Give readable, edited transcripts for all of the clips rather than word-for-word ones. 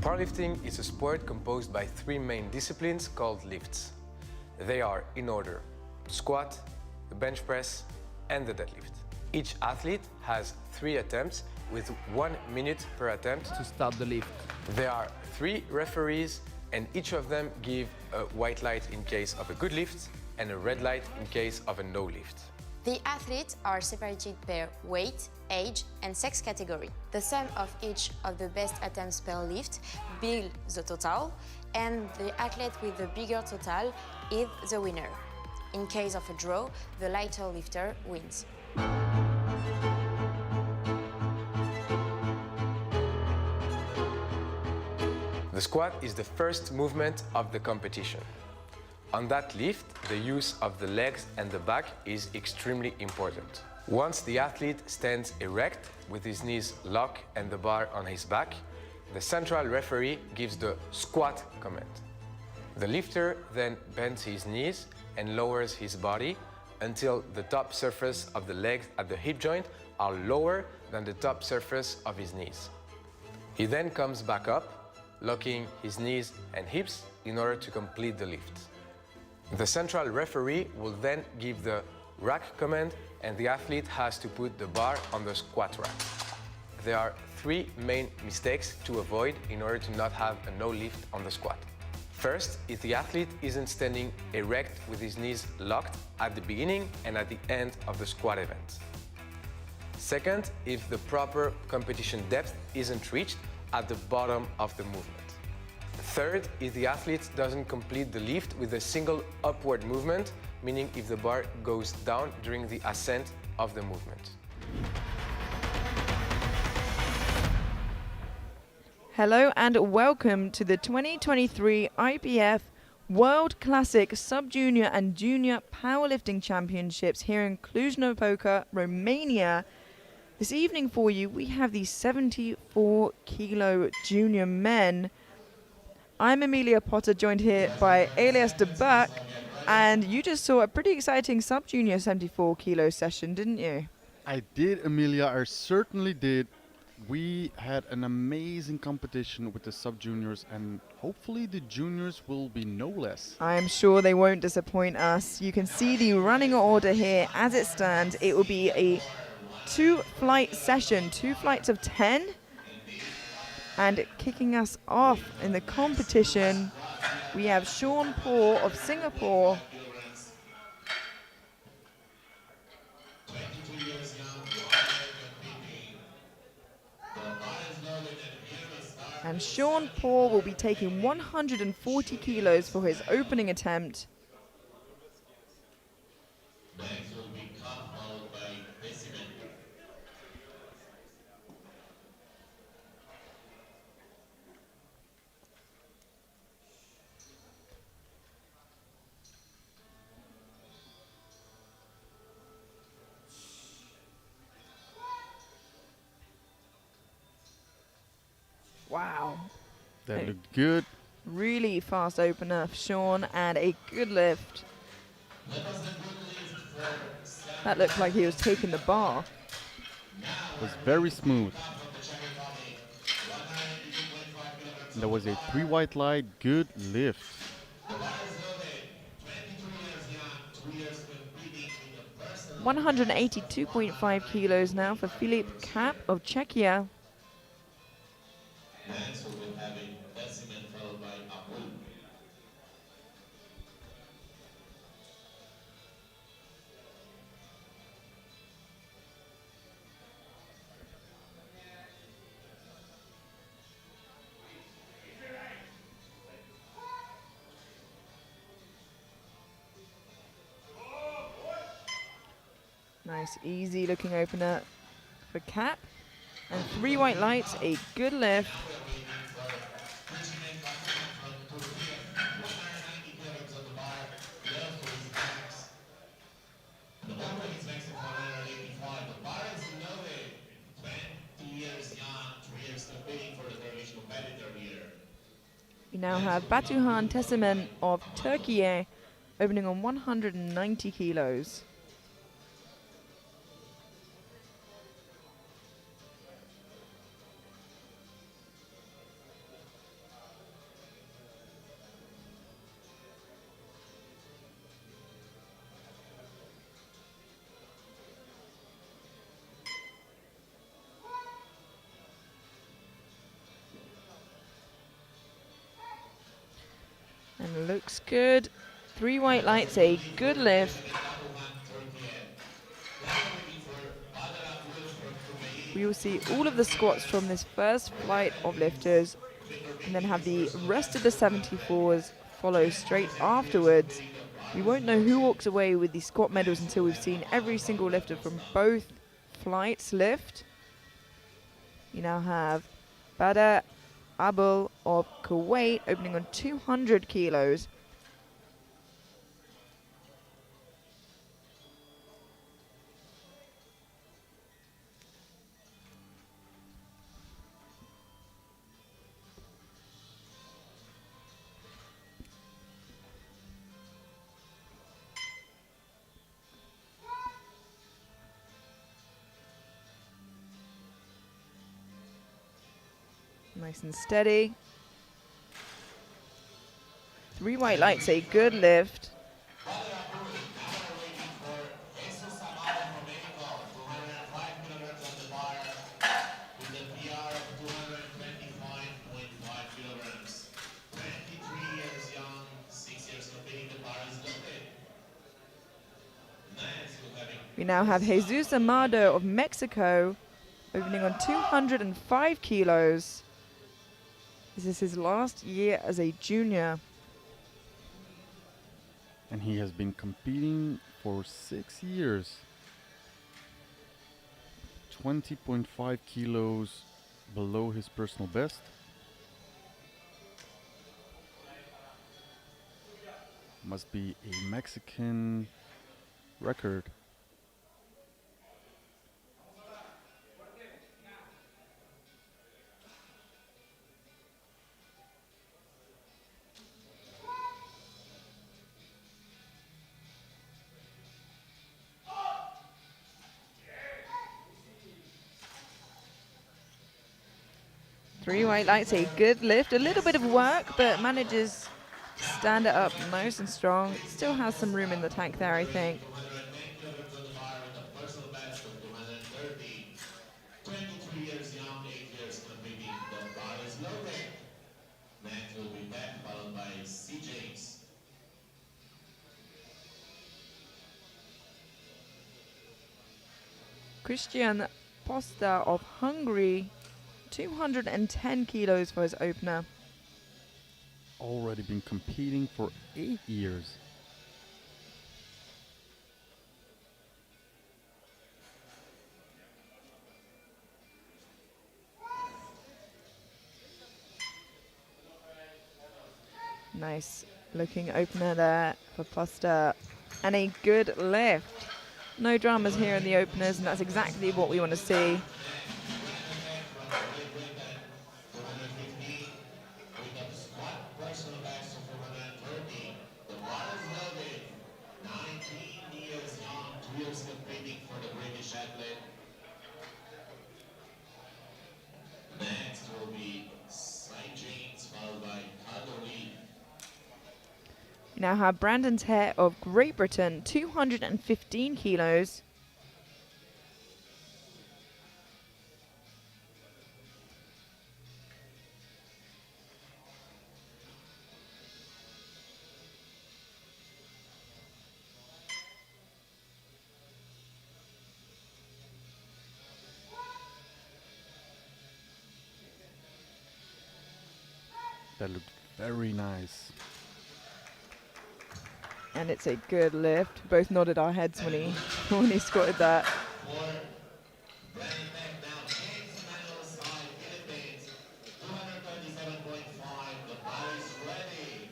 Powerlifting is a sport composed by three main disciplines called lifts. They are, in order, squat, the bench press, and the deadlift. Each athlete has 3 attempts with 1 minute per attempt to start the lift. There are 3 referees, and each of them give a white light in case of a good lift and a red light in case of a no lift. The athletes are separated per weight, age and sex category. The sum of each of the best attempts per lift builds the total, and the athlete with the bigger total is the winner. In case of a draw, the lighter lifter wins. The squat is the first movement of the competition. On that lift, the use of the legs and the back is extremely important. Once the athlete stands erect with his knees locked and the bar on his back, the central referee gives the squat command. The lifter then bends his knees and lowers his body until the top surface of the legs at the hip joint are lower than the top surface of his knees. He then comes back up, locking his knees and hips in order to complete the lift. The central referee will then give the rack command, and the athlete has to put the bar on the squat rack. There are 3 main mistakes to avoid in order to not have a no lift on the squat. First, if the athlete isn't standing erect with his knees locked at the beginning and at the end of the squat event. Second, if the proper competition depth isn't reached at the bottom of the movement. Third, if the athlete doesn't complete the lift with a single upward movement, meaning if the bar goes down during the ascent of the movement. Hello and welcome to the 2023 IPF World Classic Sub-Junior and Junior Powerlifting Championships here in Cluj-Napoca, Romania. This evening for you, we have the 74 kilo junior men. I'm Amelia Potter, joined here by Elias de Buck, and you just saw a pretty exciting sub-junior 74 kilo session, didn't you? I did, Amelia, I certainly did. We had an amazing competition with the sub-juniors, and hopefully the juniors will be no less. I am sure they won't disappoint us. You can see the running order here as it stands. It will be a 2-flight session, 2 flights of 10. And kicking us off in the competition, we have Sean Paul of Singapore. And Sean Paul will be taking 140 kilos for his opening attempt. Wow. That looked good. Really fast opener for Sean and a good lift. That looked like he was taking the bar. It was very smooth. And there was a 3 white light, good lift. 182.5 kilos now for Filip Kap of Czechia. Nice, easy looking opener for Cap. And 3 white lights, a good lift. We now have Batuhan Tesimen of Turkey opening on 190 kilos. looks good. 3 white lights, a good lift. We will see all of the squats from this first flight of lifters and then have the rest of the 74s follow straight afterwards. We won't know who walks away with the squat medals until we've seen every single lifter from both flights lift. You now have Badr Abul of Kuwait opening on 200 kilos. Nice and steady. 3 white lights, a good lift. We now have Jesus Amado of Mexico opening on 205 kilos. This is his last year as a junior. And he has been competing for 6 years. 20.5 kilos below his personal best. Must be a Mexican record. Three white lights, a good lift. A little bit of work, but manages to stand it up nice and strong. Still has some room in the tank there, I think. 23 years young, 8 years competing. The bar is loaded. Next will be back, followed by C. James. Christian Posta of Hungary, 210 kilos for his opener. Already been competing for 8 years. Nice looking opener there for Posta. And a good lift. No dramas here in the openers, and that's exactly what we want to see. Next will be C. James, followed by Cadbury. We now have Brandon Tare of Great Britain, 215 kilos. That looked very nice. And it's a good lift. Both nodded our heads when he squatted that. Philippines, 237.5. The bar is ready.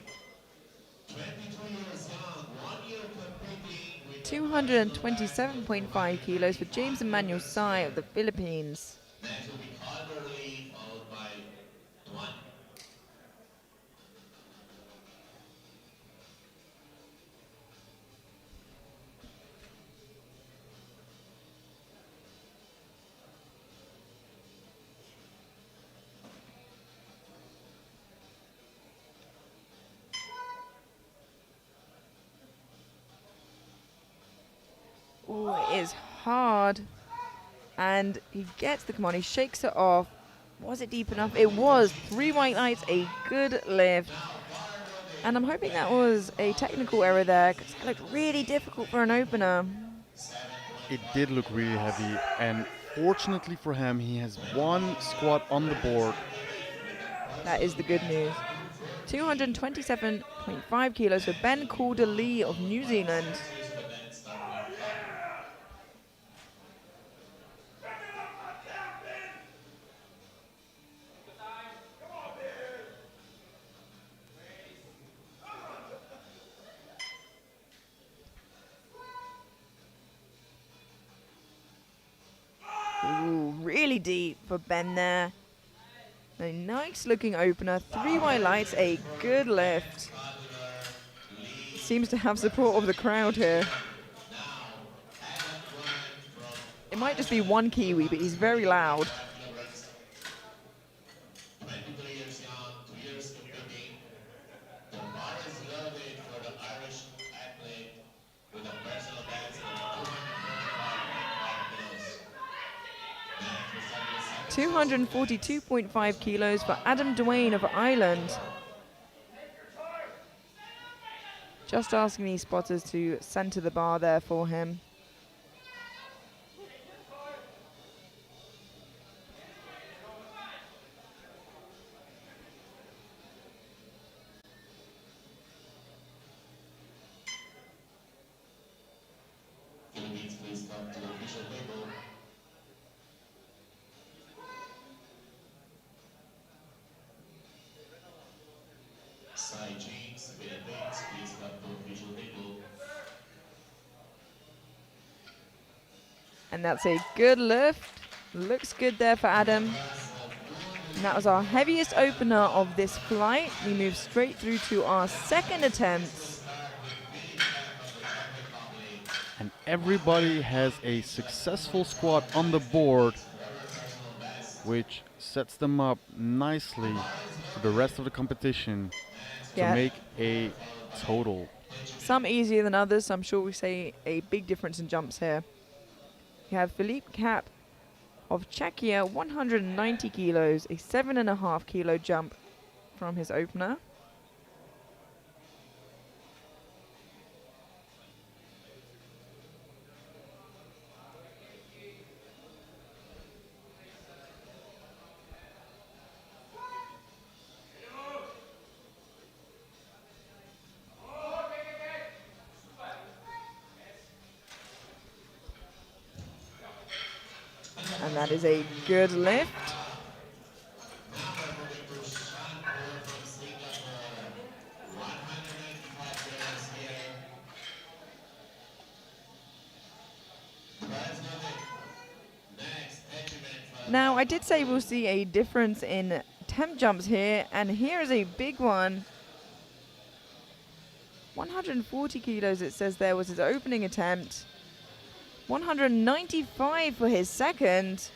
22 years young, 1 year competing with 227.5 kilos for James Emmanuel Sai of the Philippines. Next will be Cadbury, followed by Duan. Oh, it is hard. And he gets the command, he shakes it off. Was it deep enough? It was. 3 white lights, a good lift. And I'm hoping that was a technical error there, because it looked really difficult for an opener. It did look really heavy, and fortunately for him, he has one squat on the board. That is the good news. 227.5 kilos for Ben Calder-Lee of New Zealand. Ooh, really deep for Ben there. A nice looking opener, 3 white lights, a good lift. Seems to have support of the crowd here. It might just be one Kiwi, but he's very loud. 23 years young, 2 years competing. The bar is loaded for the Irish athlete with a personal best of 242.5 kilos for Adam Duane of Ireland. Just asking these spotters to center the bar there for him. Philippines, please come to the official table. Side James, Philippines, please come to official table. And that's a good lift. Looks good there for Adam. And that was our heaviest opener of this flight. We move straight through to our second attempt. And everybody has a successful squat on the board, which sets them up nicely for the rest of the competition to make a total. Some easier than others, so I'm sure we see a big difference in jumps here. We have Philippe Cap of Czechia, 190 kilos, a 7.5 kilo jump from his opener. And that is a good lift. Now, I did say we'll see a difference in temp jumps here, and here is a big one. 140 kilos, it says there, was his opening attempt. 195 for his second.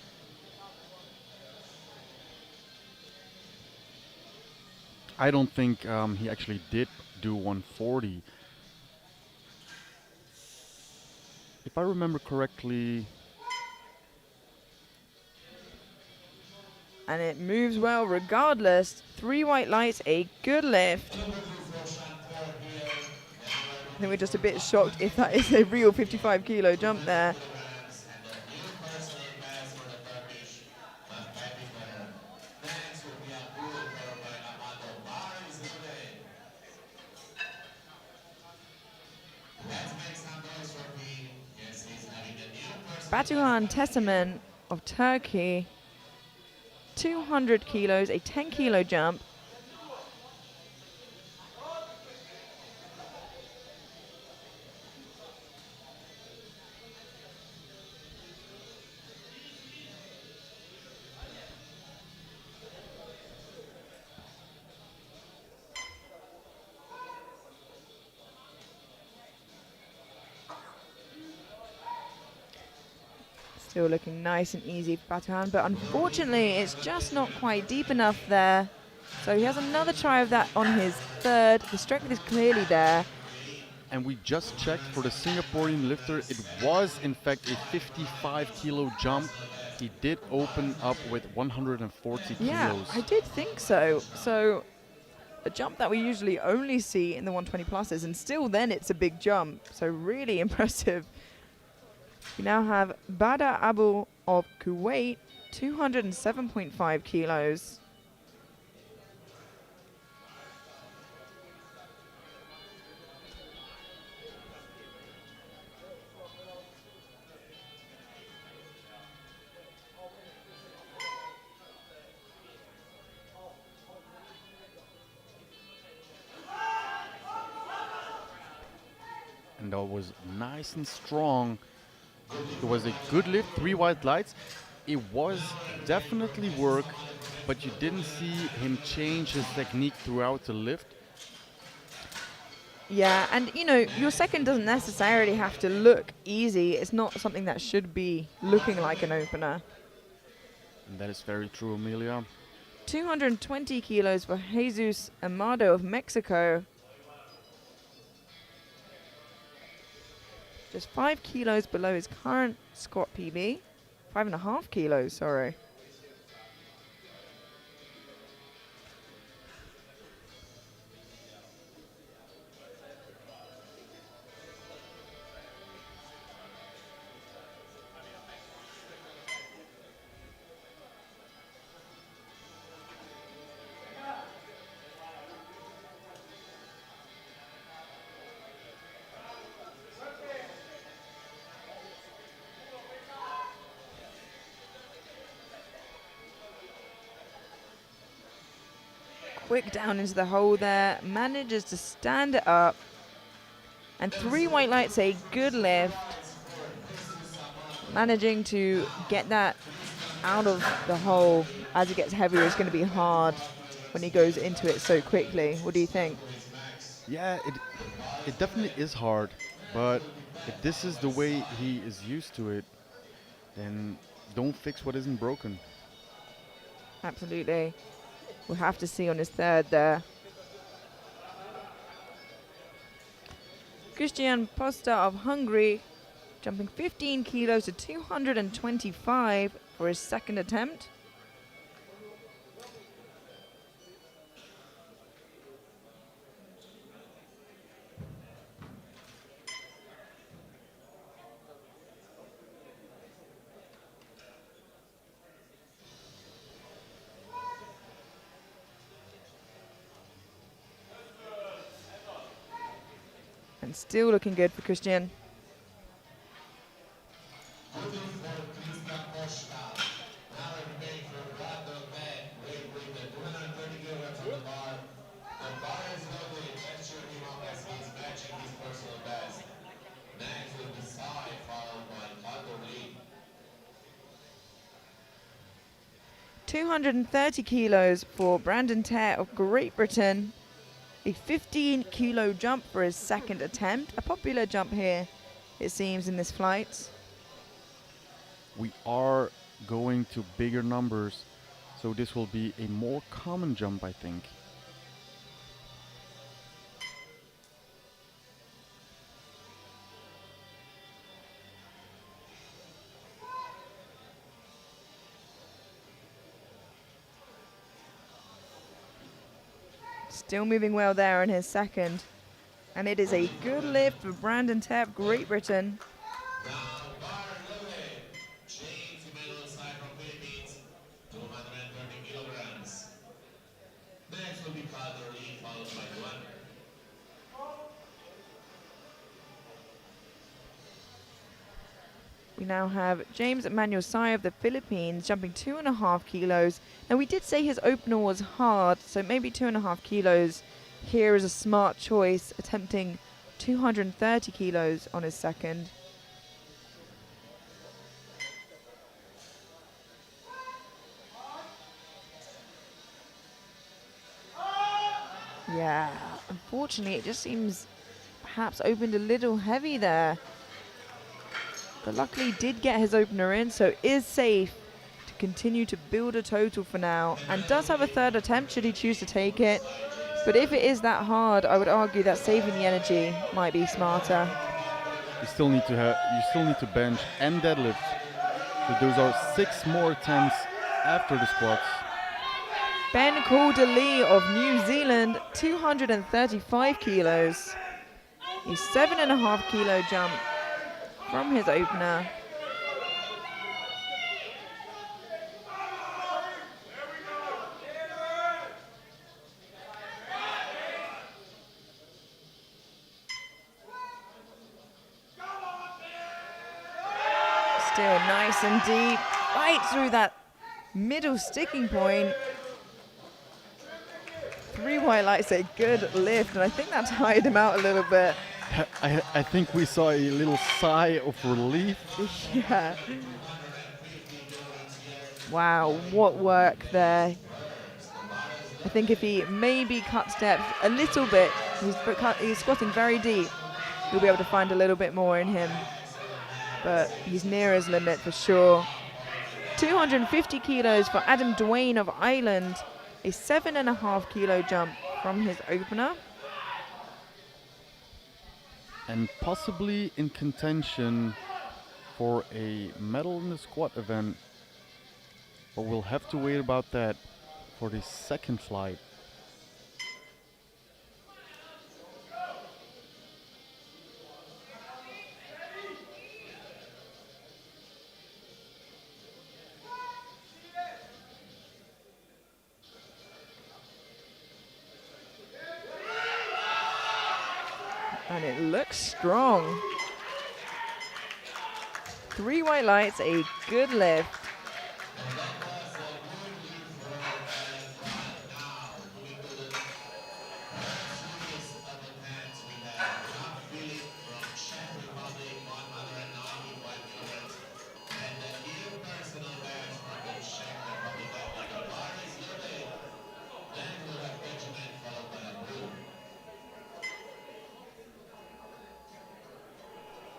I don't think he actually did do 140. If I remember correctly. And it moves well regardless. 3 white lights, a good lift. I think we're just a bit shocked if that is a real 55 kilo jump there. Batuhan Tesemen of Turkey, 200 kilos, a 10 kilo jump. Still looking nice and easy for Batuhan, but unfortunately it's just not quite deep enough there. So he has another try of that on his third. The strength is clearly there. And we just checked for the Singaporean lifter. It was in fact a 55 kilo jump. He did open up with 140 Yeah, kilos. I did think so. So a jump that we usually only see in the 120 pluses, and still then it's a big jump, so really impressive. We now have Bada Abu of Kuwait, 207.5 kilos. And that was nice and strong. It was a good lift, 3 white lights. It was definitely work, but you didn't see him change his technique throughout the lift. Yeah, and you know, your second doesn't necessarily have to look easy. It's not something that should be looking like an opener. And that is very true, Amelia. 220 kilos for Jesus Amado of Mexico. Just 5 kilos below his current squat PB. 5.5 kilos, sorry. Quick down into the hole there, manages to stand it up. And 3 white lights, a good lift. Managing to get that out of the hole as it gets heavier is going to be hard when he goes into it so quickly. What do you think? Yeah, it definitely is hard, but if this is the way he is used to it, then don't fix what isn't broken. Absolutely. We'll have to see on his third there. Christian Posta of Hungary, jumping 15 kilos to 225 for his second attempt. And still looking good for Christian. $230 kilos for Brandon Tare of Great Britain. A 15 kilo jump for his second attempt. A popular jump here, it seems, in this flight. We are going to bigger numbers, so this will be a more common jump, I think. Still moving well there in his second. And it is a good lift for Brandon Tare, Great Britain. We now have James Emmanuel Sai of the Philippines jumping 2.5 kilos. Now we did say his opener was hard, so maybe 2.5 kilos here is a smart choice, attempting 230 kilos on his second. Yeah, unfortunately it just seems perhaps opened a little heavy there. But luckily did get his opener in, so is safe to continue to build a total for now. And does have a third attempt should he choose to take it. But if it is that hard, I would argue that saving the energy might be smarter. You still need to bench and deadlift. So those are 6 more attempts after the squats. Ben Calderlee of New Zealand, 235 kilos. A 7.5 kilo jump from his opener. Still nice and deep, right through that middle sticking point. 3 white lights, a good lift, and I think that tired him out a little bit. I think we saw a little sigh of relief. Yeah. Wow, what work there. I think if he maybe cuts depth a little bit, he's squatting very deep, you'll be able to find a little bit more in him. But he's near his limit for sure. 250 kilos for Adam Duane of Ireland. A 7.5 kilo jump from his opener. And possibly in contention for a medal in the squat event. But we'll have to wait about that for the second flight. And it looks strong. 3 white lights, a good lift.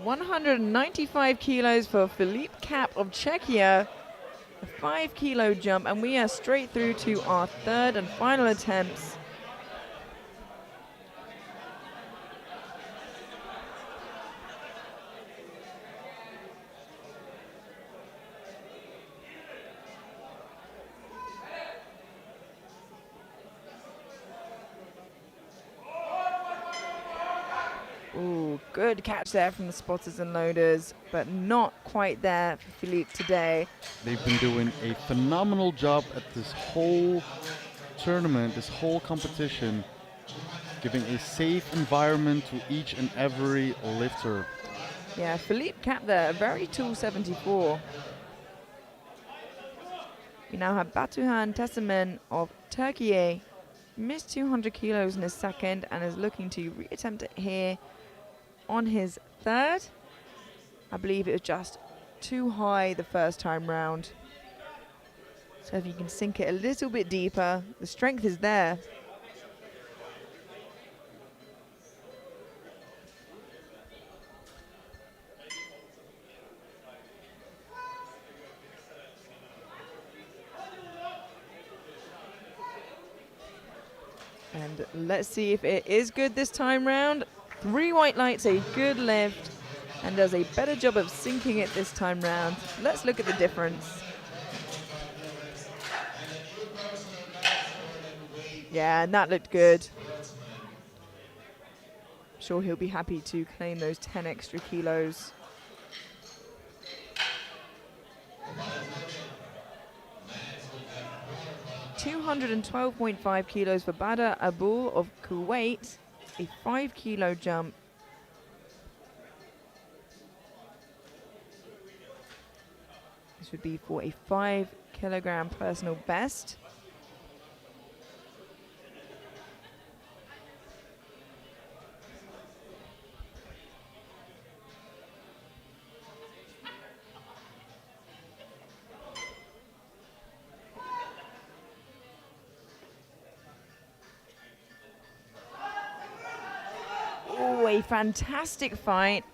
$195 kilos for Philippe Cap of Czechia, a 5 kilo jump, and we are straight through to our third and final attempts. Ooh, good catch there from the spotters and loaders, but not quite there for Philippe today. They've been doing a phenomenal job at this whole tournament, this whole competition, giving a safe environment to each and every lifter. Yeah, Philippe Cap there, a very tall 74. We now have Batuhan Tesemen of Turkey. Missed 200 kilos in his second and is looking to reattempt it here on his third. I believe it was just too high the first time round. So if you can sink it a little bit deeper, the strength is there. And let's see if it is good this time round. 3 white lights, a good lift, and does a better job of sinking it this time round. Let's look at the difference. Yeah, and that looked good. I'm sure he'll be happy to claim those 10 extra kilos. $212.5 kilos for Badr Abul of Kuwait, a 5 kilo jump. This would be for a 5 kilogram personal best. Oh, a fantastic fight.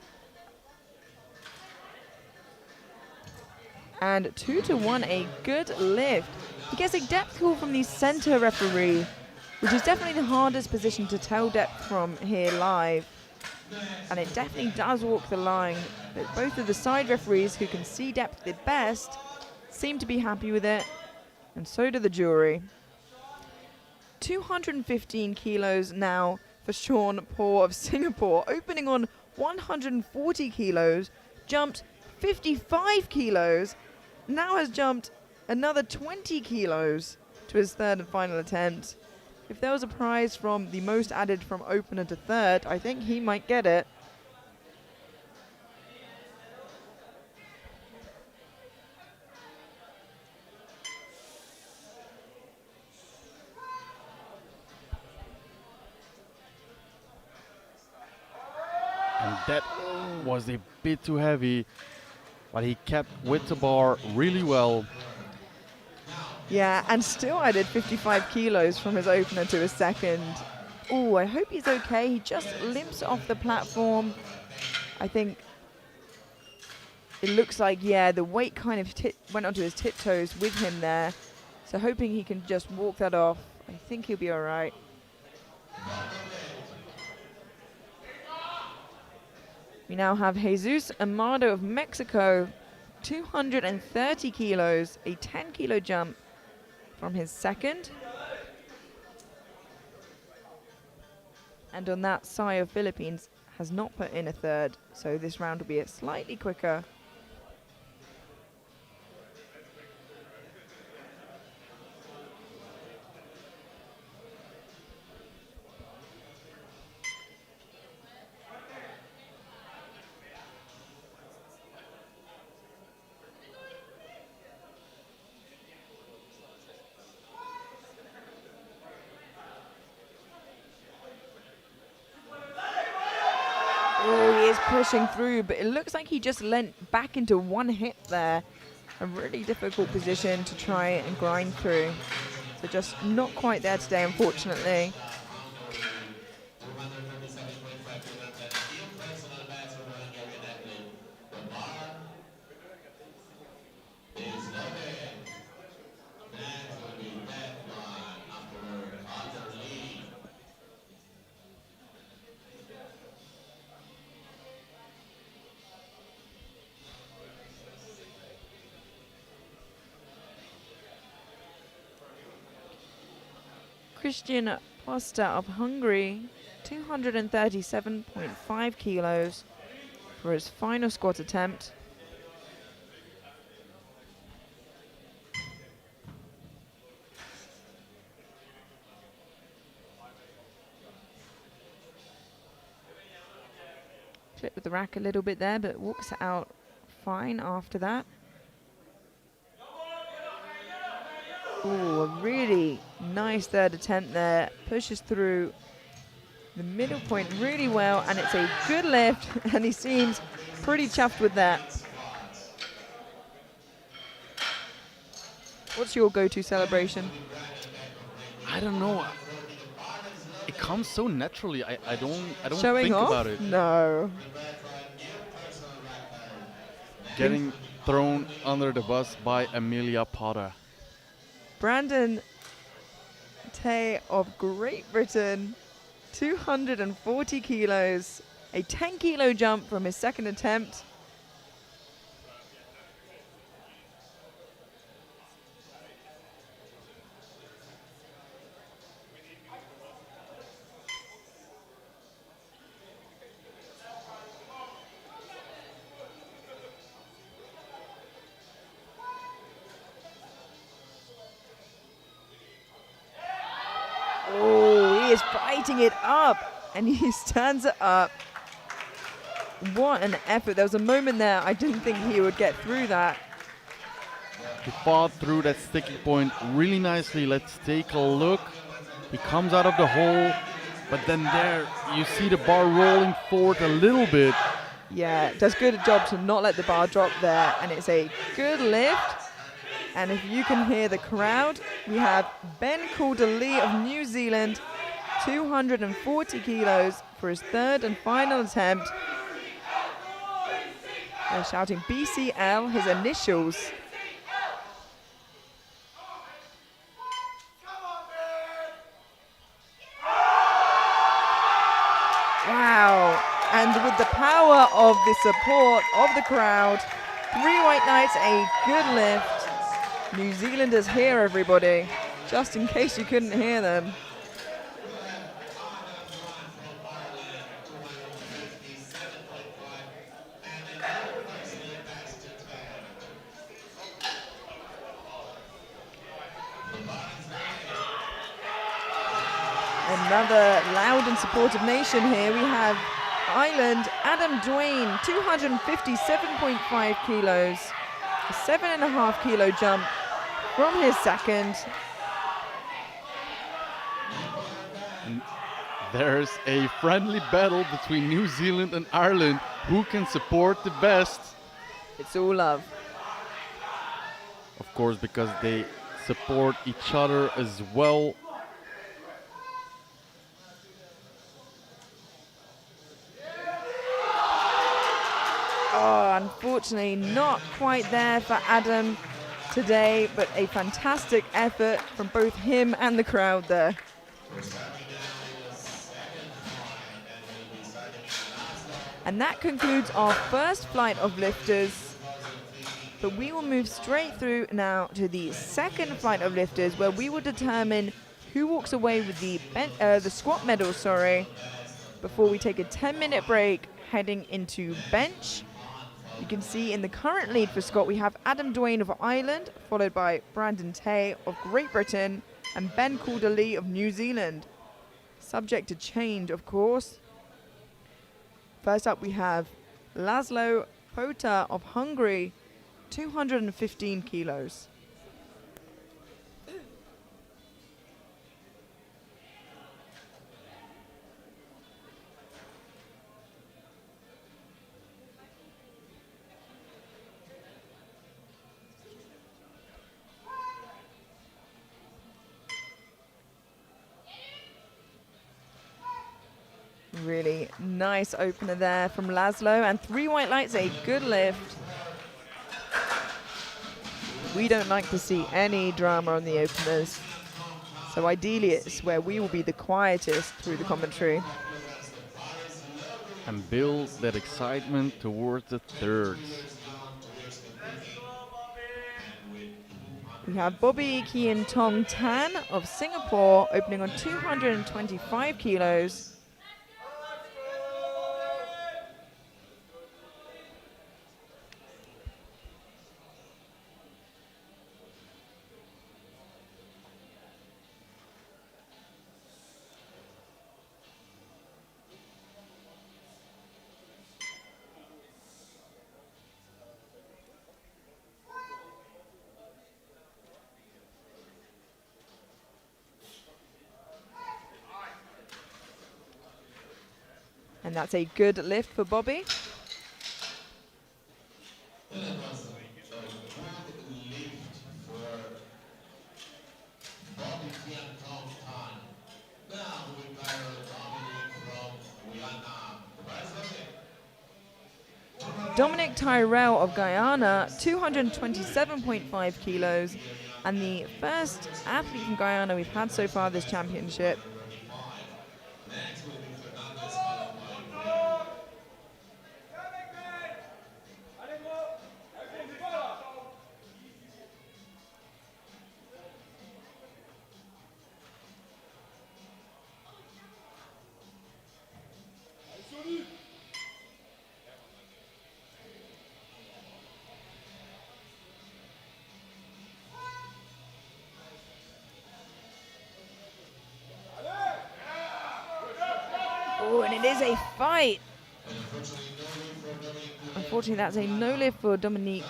And 2-1, a good lift. He gets a depth call from the center referee, which is definitely the hardest position to tell depth from here live. And it definitely does walk the line. But both of the side referees, who can see depth the best, seem to be happy with it. And so do the jury. 215 kilos now for Sean Paul of Singapore, opening on 140 kilos, jumped 55 kilos, now has jumped another 20 kilos to his third and final attempt. If there was a prize from the most added from opener to third, I think he might get it. And that was a bit too heavy, but he kept with the bar really well. Yeah, and still added 55 kilos from his opener to his second. Oh, I hope he's okay. He just limps off the platform. I think it looks like, yeah, the weight kind of went onto his tiptoes with him there. So hoping he can just walk that off. I think he'll be all right. We now have Jesus Amado of Mexico, 230 kilos, a 10 kilo jump from his second. And on that, Sai of Philippines has not put in a third, so this round will be a slightly quicker. Oh, he is pushing through, but it looks like he just leant back into one hip there. A really difficult position to try and grind through. So just not quite there today, unfortunately. Christian Posta of Hungary, 237.5 kilos for his final squat attempt. Clip with the rack a little bit there, but walks it out fine after that. Ooh, a really nice third attempt there. Pushes through the middle point really well, and it's a good lift, and he seems pretty chuffed with that. What's your go-to celebration? I don't know. It comes so naturally. I don't Showing think off? about it. No. Getting thrown under the bus by Amelia Potter. Brandon Tay of Great Britain, 240 kilos, a 10 kilo jump from his second attempt. Oh, he is biting it up, and he stands it up. What an effort. There was a moment there I didn't think he would get through that. He fought through that sticky point really nicely. Let's take a look. He comes out of the hole, but then there you see the bar rolling forward a little bit. Yeah, does good job to not let the bar drop there, and it's a good lift. And if you can hear the crowd, we have Ben Calderlee of New Zealand, 240 kilos for his third and final attempt. They're shouting BCL, his initials. Wow, and with the power of the support of the crowd, 3 white knights, a good lift. New Zealanders here, everybody, just in case you couldn't hear them. Another loud and supportive nation here. We have Ireland, Adam Duane, 257.5 kilos, a 7.5 kilo jump from his second. And there's a friendly battle between New Zealand and Ireland. Who can support the best? It's all love. Of course, because they support each other as well. Oh, unfortunately not quite there for Adam today, but a fantastic effort from both him and the crowd there. And that concludes our first flight of lifters. But we will move straight through now to the second flight of lifters, where we will determine who walks away with the squat medal, before we take a 10-minute break heading into bench. You can see in the current lead for Scott, we have Adam Duane of Ireland, followed by Brandon Tay of Great Britain, and Ben Calder-Lee of New Zealand. Subject to change, of course. First up, we have Laszlo Pota of Hungary, 215 kilos. Really nice opener there from Laszlo, and 3 white lights, a good lift. We don't like to see any drama on the openers, so ideally it's where we will be the quietest through the commentary. And build that excitement towards the thirds. We have Bobby Kian Tong Tan of Singapore opening on 225 kilos. And that's a good lift for Bobby. That was a good lift for Bobby Kian Tan. Now we got Dominic from Guyana. Where's Dominic? Dominic Tyrell of Guyana, 227.5 kilos, and the first athlete from Guyana we've had so far this championship. Next will be Fernandez followed by Oh, and it is a fight. Unfortunately, that's a no lift for Dominique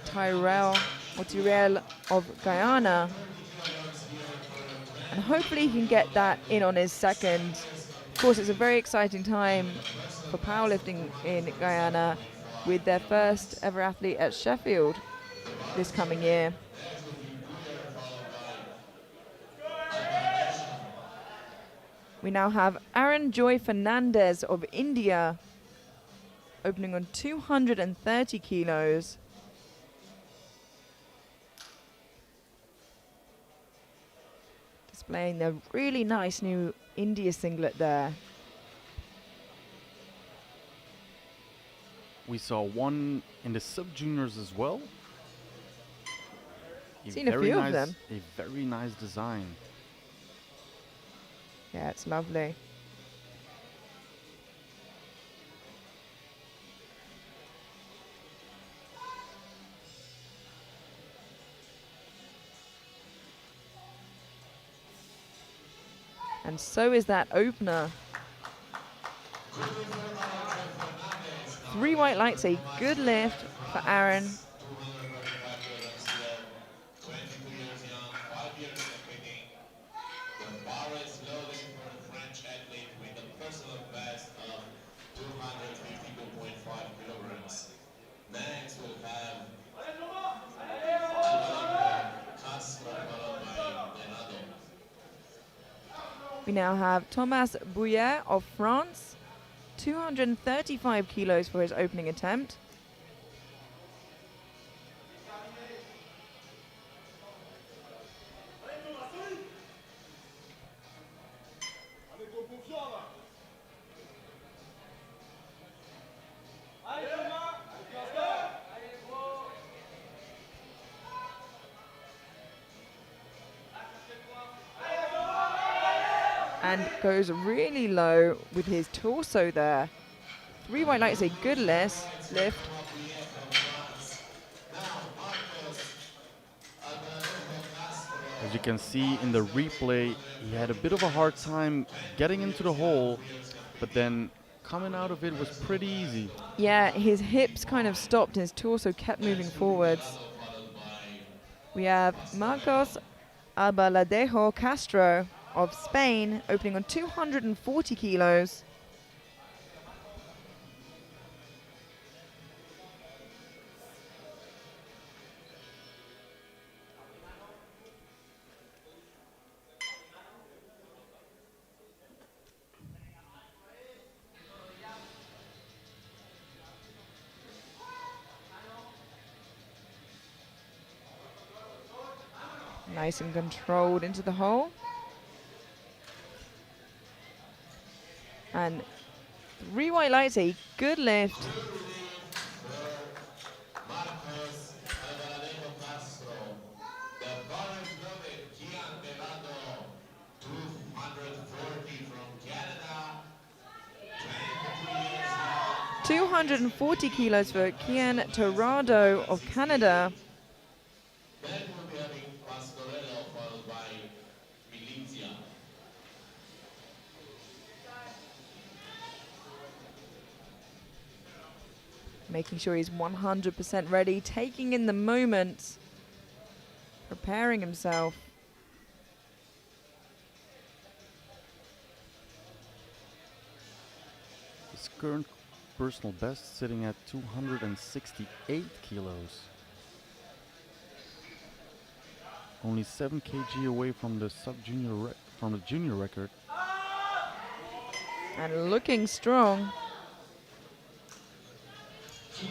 Tyrell of Guyana. And hopefully he can get that in on his second. Of course, it's a very exciting time for powerlifting in Guyana with their first ever athlete at Sheffield this coming year. We now have Aaron Joy Fernandez of India opening on 230 kilos. Displaying the really nice new India singlet there. We saw one in the sub-juniors as well. Seen a few of them. A very nice design. Yeah, it's lovely. And so is that opener. 3 white lights, a good lift for Aaron. 235 kilograms here, 22 years young, 5 years competing. The bar is loaded for the French athlete with a personal best of 252.5 kilograms. Next we'll have Castro followed by Denado. We now have Thomas Bouillet of France, 235 kilos for his opening attempt. And goes really low with his torso there. 3 white lights, a good lift. As you can see in the replay, he had a bit of a hard time getting into the hole, but then coming out of it was pretty easy. Yeah, his hips kind of stopped and his torso kept moving forwards. We have Marcos Albaladejo Castro of Spain, opening on 240 kilos. Nice and controlled into the hole. And 3 white lights, a good lift. Marcos Albaladejo Castro. The bar is loaded. Kian Delado, 240 from Canada. 22 years young. 240 kilos for Kian Torrado of Canada. Then we'll be having Pastorello followed by Milizia. Making sure he's 100% ready, taking in the moment, preparing himself. His current personal best sitting at 268 kilos. Only 7 kg away from the junior record. And looking strong.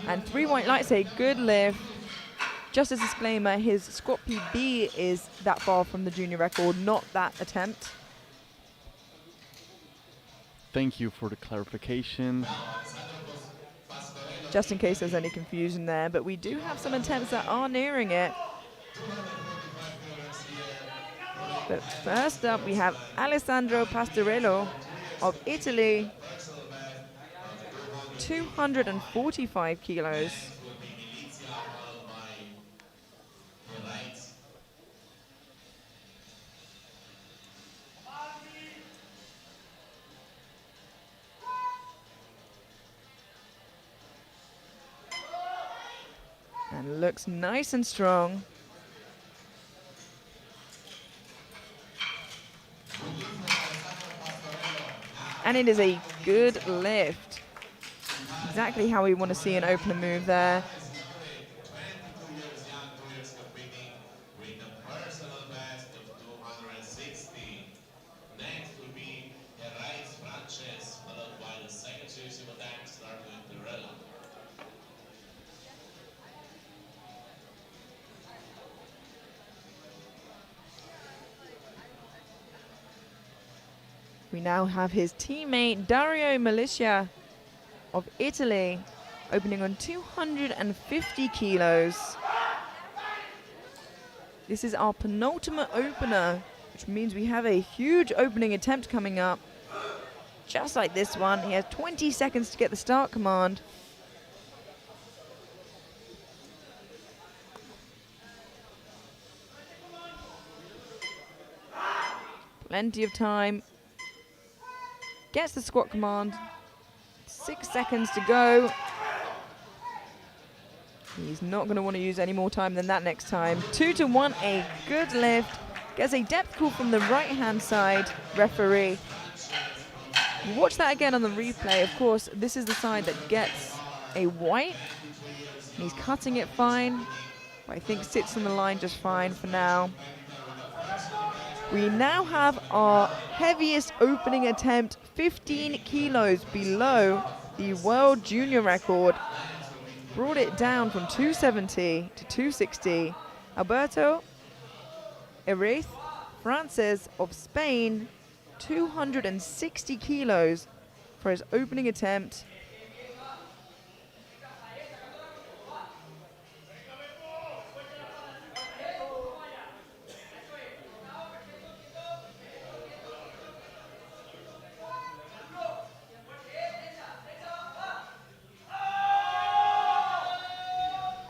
And 3 white lights, a good lift. Just as a disclaimer, his squat PB is that far from the junior record, not that attempt. Thank you for the clarification. Just in case there's any confusion there, but we do have some attempts that are nearing it. But first up, we have Alessandro Pastorello of Italy, 245 kilos. And looks nice and strong. And it is a good lift. Exactly how we want to see an opener move there. 22 years young, 2 years competing with a personal best of 260. Next will be Herraiz Frances, followed by the second series of attacks, starting with Pirella. We now have his teammate Dario Milicia of Italy, opening on 250 kilos. This is our penultimate opener, which means we have a huge opening attempt coming up. Just like this one, he has 20 seconds to get the start command. Plenty of time Gets the squat command. 6 seconds to go. He's not going to want to use any more time than that next time. 2 to 1, a good lift. Gets a depth call from the right-hand side referee. Watch that again on the replay. Of course, this is the side that gets a white. And he's cutting it fine, but I think sits on the line just fine for now. We now have our heaviest opening attempt, 15 kilos below the world junior record. Brought it down from 270 to 260. Alberto Erez Frances of Spain, 260 kilos for his opening attempt.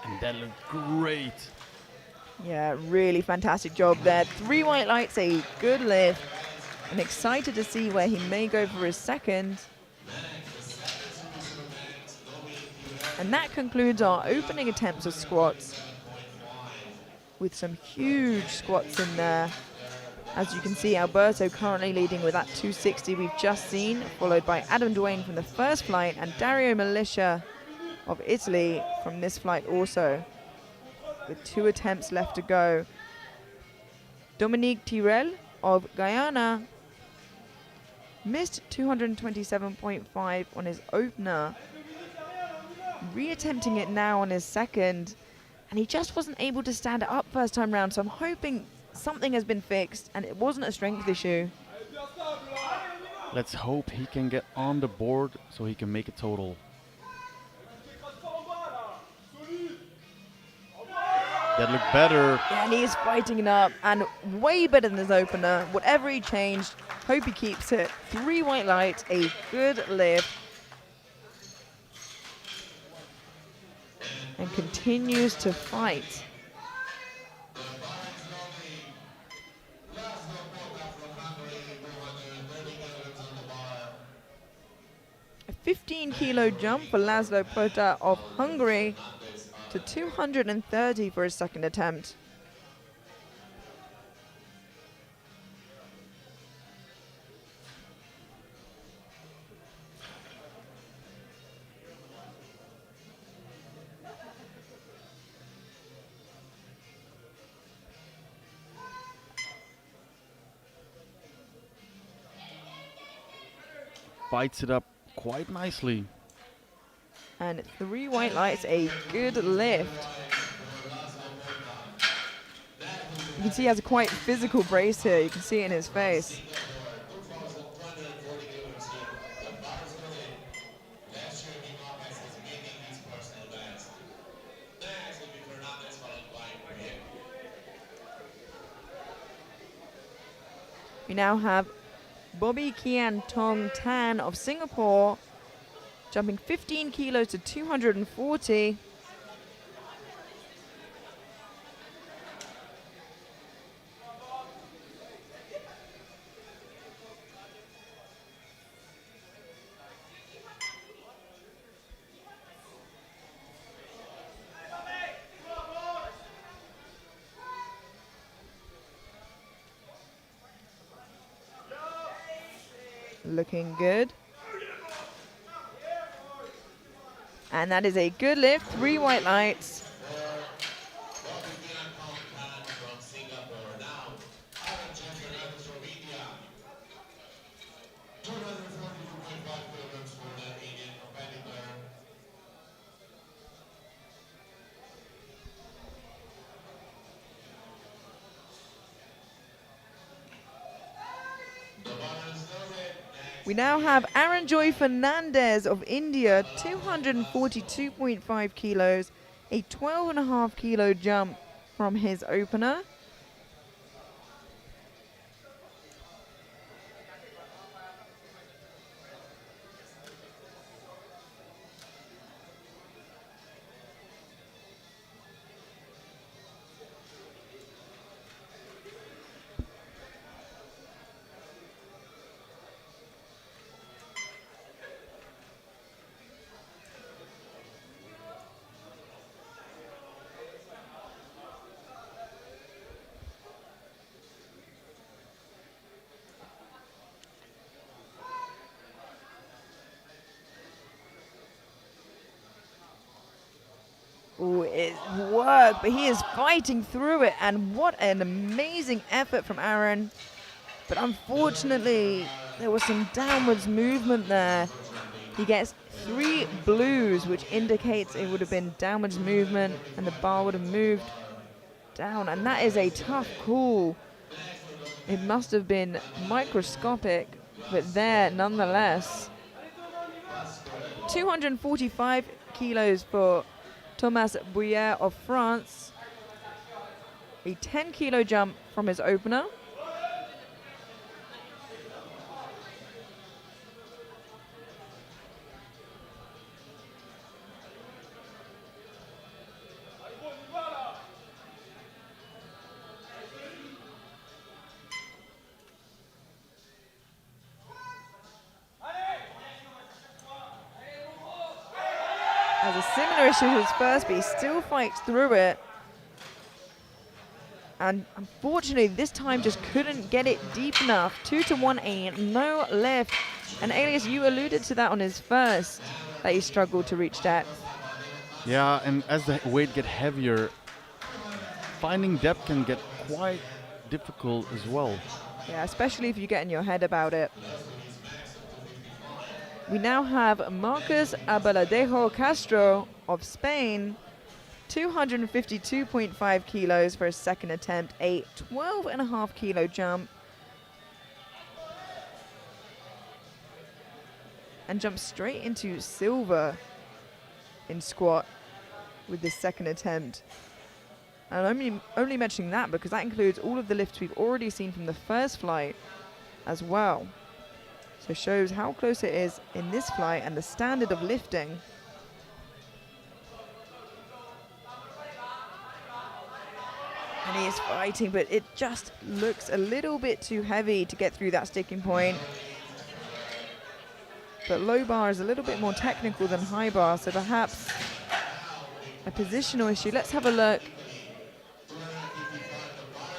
And that looked great. Yeah, really fantastic job there. 3 white lights, a good lift. I'm excited to see where he may go for his second. And that concludes our opening attempts of squats, with some huge squats in there. As you can see, Alberto currently leading with that 260 we've just seen, followed by Adam Duane from the first flight and Dario Milicia of Italy from this flight also, with 2 attempts left to go. Dominique Tirel of Guyana missed 227.5 on his opener, reattempting it now on his second, and he just wasn't able to stand it up first time round, so I'm hoping something has been fixed and it wasn't a strength issue. Let's hope he can get on the board so he can make a total. That looked better. And he is fighting it up, and way better than his opener. Whatever he changed, hope he keeps it. 3 white lights, a good lift. And continues to fight. A 15-kilo jump for Laszlo Plota of Hungary to 230 for his second attempt. Fights it up quite nicely. And 3 white lights, a good lift. You can see he has a quite physical brace here. You can see it in his face. We now have Bobby Kian Tong Tan of Singapore, jumping 15 kilos to 240. Looking good. And that is a good lift, 3 white lights. We now have Aaron Joy Fernandez of India, 242.5 kilos, a 12.5 kilo jump from his opener. is work, but he is fighting through it, and what an amazing effort from Aaron. But unfortunately, there was some downwards movement there. He gets 3 blues, which indicates it would have been downwards movement and the bar would have moved down, and that is a tough call. It must have been microscopic, but there nonetheless. 245 kilos for Thomas Bouyer of France. A 10 kilo jump from his opener. Has a similar issue to his first, but he still fights through it. And unfortunately, this time just couldn't get it deep enough. 2-to-1 no lift. And Elias, you alluded to that on his first, that he struggled to reach depth. Yeah, and as the weight get heavier, finding depth can get quite difficult as well. Yeah, especially if you get in your head about it. We now have Marcos Abaladejo Castro of Spain, 252.5 kilos for his second attempt, a 12.5 kilo jump. And jumps straight into silver in squat with this second attempt. And I'm only mentioning that because that includes all of the lifts we've already seen from the first flight as well. So shows how close it is in this flight and the standard of lifting. And he is fighting, but it just looks a little bit too heavy to get through that sticking point. But low bar is a little bit more technical than high bar, so perhaps a positional issue. Let's have a look.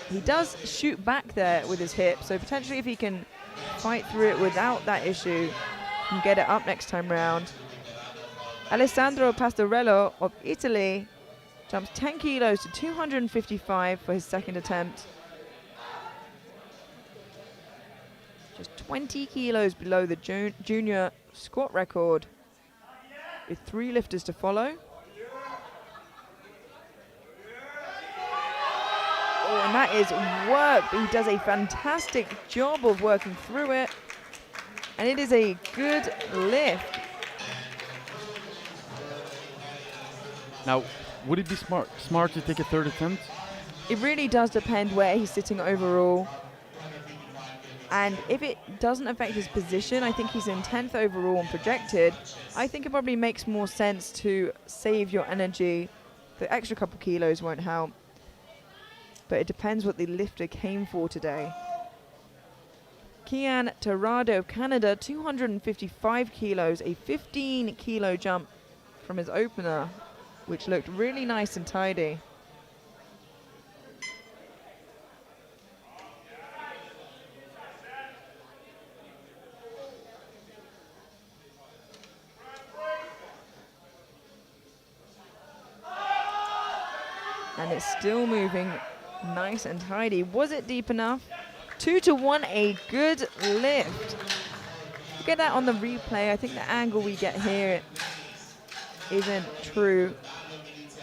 He does shoot back there with his hip, so potentially if he can fight through it without that issue and get it up next time round. Alessandro Pastorello of Italy jumps 10 kilos to 255 for his second attempt. Just 20 kilos below the junior squat record, with 3 lifters to follow. Oh, and that is work, but he does a fantastic job of working through it. And it is a good lift. Now, would it be smart to take a third attempt? It really does depend where he's sitting overall. And if it doesn't affect his position, I think he's in 10th overall and projected. I think it probably makes more sense to save your energy. The extra couple kilos won't help. But it depends what the lifter came for today. Kian Terrado of Canada, 255 kilos, a 15 kilo jump from his opener, which looked really nice and tidy. And it's still moving nice and tidy. Was it deep enough? 2-to-1, a good lift. Look at that on the replay. I think the angle we get here isn't true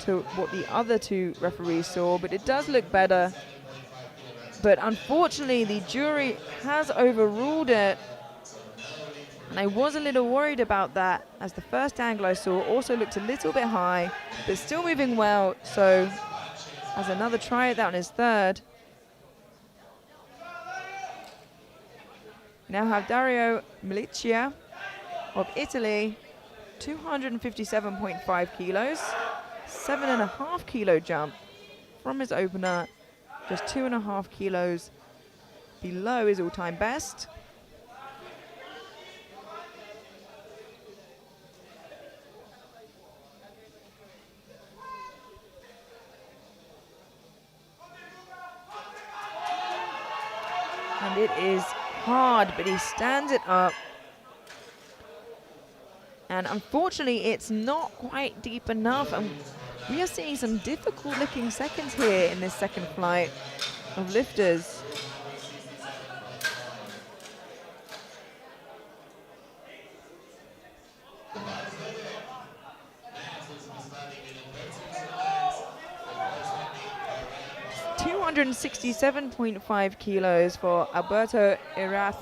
to what the other 2 referees saw, but it does look better. But unfortunately, the jury has overruled it. And I was a little worried about that, as the first angle I saw also looked a little bit high, but still moving well. So has another try at that on his third. We now have Dario Milicia of Italy, 257.5 kilos, 7.5 kilo jump from his opener, just 2.5 kilos below his all-time best. And it is hard, but he stands it up. And unfortunately, it's not quite deep enough. And We are seeing some difficult looking seconds here in this second flight of lifters. It's 267.5 kilos for Alberto Eraz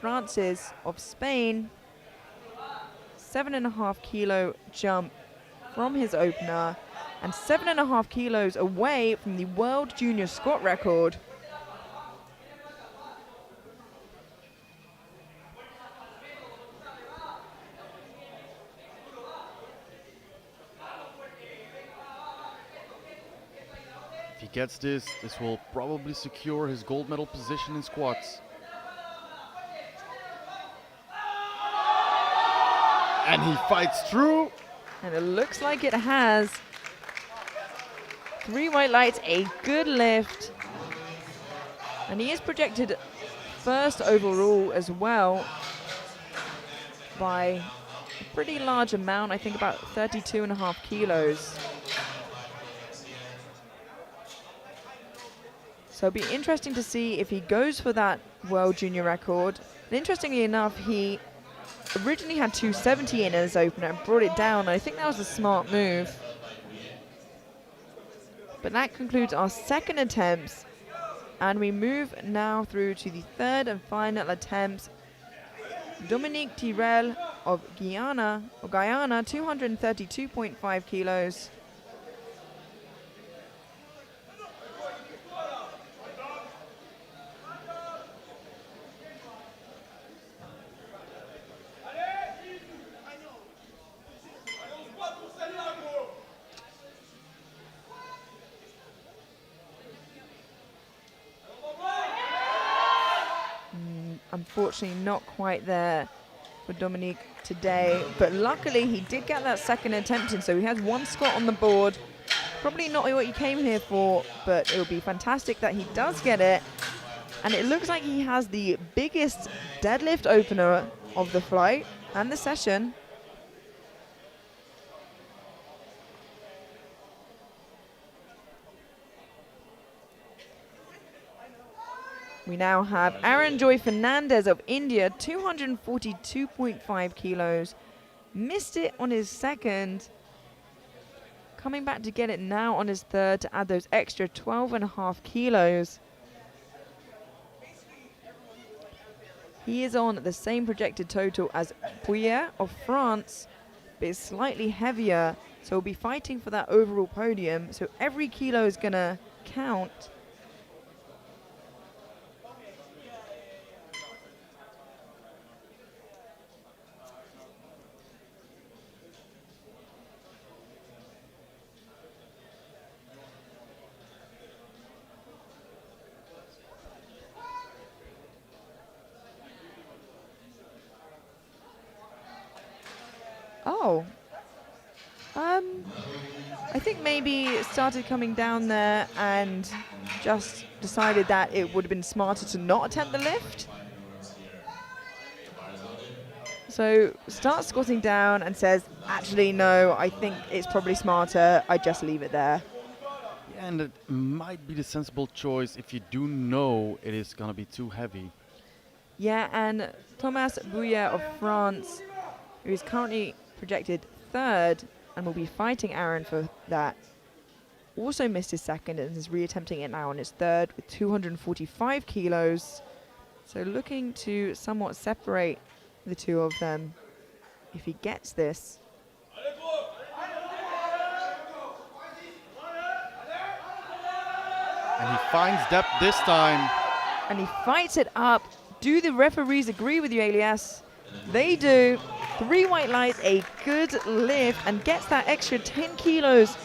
Francis of Spain. 7.5 kilo jump from his opener, and 7.5 kilos away from the world junior squat record. If he gets this, this will probably secure his gold medal position in squats. And he fights through. And it looks like it has. 3 white lights, a good lift. And he is projected first overall as well by a pretty large amount, I think about 32.5 kilos. So it'll be interesting to see if he goes for that world junior record. And interestingly enough, he originally had 270 in his opener and brought it down. I think that was a smart move. But that concludes our second attempts, and we move now through to the third and final attempts. Dominique Tirel of Guyana, 232.5 kilos. Unfortunately not quite there for Dominique today, but luckily he did get that second attempt in, so he has 1 squat on the board. Probably not what he came here for, but it will be fantastic that he does get it. And it looks like he has the biggest deadlift opener of the flight and the session. We now have Aaron Joy Fernandez of India, 242.5 kilos. Missed it on his second. Coming back to get it now on his third to add those extra 12.5 kilos. He is on the same projected total as Pouillet of France, but is slightly heavier, so he'll be fighting for that overall podium. So every kilo is going to count. Oh. I think maybe it started coming down there and just decided that it would have been smarter to not attempt the lift. So starts squatting down and says, actually, no, I think it's probably smarter. I just leave it there. Yeah, and it might be the sensible choice if you do know it is going to be too heavy. Yeah, and Thomas Bouillet of France, who is currently projected third and will be fighting Aaron for that, also missed his second and is reattempting it now on his third with 245 kilos. So looking to somewhat separate the two of them if he gets this. And he finds depth this time. And he fights it up. Do the referees agree with you, Elias? They do. 3 white lights, a good lift, and gets that extra 10 kilos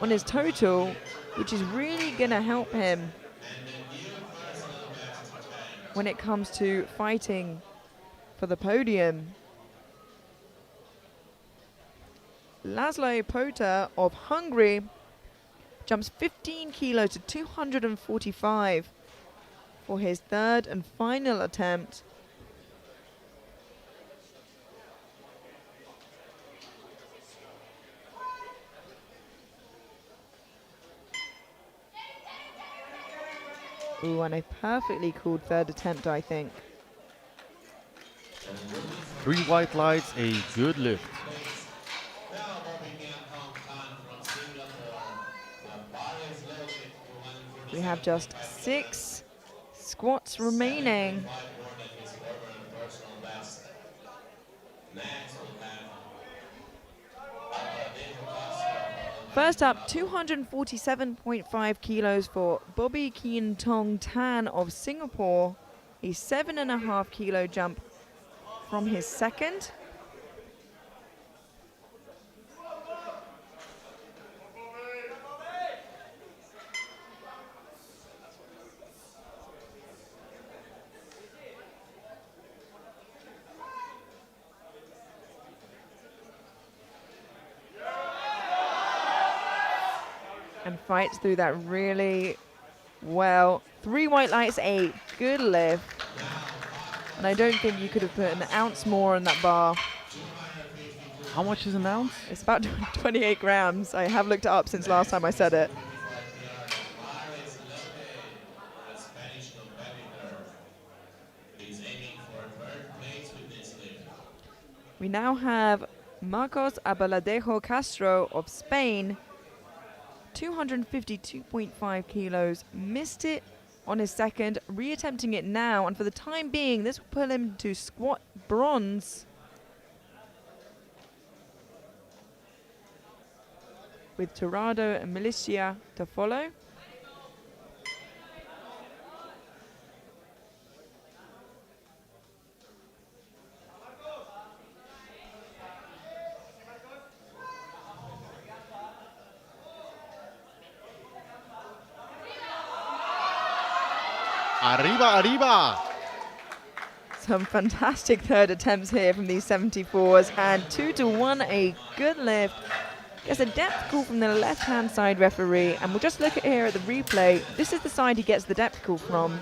on his total, which is really going to help him when it comes to fighting for the podium. Laszlo Pota of Hungary jumps 15 kilos to 245 for his third and final attempt. Ooh, and a perfectly called third attempt, I think. 3 white lights, a good lift. Now moving in Hong Kong from Singapore, the bar is loaded, We have just 6 squats remaining. 5 more than his former personal best. Next we'll have Deadlift Castro. First up, 247.5 kilos for Bobby Kien Tong Tan of Singapore. A 7.5 kilo jump from his second. And fights through that really well. 3 white lights, a good lift. And I don't think you could have put an ounce more on that bar. How much is an ounce? It's about 28 grams. I have looked it up since last time I said it. The Spanish competitor is aiming for third place with this lift. We now have Marcos Abaladejo Castro of Spain. 252.5 kilos. Missed it on his second, reattempting it now, and for the time being, this will pull him to squat bronze. With Torrado and Milicia to follow. Arriba, arriba! Some fantastic third attempts here from these 74s, and 2-1, a good lift. Gets a depth call from the left-hand side referee, and we'll just look at here at the replay. This is the side he gets the depth call from,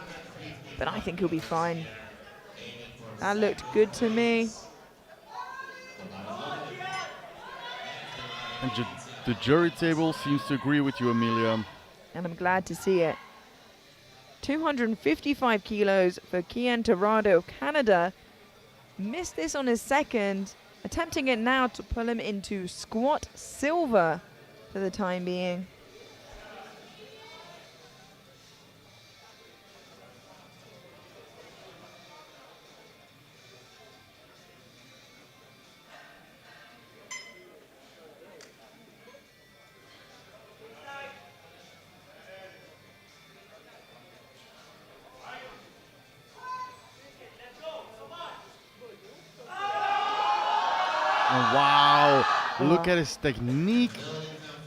but I think he'll be fine. That looked good to me. And the jury table seems to agree with you, Amelia. And I'm glad to see it. 255 kilos for Kian Torrado of Canada. Missed this on his second, attempting it now to pull him into squat silver for the time being. Wow, look at his technique.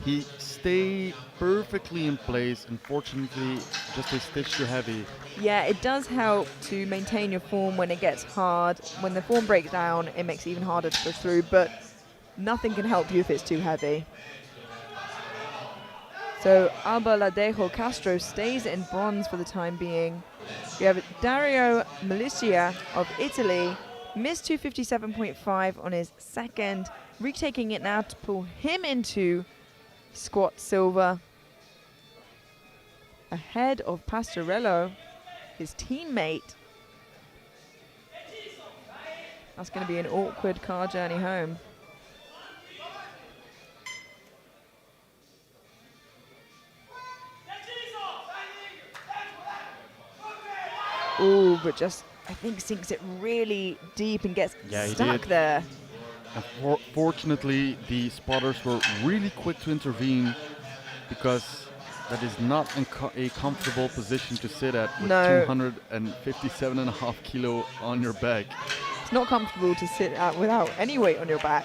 He stayed perfectly in place. Unfortunately, just a stitch too heavy. Yeah, it does help to maintain your form when it gets hard. When the form breaks down, it makes it even harder to push through, but nothing can help you if it's too heavy. So Abaladejo Castro stays in bronze for the time being. We have Dario Milicia of Italy. Missed 257.5 on his second, retaking it now to pull him into squat silver. Ahead of Pastorello, his teammate. That's going to be an awkward car journey home. Ooh, but just, I think, sinks it really deep and gets stuck there. And fortunately, the spotters were really quick to intervene, because that is not a comfortable position to sit at with 257.5 kilo on your back. It's not comfortable to sit at without any weight on your back.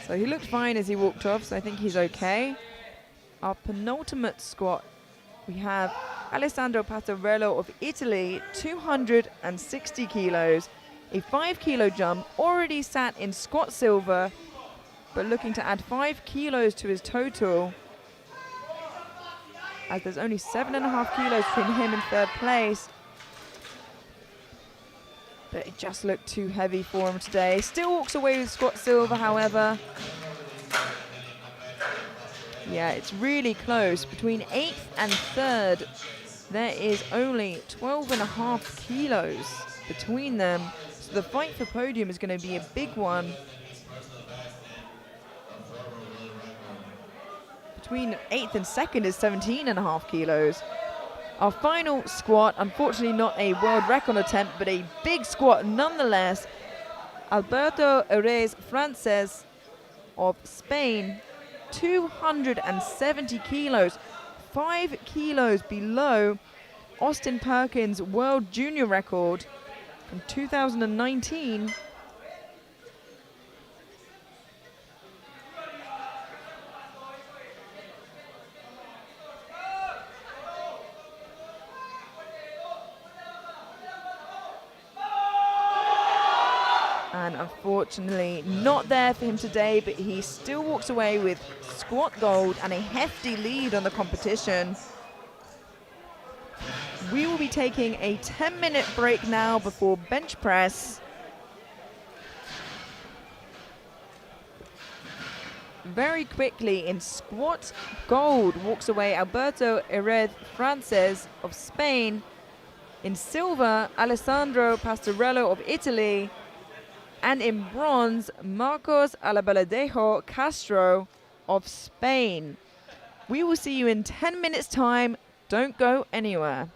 So he looked fine as he walked off, so I think he's okay. Our penultimate squat, we have Alessandro Pastorello of Italy, 260 kilos, a 5 kilo jump, already sat in squat silver, but looking to add 5 kilos to his total, as there's only 7.5 kilos between him and third place. But it just looked too heavy for him today. Still walks away with squat silver, however. Yeah, it's really close between 8th and 3rd There is only 12.5 kilos between them, so the fight for podium is going to be a big one. Between 8th and 2nd is 17.5 kilos. Our final squat, unfortunately not a world record attempt, but a big squat nonetheless. Alberto Erez Frances of Spain, 270 kilos, 5 kilos below Austin Perkins' world junior record from 2019. And unfortunately not there for him today, but he still walks away with squat gold and a hefty lead on the competition. We will be taking a 10-minute break now before bench press. Very quickly in squat gold walks away Alberto Erez Frances of Spain. In silver, Alessandro Pastorello of Italy. And in bronze, Marcos Alabaladejo Castro of Spain. We will see you in 10 minutes time. Don't go anywhere.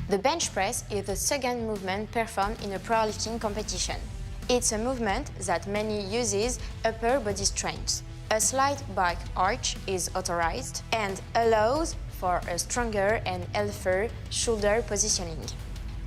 The bench press is the second movement performed in a powerlifting competition. It's a movement that mainly uses upper body strength. A slight back arch is authorized and allows for a stronger and healthier shoulder positioning.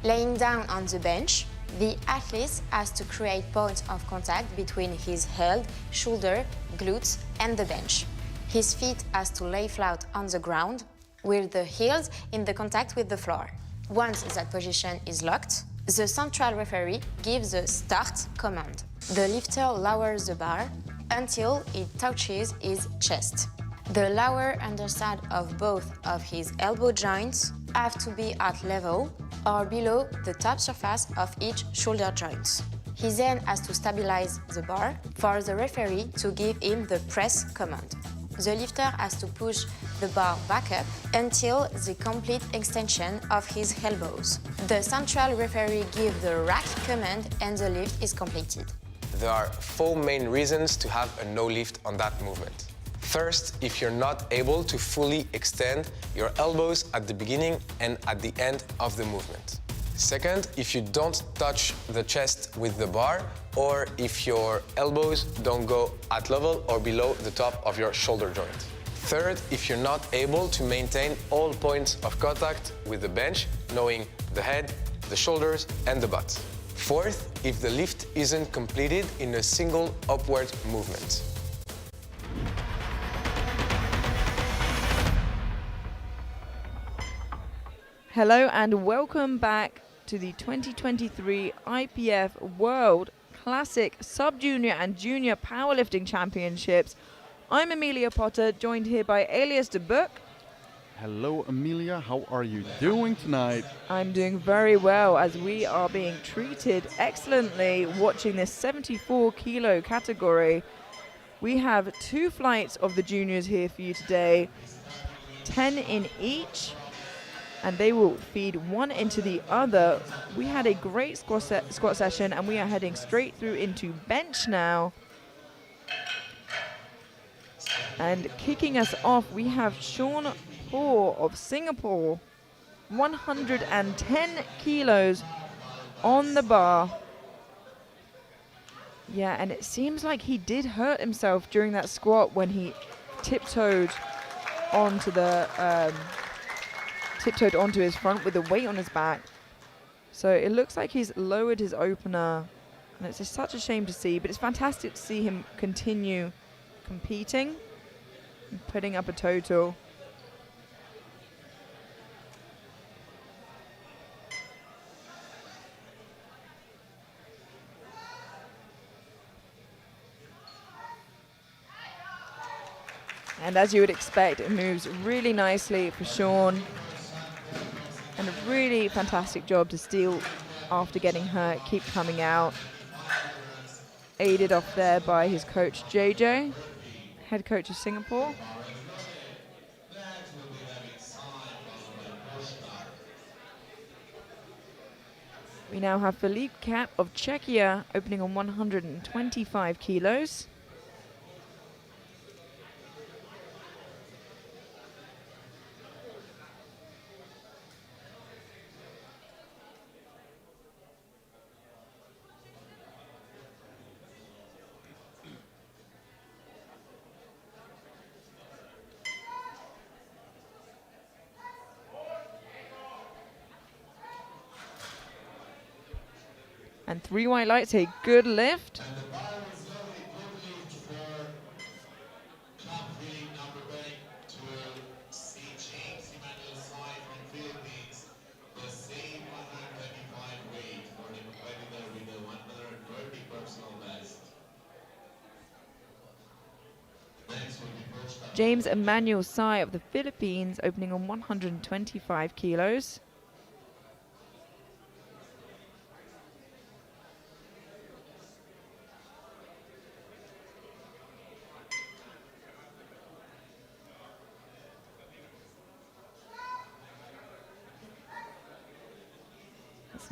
Laying down on the bench, the athlete has to create points of contact between his head, shoulder, glutes, and the bench. His feet has to lay flat on the ground, with the heels in the contact with the floor. Once that position is locked, the central referee gives the start command. The lifter lowers the bar until it touches his chest. The lower underside of both of his elbow joints have to be at level or below the top surface of each shoulder joint. He then has to stabilize the bar for the referee to give him the press command. The lifter has to push the bar back up until the complete extension of his elbows. The central referee gives the rack command and the lift is completed. There are 4 main reasons to have a no lift on that movement. First, if you're not able to fully extend your elbows at the beginning and at the end of the movement. Second, if you don't touch the chest with the bar, or if your elbows don't go at level or below the top of your shoulder joint. Third, if you're not able to maintain all points of contact with the bench, knowing the head, the shoulders, and the butt. Fourth, if the lift isn't completed in a single upward movement. Hello and welcome back to the 2023 IPF World Classic Sub-Junior and Junior Powerlifting Championships. I'm Amelia Potter, joined here by Elias de Boek. Hello, Amelia. How are you doing tonight? I'm doing very well as we are being treated excellently watching this 74 kilo category. We have 2 flights of the juniors here for you today, 10 in each, and they will feed one into the other. We had a great squat session and we are heading straight through into bench now. And kicking us off, we have Sean Paul of Singapore, 110 kilos on the bar. Yeah, and it seems like he did hurt himself during that squat when he tiptoed onto his front with the weight on his back. So it looks like he's lowered his opener, and it's just such a shame to see, but it's fantastic to see him continue competing and putting up a total. And as you would expect, it moves really nicely for Sean. And a really fantastic job to steal after getting hurt, keep coming out. Aided off there by his coach JJ, head coach of Singapore. We now have Philippe Cap of Czechia opening on 125 kilos. And 3 white lights, a good lift. And the bar is lovely, good lift for country number 2, C. James Emmanuel Sai from Philippines. The same 125 weight for the competitor with the 130 personal best. Next will be Coach James Emmanuel Sai of the Philippines opening on 125 kilos.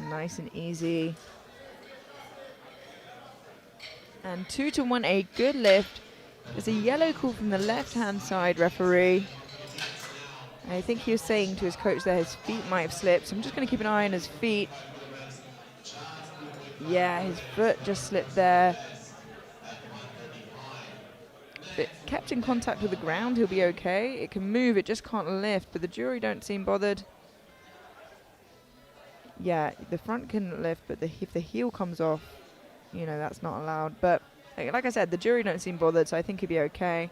Nice and easy. And 2 to 1, a good lift. There's a yellow call from the left-hand side referee. And I think he was saying to his coach that his feet might have slipped, so I'm just going to keep an eye on his feet. Yeah, his foot just slipped there. If it kept in contact with the ground, he'll be okay. It can move, it just can't lift, but the jury don't seem bothered. Yeah, the front can lift, but if the heel comes off, you know, that's not allowed. But like I said, the jury don't seem bothered, so I think he'll be okay.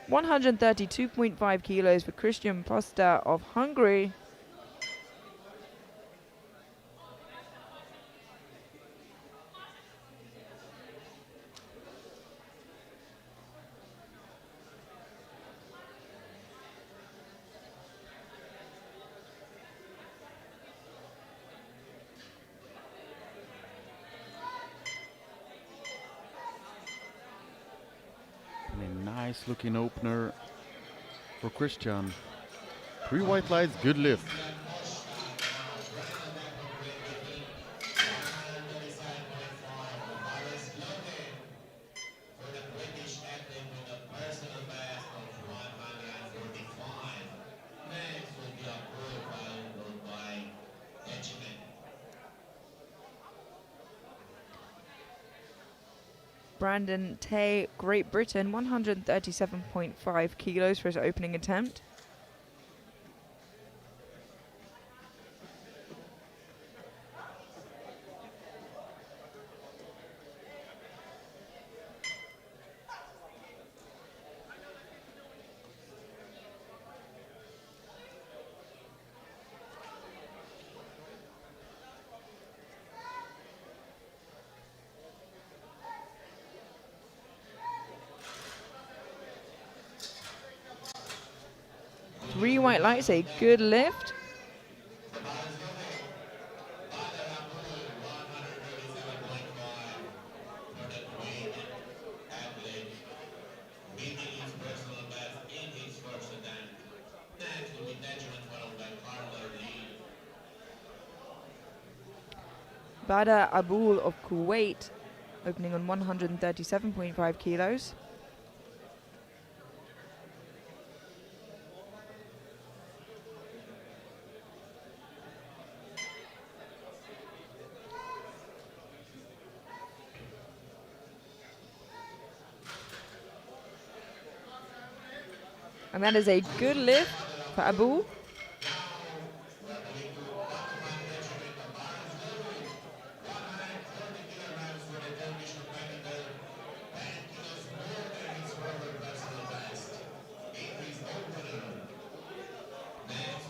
132.5 kilos for Christian Posta of Hungary. And a nice looking opener for Christian. 3 white lights, good lift. Brandon Tay, Great Britain, 137.5 kilos for his opening attempt. Three white lights, a good lift. Badr Abul of Kuwait, opening on 137.5 kilos. And that is a good lift for Abu.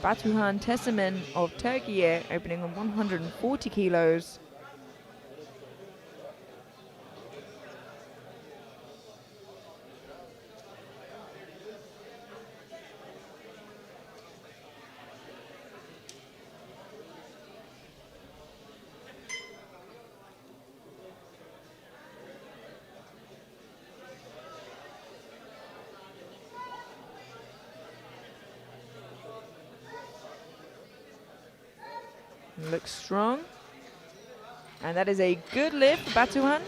Batuhan Tesemen of Turkey opening on 140 kilos. Looks strong. And that is a good lift for Batuhan.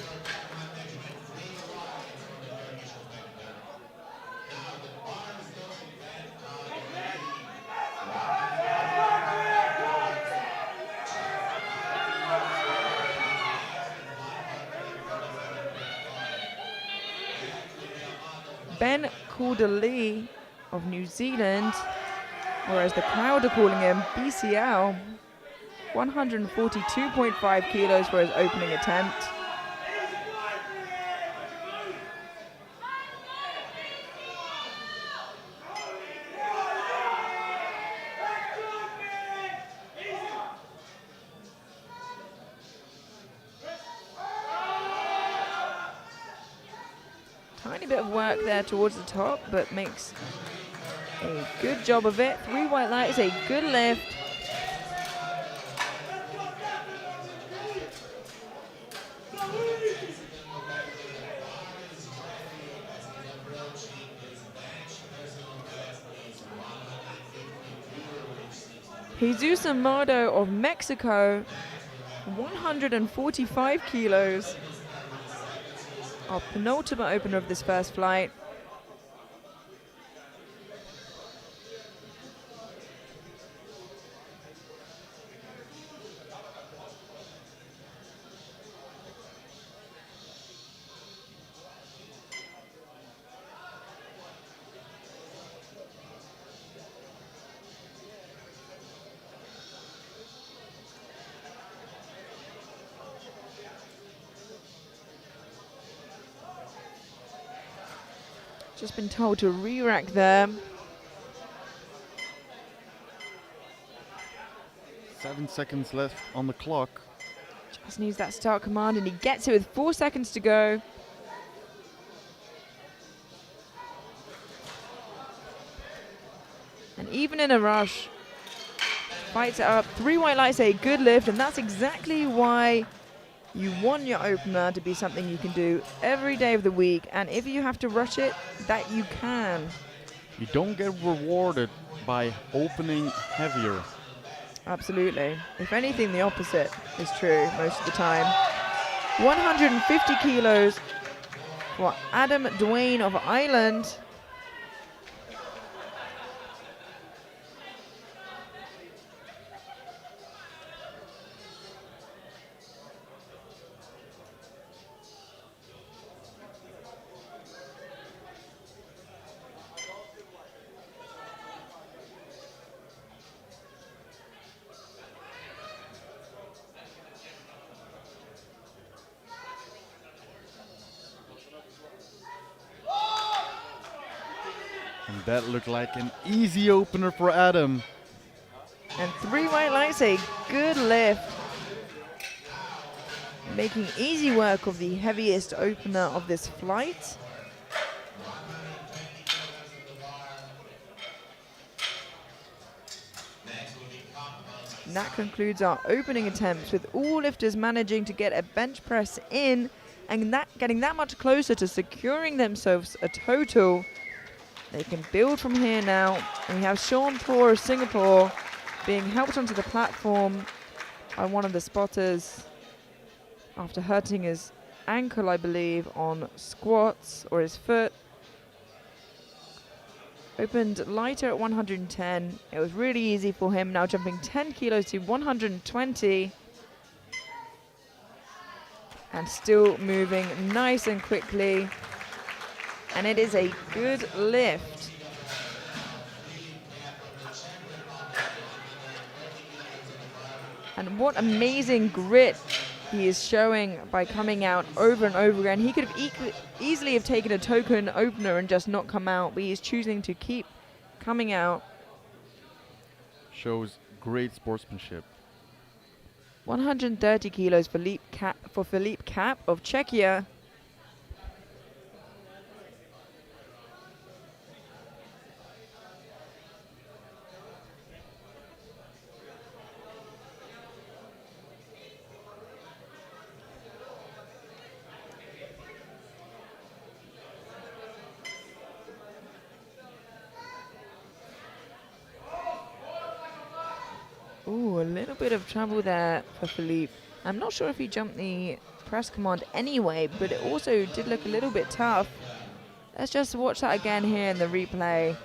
Ben Cordeley of New Zealand, or as the crowd are calling him, BCL, 142.5 kilos for his opening attempt. Tiny bit of work there towards the top, but makes a good job of it. 3 white lights, a good lift. Jesus Amado of Mexico, 145 kilos. Our penultimate opener of this first flight. Just been told to re-rack there. 7 seconds left on the clock. Just needs that start command, and he gets it with 4 seconds to go. And even in a rush, fights it up. 3 white lights, a good lift, and that's exactly why you want your opener to be something you can do every day of the week. And if you have to rush it, that you can. You don't get rewarded by opening heavier. Absolutely. If anything, the opposite is true most of the time. 150 kilos for Adam Dwayne of Ireland. And that looked like an easy opener for Adam. And 3 white lights, a good lift. Making easy work of the heaviest opener of this flight. And that concludes our opening attempts, with all lifters managing to get a bench press in and getting that much closer to securing themselves a total. They can build from here now. And we have Sean Poor of Singapore being helped onto the platform by one of the spotters after hurting his ankle, I believe, on squats, or his foot. Opened lighter at 110. It was really easy for him, now jumping 10 kilos to 120. And still moving nice and quickly. And it is a good lift. And what amazing grit he is showing by coming out over and over again. He could have easily have taken a token opener and just not come out, but he is choosing to keep coming out. Shows great sportsmanship. 130 kilos for Philippe Cap of Czechia. Ooh, a little bit of trouble there for Philippe. I'm not sure if he jumped the press command anyway, but it also did look a little bit tough. Let's just watch that again here in the replay.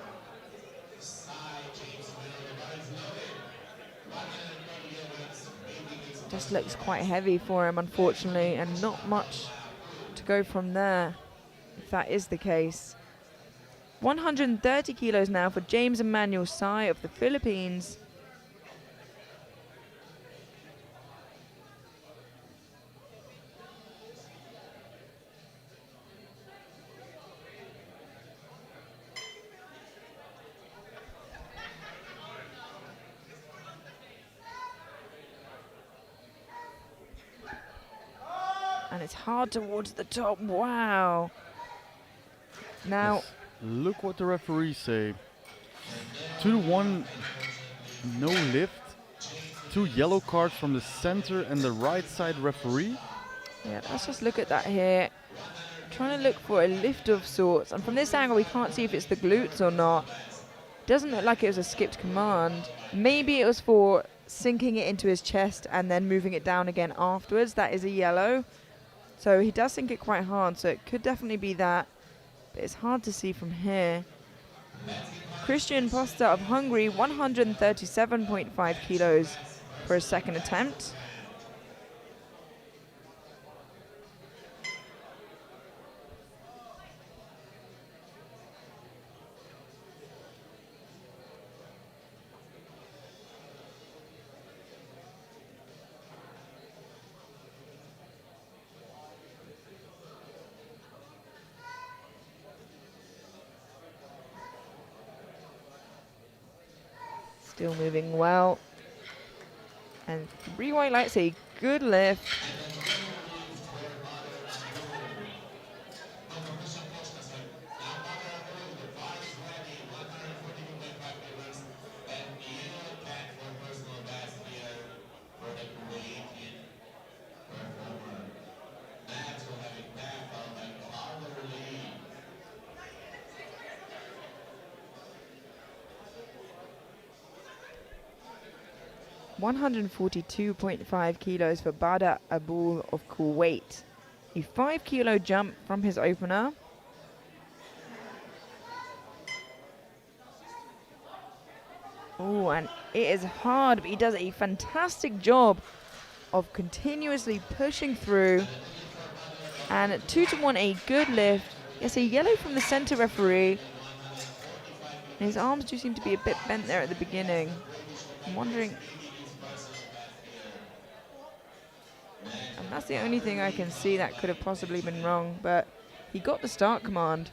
Just looks quite heavy for him, unfortunately, and not much to go from there, if that is the case. 130 kilos now for James Emmanuel Sai of the Philippines. And it's hard towards the top. Wow. Now, Yes. Look what the referees say. 2-1, no lift. 2 yellow cards from the center and the right side referee. yeah, let's just look at that here. Trying to look for a lift of sorts. And from this angle, we can't see if it's the glutes or not. Doesn't look like it was a skipped command. Maybe it was for sinking it into his chest and then moving it down again afterwards. That is a yellow. So he does sink it quite hard, so it could definitely be that. But it's hard to see from here. Christian Posta of Hungary, 137.5 kilos for his second attempt. Still moving well. And 3 white lights, a good lift. Next, we'll have a path followed by Carter Lee. 142.5 kilos for Bada Abul of Kuwait. A 5 kilo jump from his opener. Oh, and it is hard, but he does a fantastic job of continuously pushing through. And at 2-1, a good lift. Yes, a yellow from the center referee. And his arms do seem to be a bit bent there at the beginning. I'm wondering. And that's the only thing I can see that could have possibly been wrong, but he got the start command.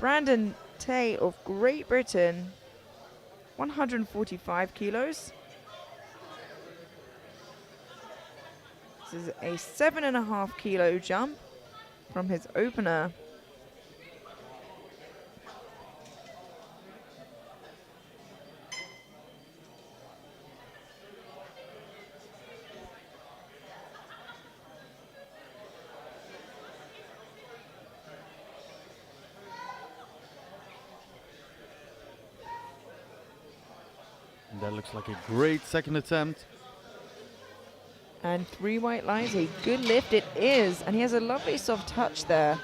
Brandon Tay of Great Britain, 145 kilos. This is a 7.5 kilo jump from his opener. And that looks like a great second attempt. And 3 white lines, a good lift it is. And he has a lovely soft touch there.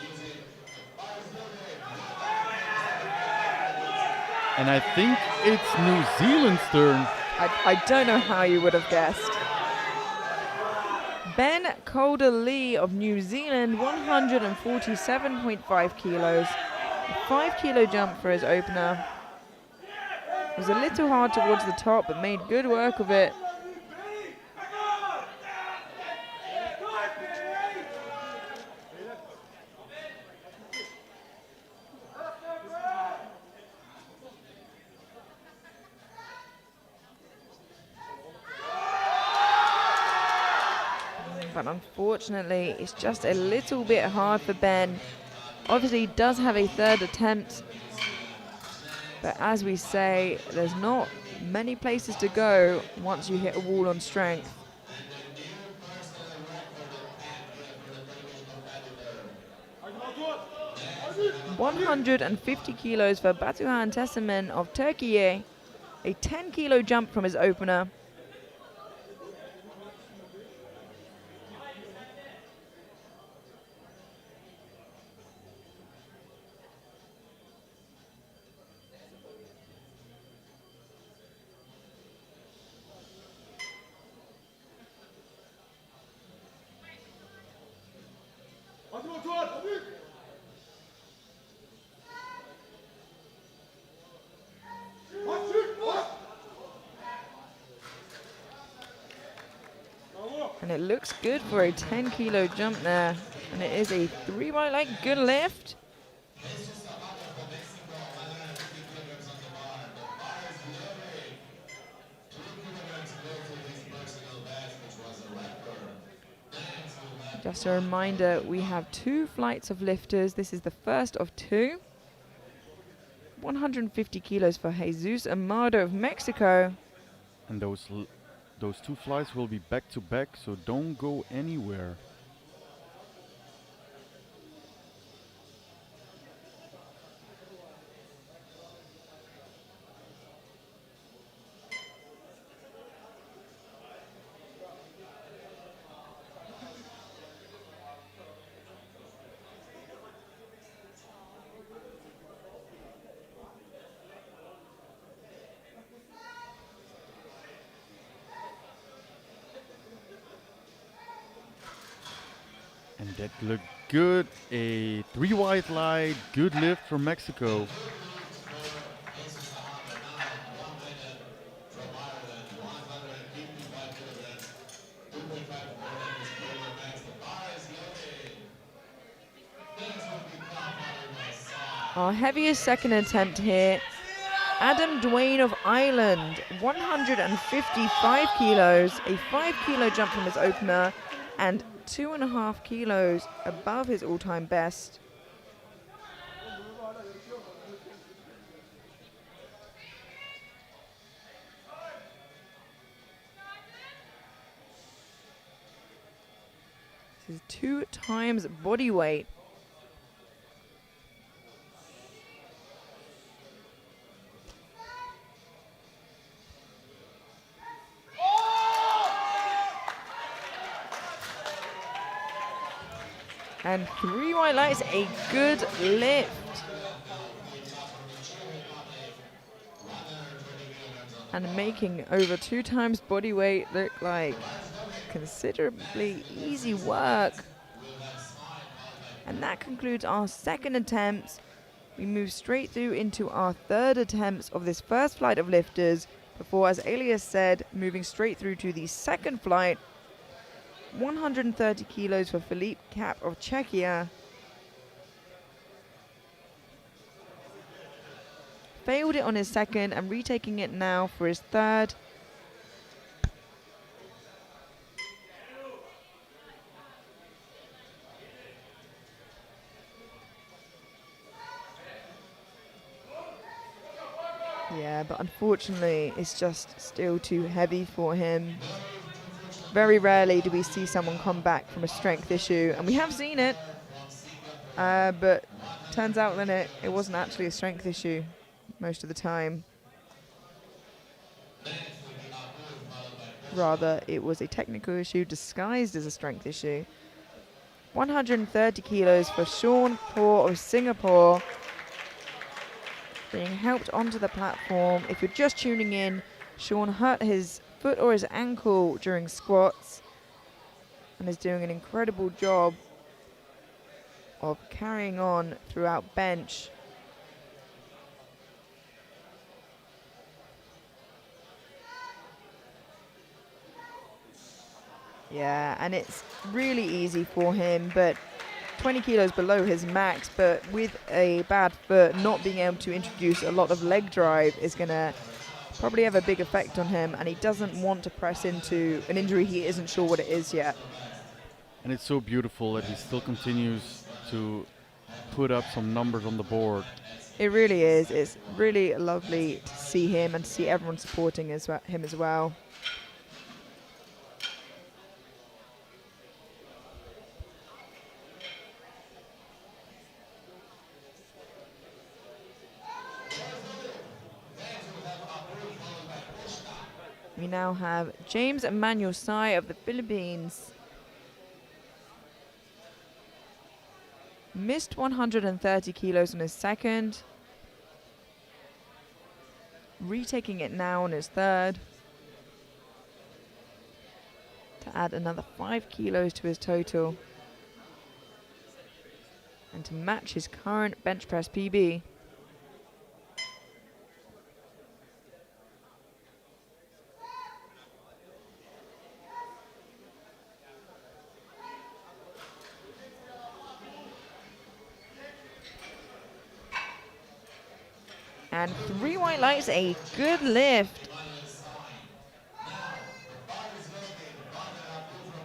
And I think it's New Zealand's turn. I don't know how you would have guessed. Ben Calder Lee of New Zealand, 147.5 kilos. A 5 kilo jump for his opener. It was a little hard towards the top, but made good work of it. But unfortunately, it's just a little bit hard for Ben. Obviously, he does have a third attempt. But as we say, there's not many places to go once you hit a wall on strength. 150 kilos for Batuhan Tesemen of Turkey. A 10 kilo jump from his opener. And it looks good for a 10 kilo jump there. And it is a 3 by leg good lift. Just a reminder, we have 2 flights of lifters. This is the first of 2. 150 kilos for Jesus Amado of Mexico. And those 2 flights will be back to back, so don't go anywhere. And that looked good. A 3 wide line, good lift from Mexico. Our heaviest second attempt here, Adam Dwayne of Ireland, 155 kilos, a 5 kilo jump from his opener, and 2.5 kilos above his all-time best. This is 2 times body weight. And 3 white lights, a good lift. And making over 2 times body weight look like considerably easy work. And that concludes our second attempt. We move straight through into our third attempt of this first flight of lifters before, as Elias said, moving straight through to the second flight. 130 kilos for Philippe Cap of Czechia. Failed it on his second and retaking it now for his third. Yeah, but unfortunately it's just still too heavy for him. Very rarely do we see someone come back from a strength issue, and we have seen it, but turns out then it wasn't actually a strength issue most of the time. Rather, it was a technical issue disguised as a strength issue. 130 kilos for Sean Paul of Singapore, being helped onto the platform. If you're just tuning in, Sean hurt his foot or his ankle during squats and is doing an incredible job of carrying on throughout bench. Yeah, and it's really easy for him, but 20 kilos below his max, but with a bad foot, not being able to introduce a lot of leg drive is going to probably have a big effect on him, and he doesn't want to press into an injury he isn't sure what it is yet. And it's so beautiful that he still continues to put up some numbers on the board. It really is. It's really lovely to see him and to see everyone supporting him as well. We now have James Emmanuel Sai of the Philippines. Missed 130 kilos on his second. Retaking it now on his third. To add another 5 kilos to his total. And to match his current bench press PB. And 3 white lights, a good lift.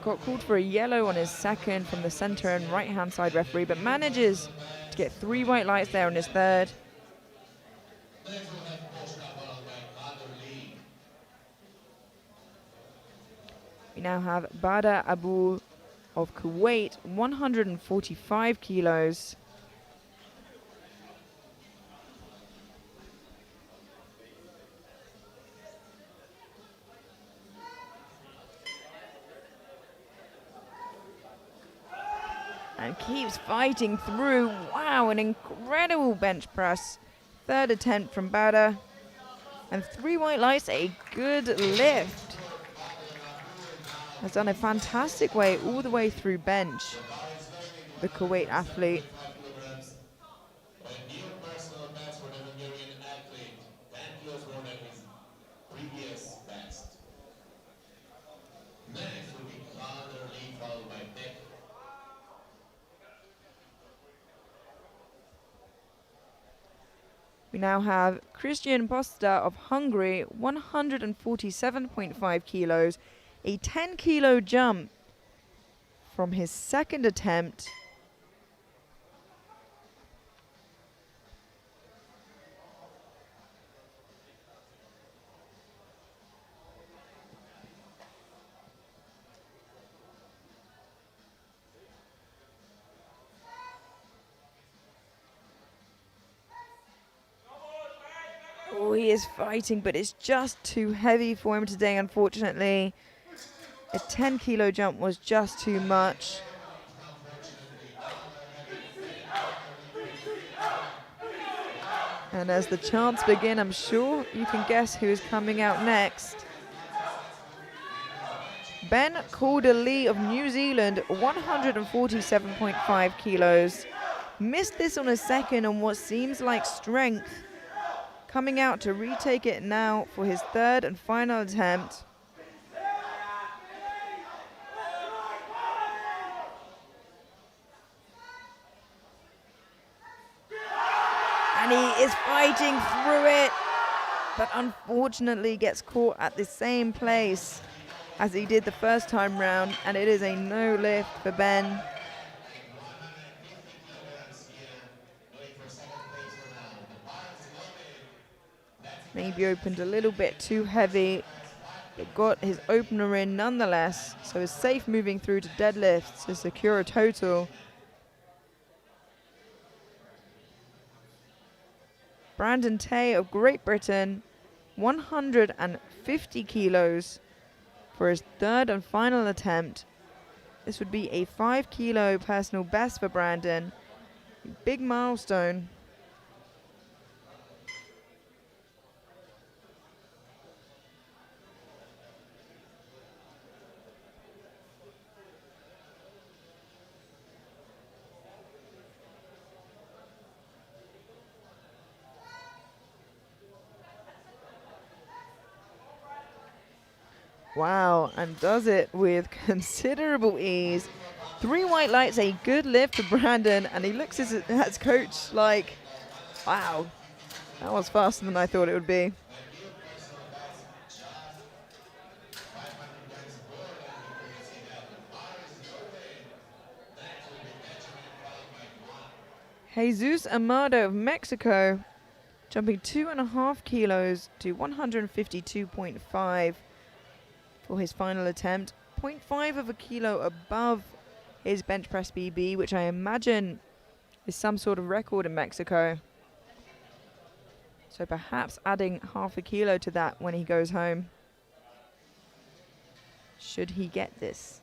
Got called for a yellow on his second from the center and right hand side referee, but manages to get 3 white lights there on his third. We now have Bada Abu of Kuwait, 145 kilos. And keeps fighting through. Wow, an incredible bench press. Third attempt from Bada. And 3 white lights, a good lift. Has done a fantastic way all the way through bench, the Kuwait athlete. A new personal best for the Hungarian athlete, 10 kilos more than his previous best. Next will be Connor Lee, followed by Nick. We now have Christian Posta of Hungary, 147.5 kilos, a 10 kilo jump from his second attempt. Oh, he is fighting, but it's just too heavy for him today, unfortunately. A 10 kilo jump was just too much. And as the chants begin, I'm sure you can guess who's coming out next. Ben Calder-Lee of New Zealand, 147.5 kilos. Missed this on a second on what seems like strength. Coming out to retake it now for his third and final attempt. And he is fighting through it, but unfortunately gets caught at the same place as he did the first time round, and it is a no lift for Ben. Maybe opened a little bit too heavy, but got his opener in nonetheless, so is safe moving through to deadlifts to secure a total. Brandon Tay of Great Britain, 150 kilos for his third and final attempt. This would be a 5 kilo personal best for Brandon. A big milestone. Wow, and does it with considerable ease. 3 white lights, a good lift for Brandon, and he looks at his coach like, wow, that was faster than I thought it would be. Jesus Amado of Mexico, jumping 2.5 kilos to 152.5 for his final attempt. 0.5 of a kilo above his bench press BB, which I imagine is some sort of record in Mexico. So perhaps adding half a kilo to that when he goes home, should he get this.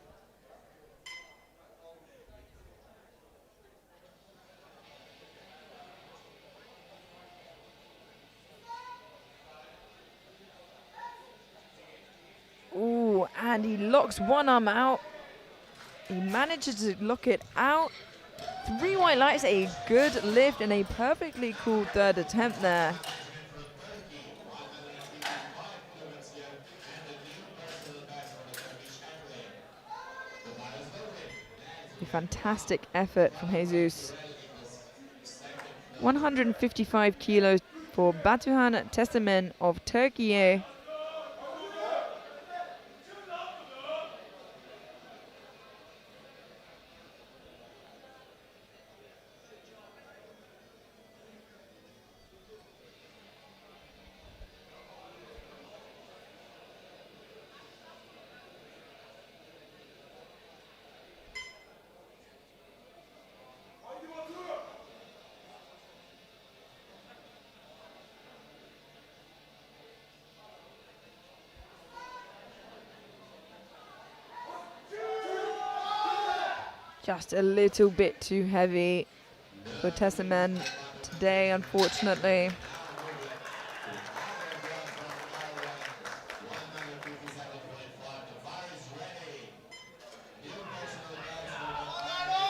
Ooh, and he locks one arm out. He manages to lock it out. 3 white lights, a good lift, and a perfectly cool third attempt there. A fantastic effort from Jesus. 155 kilos for Batuhan Testament of Turkey. Just a little bit too heavy for Testament today, unfortunately.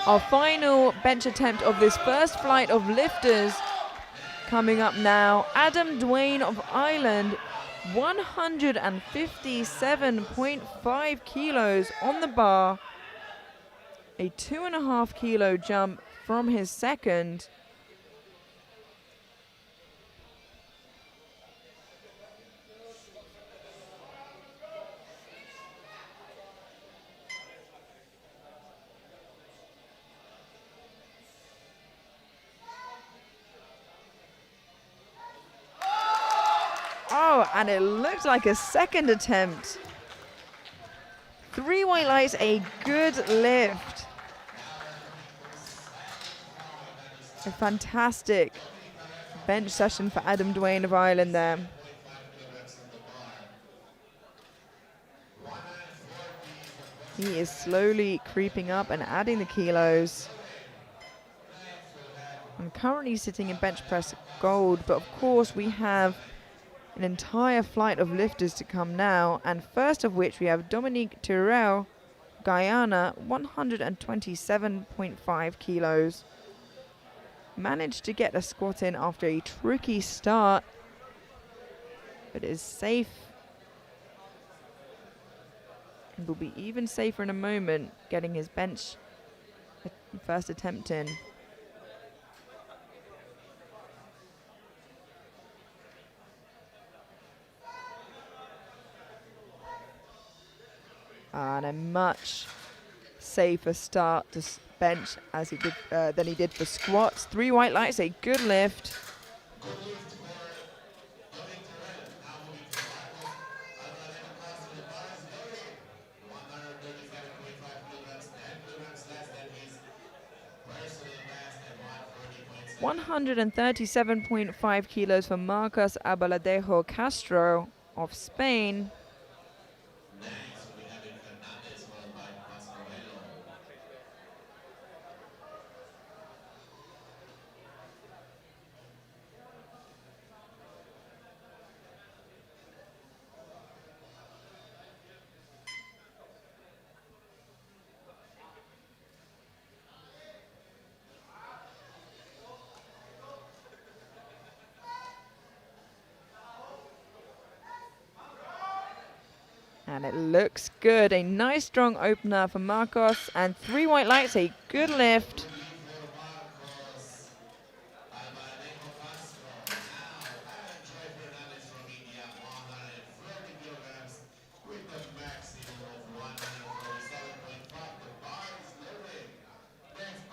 Our final bench attempt of this first flight of lifters coming up now. Adam Duane of Ireland, 157.5 kilos on the bar. A 2.5 kilo jump from his second. Oh, and it looked like a second attempt. 3 white lights, a good lift. A fantastic bench session for Adam Duane of Ireland there. He is slowly creeping up and adding the kilos. I'm currently sitting in bench press gold, but of course we have an entire flight of lifters to come now, and first of which we have Dominique Turrell, Guyana, 127.5 kilos. Managed to get a squat in after a tricky start, but is safe and will be even safer in a moment getting his bench first attempt in. And a much safer start to bench as he did than he did for squats. 3 white lights, a good lift. $137.5 kilos for Marcos Abaladejo Castro of Spain. And it looks good. A nice strong opener for Marcos. And 3 white lights, a good lift.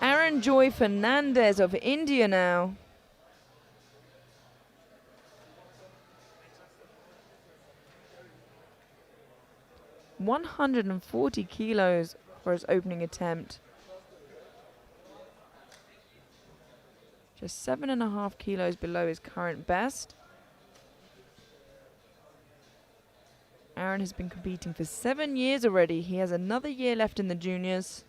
Aaron Joy Fernandez of India now. $140 kilos for his opening attempt. Just 7.5 kilos below his current best. Aaron has been competing for 7 years already. He has another year left in the juniors.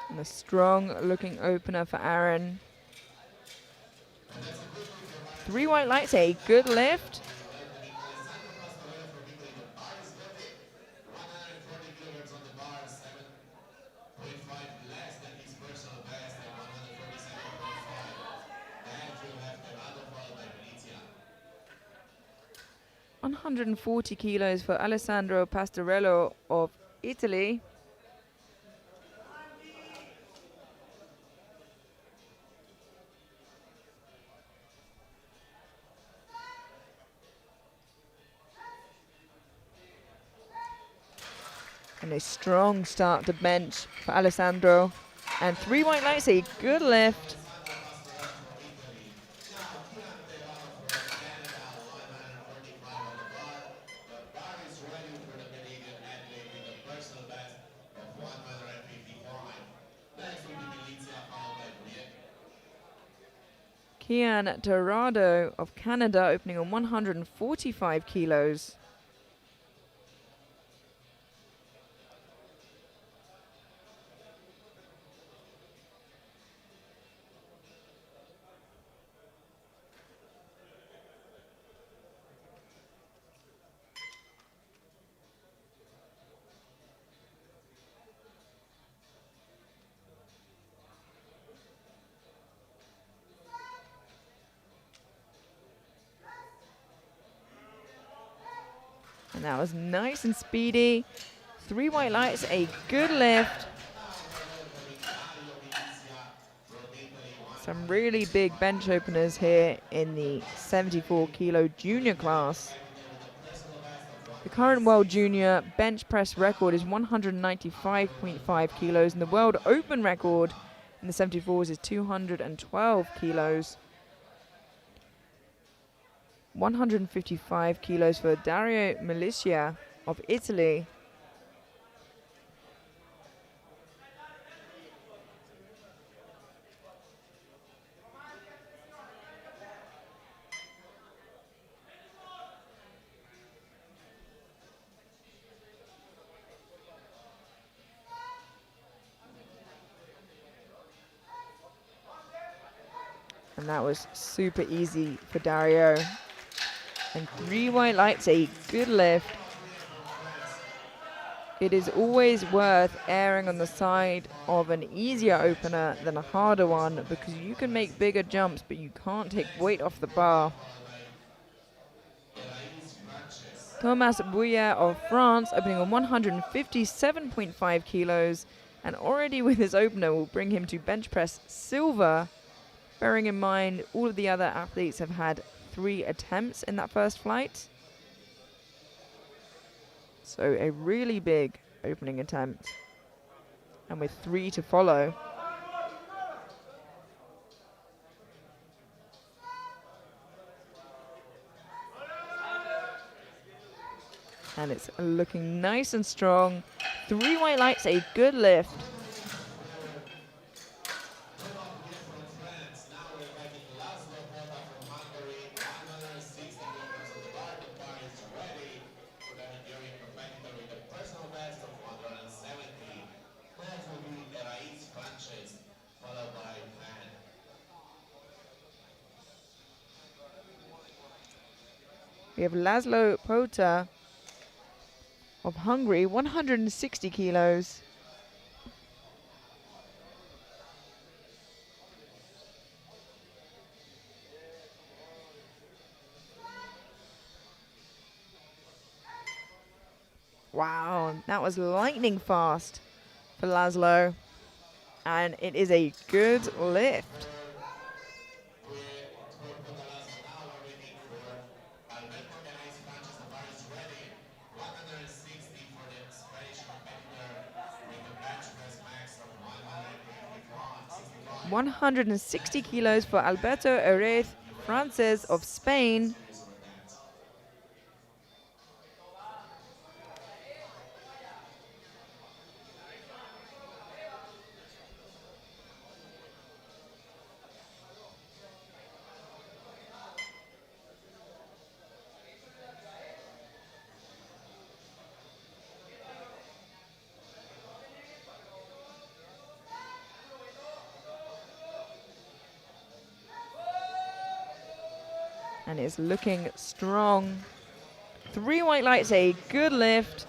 And a strong looking opener for Aaron. 3 white lights, a good lift. $140 kilos for Alessandro Pastorello of Italy. And a strong start to bench for Alessandro. And 3 white lights, a good lift. Kian Dorado of Canada opening on 145 kilos. And that was nice and speedy. 3 white lights, a good lift. Some really big bench openers here in the 74 kilo junior class. The current world junior bench press record is 195.5 kilos, and the world open record in the 74s is 212 kilos. 155 kilos for Dario Milicia of Italy. And that was super easy for Dario. And 3 white lights, a good lift. It is always worth erring on the side of an easier opener than a harder one, because you can make bigger jumps, but you can't take weight off the bar. Thomas Bouillet of France opening on 157.5 kilos, and already with his opener will bring him to bench press silver. Bearing in mind, all of the other athletes have had 3 attempts in that first flight. So a really big opening attempt. And with 3 to follow. And it's looking nice and strong. 3 white lights, a good lift. We have Laszlo Pota of Hungary, 160 kilos. Wow, that was lightning fast for Laszlo. And it is a good lift. $160 kilos for Alberto Herrez, Frances of Spain. And it's looking strong. 3 white lights, a good lift.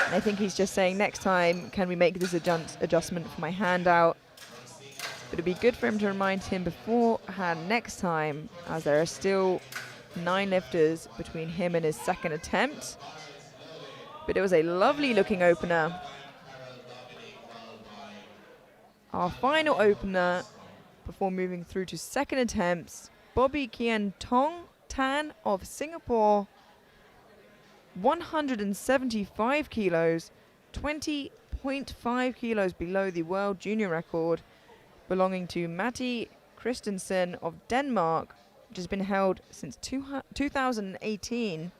And I think he's just saying, next time, can we make this adjustment for my hand out? But it'd be good for him to remind him beforehand next time, as there are still 9 lifters between him and his second attempt. But it was a lovely looking opener. Our final opener before moving through to second attempts, Bobby Kian Tong Tan of Singapore, 175 kilos, 20.5 kilos below the world junior record, belonging to Matti Christensen of Denmark, which has been held since 2018.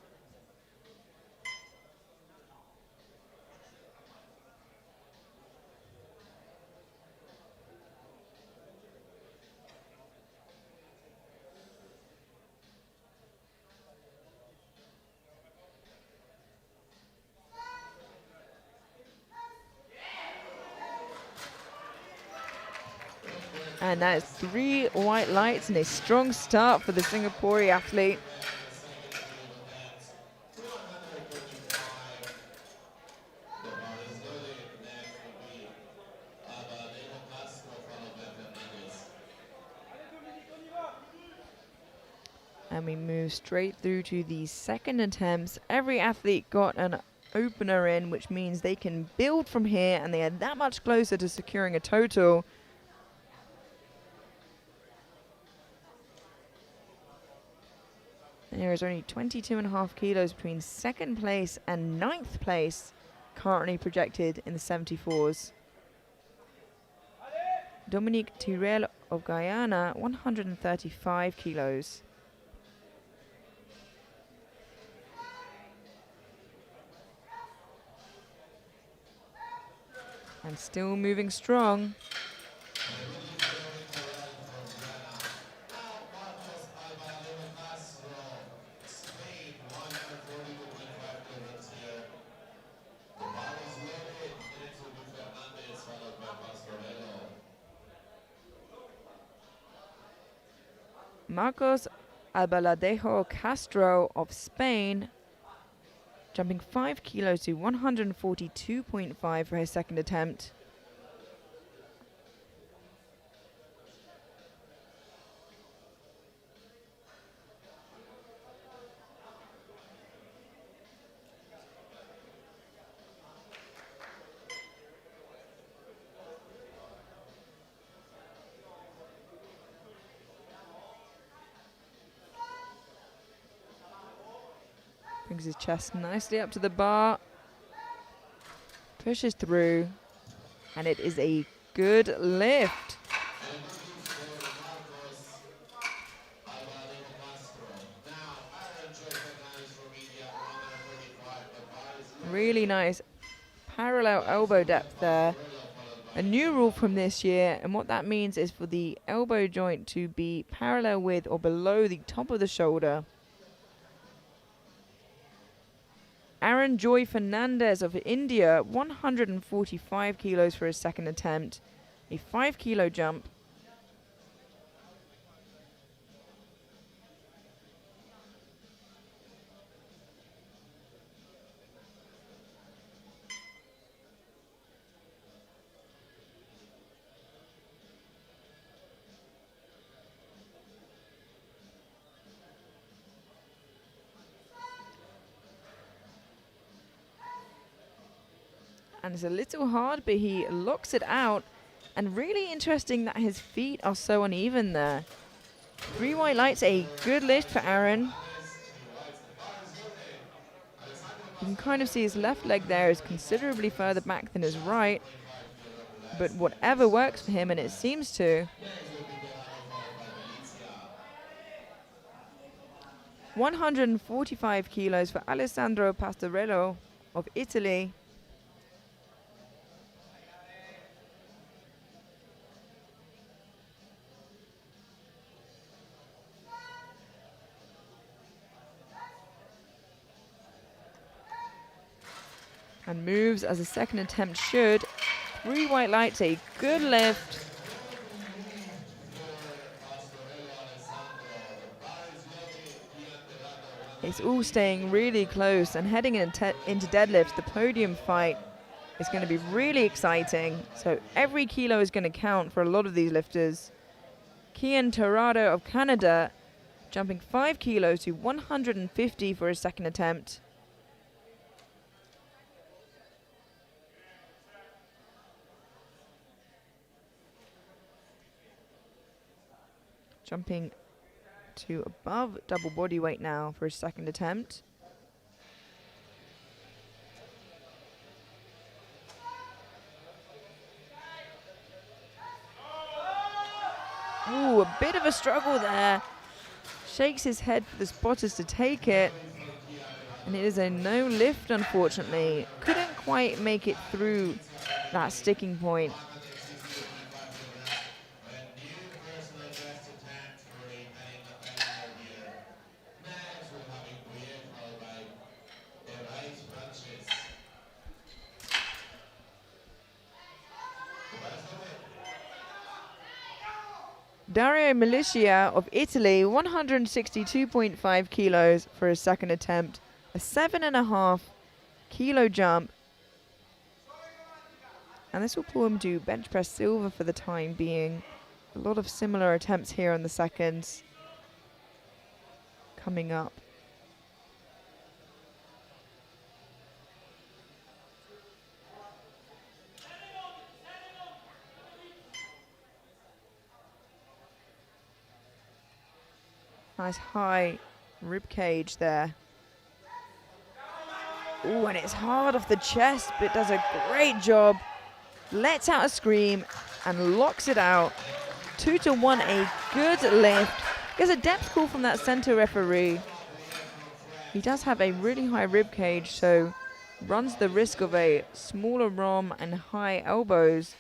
And that is 3 white lights and a strong start for the Singaporean athlete. And we move straight through to the second attempts. Every athlete got an opener in, which means they can build from here, and they are that much closer to securing a total. There is only 22.5 kilos between second place and ninth place, currently projected in the 74s. Dominique Tirel of Guyana, 135 kilos. And still moving strong. Marcos Albaladejo Castro of Spain, jumping 5 kilos to 142.5 for his second attempt. Brings his chest nicely up to the bar, pushes through, and it is a good lift. Really nice parallel elbow depth there. A new rule from this year, and what that means is for the elbow joint to be parallel with or below the top of the shoulder. Aaron Joy Fernandez of India, 145 kilos for his second attempt. A 5 kilo jump. And it's a little hard, but he locks it out. And really interesting that his feet are so uneven there. 3 white lights, a good lift for Aaron. You can kind of see his left leg there is considerably further back than his right. But whatever works for him, and it seems to. 145 kilos for Alessandro Pastorello of Italy. And moves as a second attempt should. 3 white lights, a good lift. It's all staying really close, and heading into deadlifts, the podium fight is going to be really exciting. So every kilo is going to count for a lot of these lifters. Kian Torado of Canada, jumping 5 kilos to 150 for his second attempt. Jumping to above double body weight now for his second attempt. Ooh, a bit of a struggle there. Shakes his head for the spotters to take it. And it is a no lift, unfortunately. Couldn't quite make it through that sticking point. Dario Milicia of Italy, 162.5 kilos for his second attempt. A 7.5 kilo jump. And this will pull him to bench press silver for the time being. A lot of similar attempts here on the seconds coming up. Nice high rib cage there. Ooh, and it's hard off the chest, but does a great job. Lets out a scream and locks it out. 2-1, a good lift. Gets a depth call from that center referee. He does have a really high rib cage, so runs the risk of a smaller ROM and high elbows.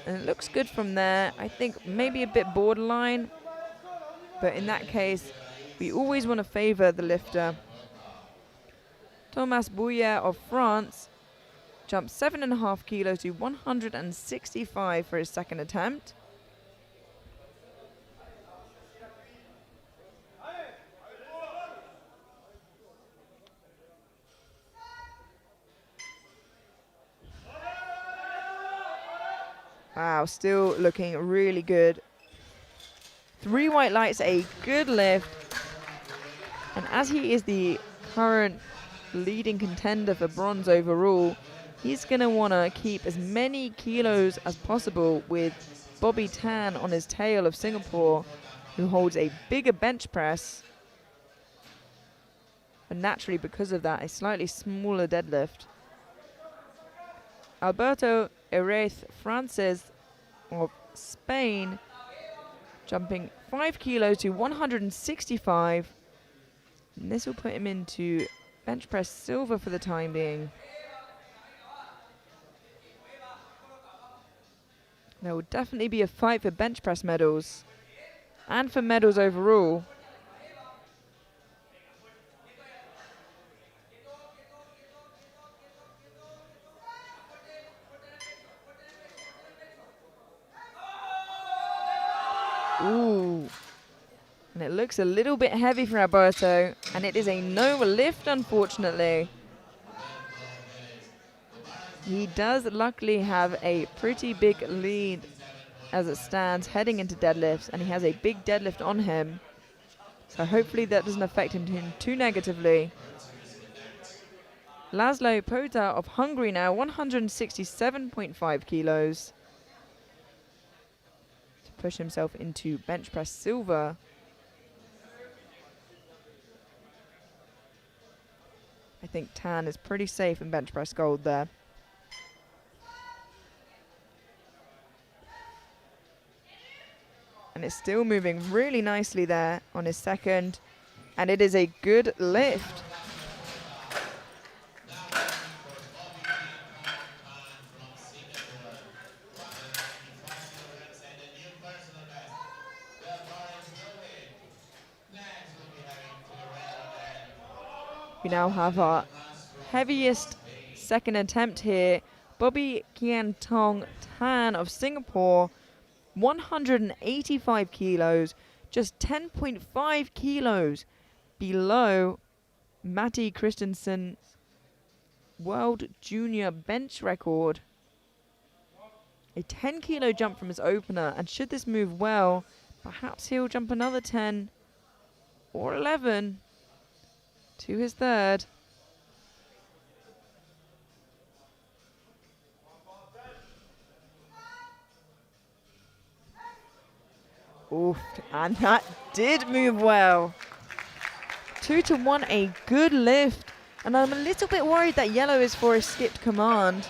And it looks good from there. I think maybe a bit borderline, but in that case, we always want to favor the lifter. Thomas Bouillet of France jumped 7.5 kilos to 165 for his second attempt. Wow, still looking really good. 3 white lights, a good lift. And as he is the current leading contender for bronze overall, he's going to want to keep as many kilos as possible with Bobby Tan on his tail of Singapore, who holds a bigger bench press. And naturally, because of that, a slightly smaller deadlift. Alberto Erez Frances of Spain jumping 5 kilos to 165. And this will put him into bench press silver for the time being. There will definitely be a fight for bench press medals and for medals overall. Ooh. And it looks a little bit heavy for Alberto, and it is a no lift, unfortunately. He does luckily have a pretty big lead as it stands heading into deadlifts, and he has a big deadlift on him. So hopefully that doesn't affect him too negatively. Laszlo Pota of Hungary now, 167.5 kilos. To push himself into bench press silver. I think Tan is pretty safe in bench press gold there. And it's still moving really nicely there on his second. And it is a good lift. We now have our heaviest second attempt here. Bobby Kian Tong Tan of Singapore, 185 kilos, just 10.5 kilos below Matti Christensen's world junior bench record. A 10 kilo jump from his opener, and should this move well, perhaps he'll jump another 10 or 11 to his third. Oof, and that did move well. 2-1, a good lift. And I'm a little bit worried that yellow is for a skipped command.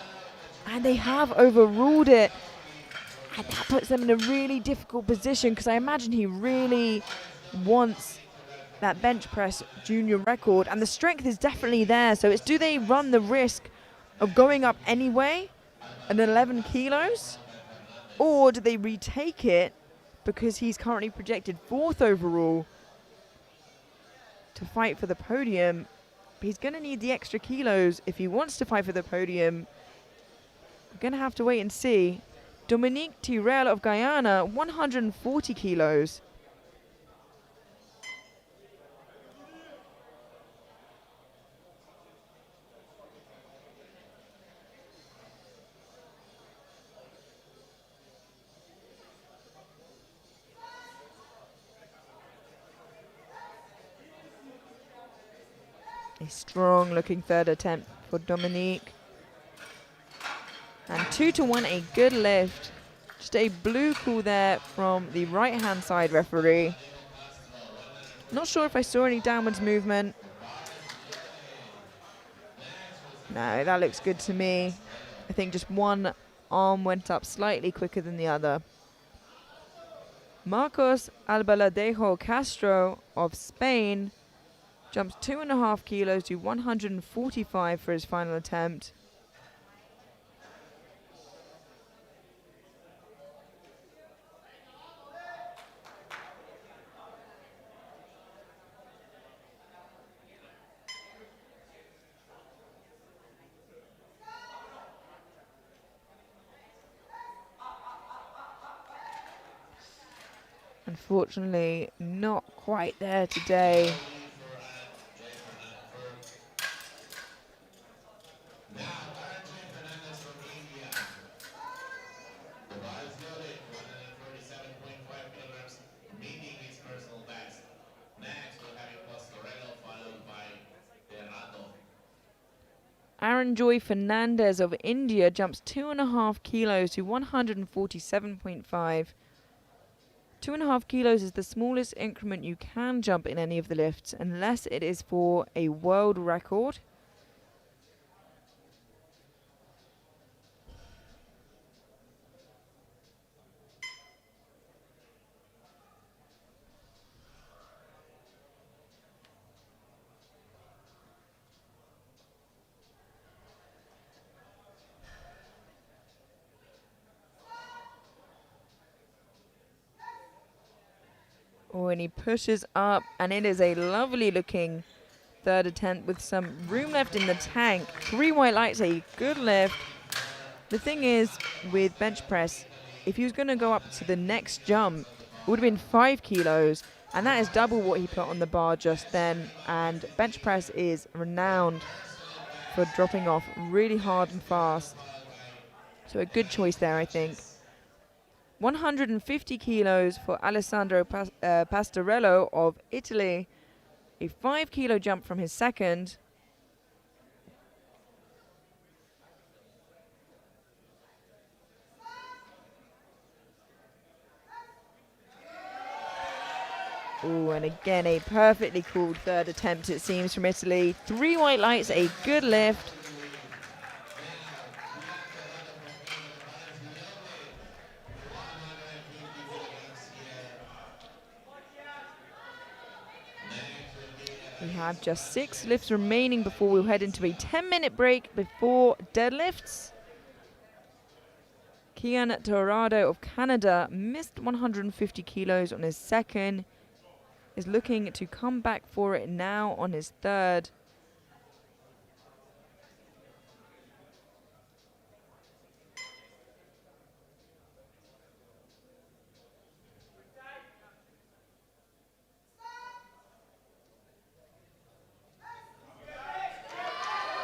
And they have overruled it. And that puts them in a really difficult position, because I imagine he really wants that bench press junior record. And the strength is definitely there. So it's, do they run the risk of going up anyway at 11 kilos? Or do they retake it, because he's currently projected 4th overall to fight for the podium? But he's going to need the extra kilos if he wants to fight for the podium. We're going to have to wait and see. Dominique Tirel of Guyana, 140 kilos. A strong looking third attempt for Dominique. And 2-1, a good lift. Just a blue call there from the right hand side referee. Not sure if I saw any downwards movement. No, that looks good to me. I think just one arm went up slightly quicker than the other. Marcos Albaladejo Castro of Spain jumps 2.5 kilos to 145 for his final attempt. Unfortunately, not quite there today. Aaron Joy Fernandez of India jumps 2.5 kilos to 147.5. 2.5 kilos is the smallest increment you can jump in any of the lifts, unless it is for a world record. Oh, and he pushes up, and it is a lovely looking third attempt with some room left in the tank. 3 white lights, a good lift. The thing is, with bench press, if he was going to go up to the next jump, it would have been 5 kilos, and that is double what he put on the bar just then. And bench press is renowned for dropping off really hard and fast. So a good choice there, I think. 150 kilos for Alessandro Pastorello of Italy. A 5 kilo jump from his second. Oh, and again a perfectly called third attempt, it seems, from Italy. 3 white lights, a good lift. We have just 6 lifts remaining before we'll head into a 10-minute break before deadlifts. Kian Torado of Canada missed 150 kilos on his second. Is looking to come back for it now on his third.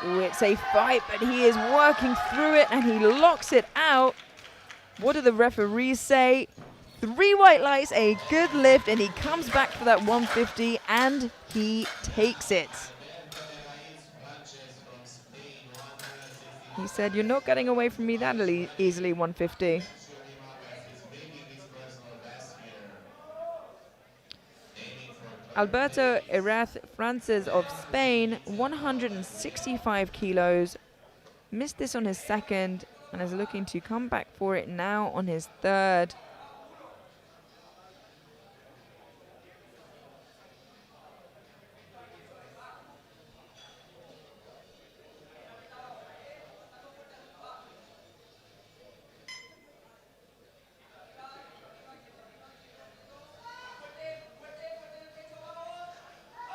Ooh, it's a fight, but he is working through it and he locks it out. What do the referees say? 3 white lights, a good lift, and he comes back for that 150 and he takes it. He said, "You're not getting away from me that easily, 150. Alberto Eraz Francis of Spain, 165 kilos, missed this on his second and is looking to come back for it now on his third.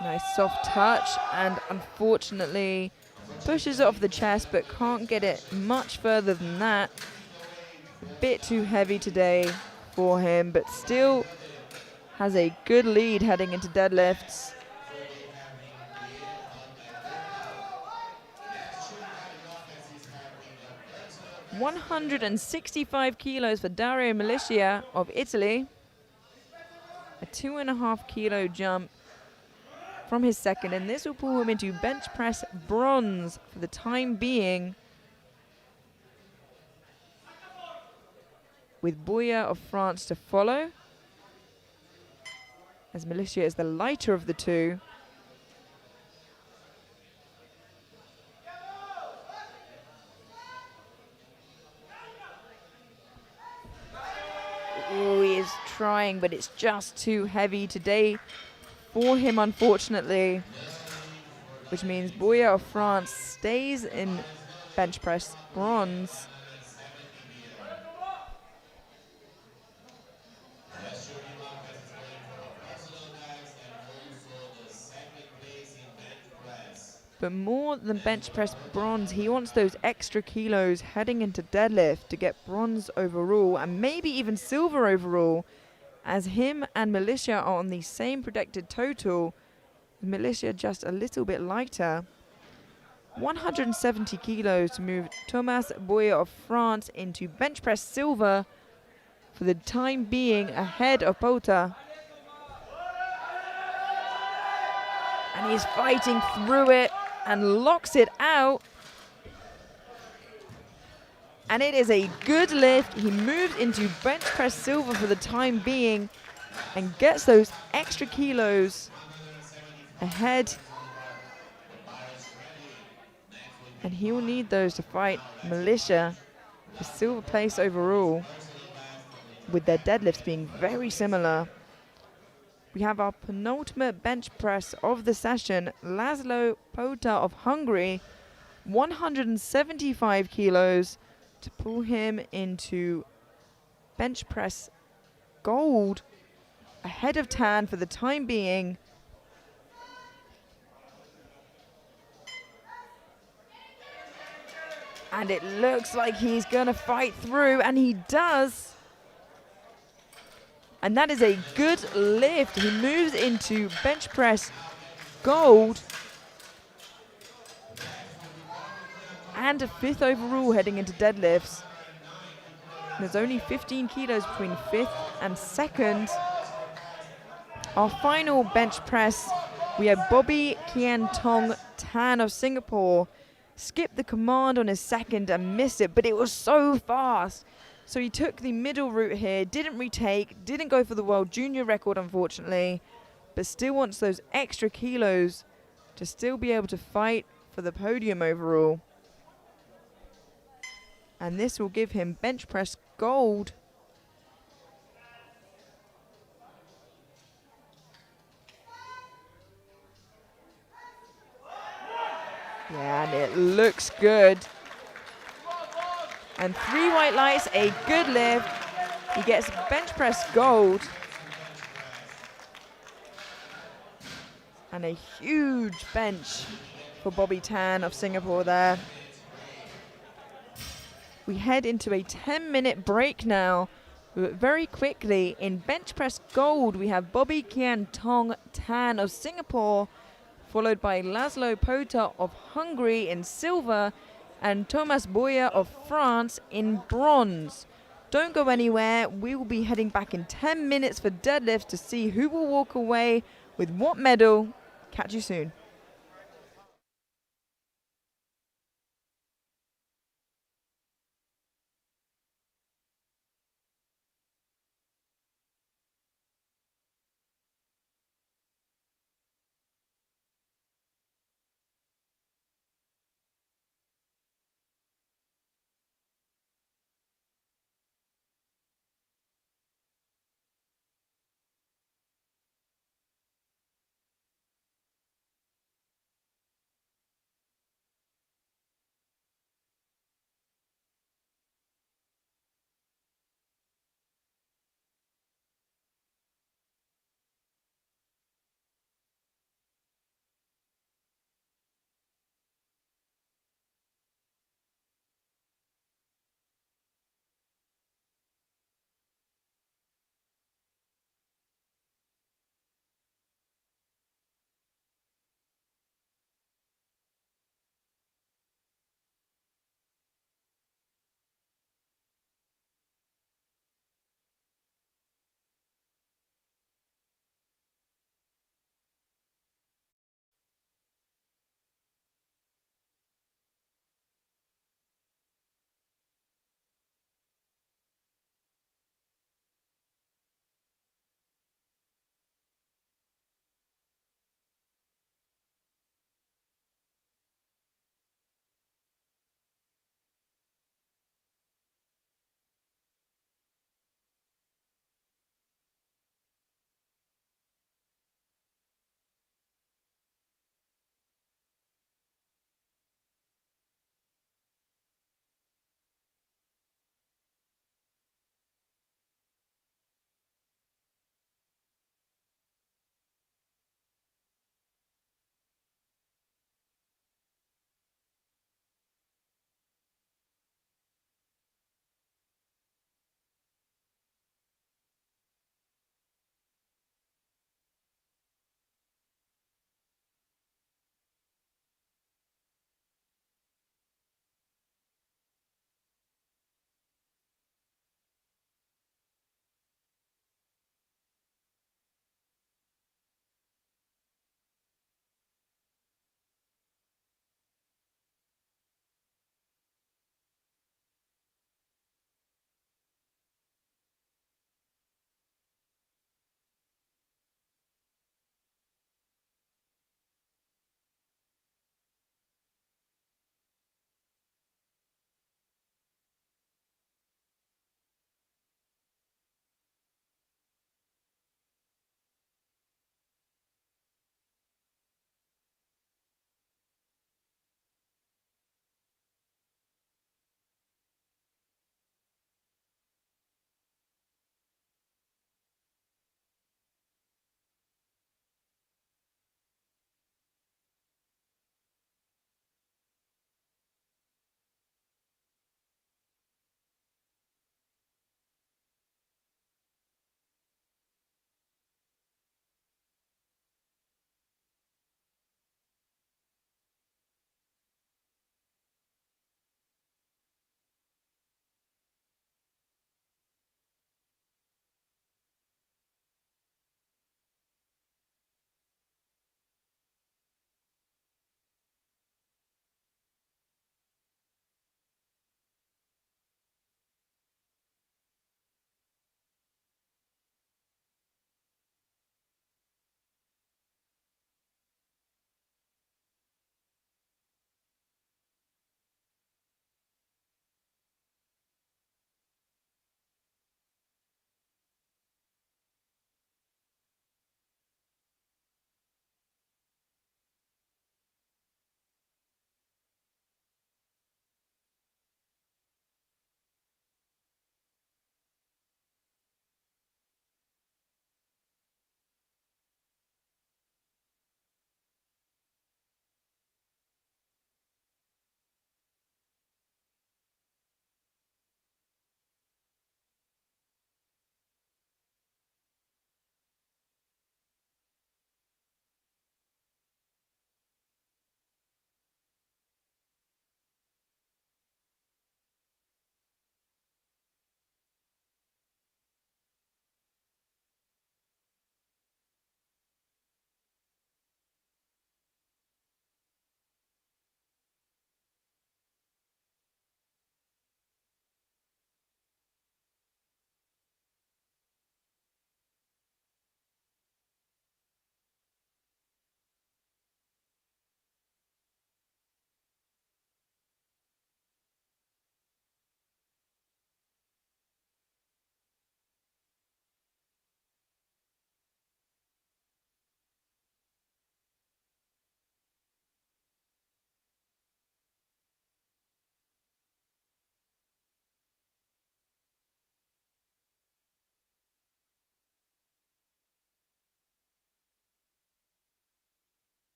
Nice soft touch, and unfortunately pushes it off the chest but can't get it much further than that. A bit too heavy today for him, but still has a good lead heading into deadlifts. $165 kilos for Dario Milicia of Italy. A 2.5 kilo jump from his second, and this will pull him into bench press bronze for the time being, with Boya of France to follow. as Militia is the lighter of the two. Oh, he is trying, but it's just too heavy today for him, unfortunately. Which means Boya of France stays in bench press bronze. But more than bench press bronze, he wants those extra kilos heading into deadlift to get bronze overall and maybe even silver overall, as him and Militia are on the same projected total. Militia just a little bit lighter. 170 kilos to move Thomas Boyer of France into bench press silver for the time being, ahead of Pota. And he's fighting through it and locks it out. And it is a good lift. He moves into bench press silver for the time being and gets those extra kilos ahead. And he will need those to fight Militia for silver place overall, with their deadlifts being very similar. We have our penultimate bench press of the session, Laszlo Pota of Hungary, 175 kilos to pull him into bench press gold, ahead of Tan for the time being. And it looks like he's going to fight through, and he does. And that is a good lift. He moves into bench press gold. And a 5th overall heading into deadlifts. There's only 15 kilos between 5th and 2nd. Our final bench press, we have Bobby Kian Tong Tan of Singapore. Skipped the command on his 2nd and missed it, but it was so fast. So he took the middle route here, didn't retake, didn't go for the world junior record, unfortunately, but still wants those extra kilos to still be able to fight for the podium overall. And this will give him bench press gold. Yeah, and it looks good. And 3 white lights, a good lift. He gets bench press gold. And a huge bench for Bobby Tan of Singapore there. We head into a 10-minute break now. Very quickly, in bench press gold, we have Bobby Kian Tong Tan of Singapore, followed by Laszlo Pota of Hungary in silver, and Thomas Boyer of France in bronze. Don't go anywhere. We will be heading back in 10 minutes for deadlifts to see who will walk away with what medal. Catch you soon.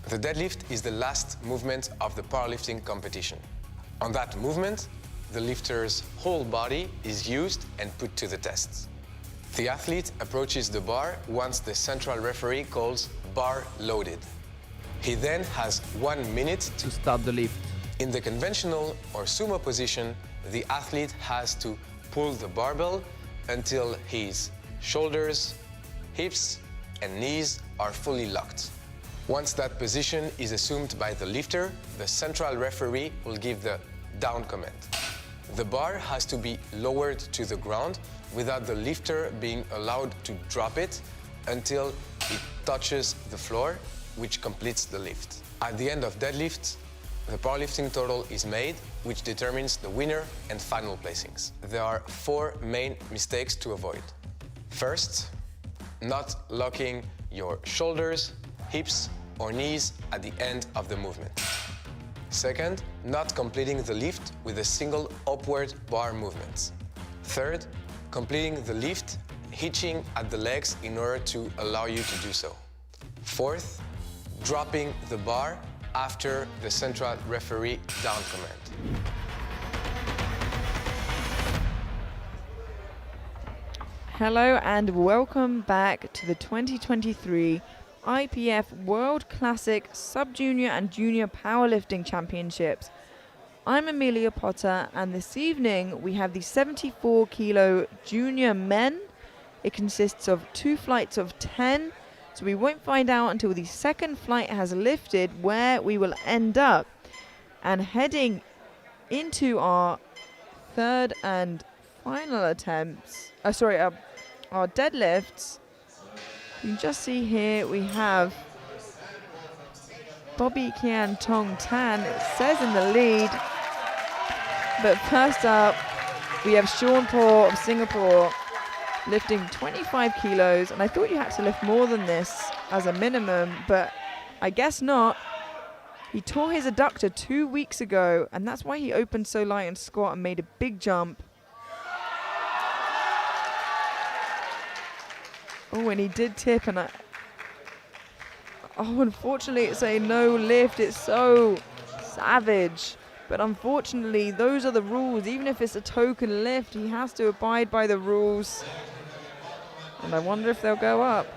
The deadlift is the last movement of the powerlifting competition. On that movement, the lifter's whole body is used and put to the test. The athlete approaches the bar once the central referee calls bar loaded. He then has 1 minute To start the lift. In the conventional or sumo position, the athlete has to pull the barbell until his shoulders, hips, and knees are fully locked. Once that position is assumed by the lifter, the central referee will give the down command. The bar has to be lowered to the ground without the lifter being allowed to drop it until it touches the floor, which completes the lift. At the end of deadlift, the powerlifting total is made, which determines the winner and final placings. There are 4 main mistakes to avoid. First, not locking your shoulders, hips, or knees at the end of the movement. Second, not completing the lift with a single upward bar movement. Third, completing the lift hitching at the legs in order to allow you to do so. Fourth, dropping the bar after the central referee down command. Hello and welcome back to the 2023 IPF World Classic Sub-Junior and Junior Powerlifting Championships. I'm Amelia Potter, and this evening we have the 74 kilo junior men. It consists of 2 flights of 10, so we won't find out until the second flight has lifted where we will end up. And heading into our third and final attempts, our deadlifts, you can just see here we have Bobby Kian Tong Tan, it says in the lead. But first up, we have Sean Paul of Singapore lifting 25 kilos. And I thought you had to lift more than this as a minimum, but I guess not. He tore his adductor 2 weeks ago, and that's why he opened so light and squat and made a big jump. Oh, and he did tip, and unfortunately it's a no lift. It's so savage. But unfortunately, those are the rules. Even if it's a token lift, he has to abide by the rules. And I wonder if they'll go up.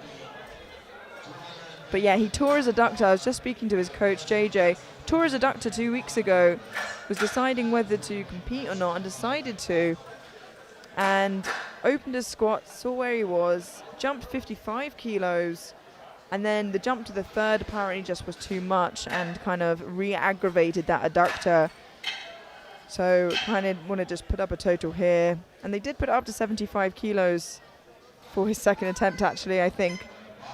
But yeah, he tore his adductor. I was just speaking to his coach, JJ. Tore his adductor 2 weeks ago. Was deciding whether to compete or not, and decided to. And opened his squat, saw where he was, jumped 55 kilos. And then the jump to the third apparently just was too much and kind of re-aggravated that adductor. So kind of want to just put up a total here. And they did put it up to 75 kilos for his second attempt, actually. I think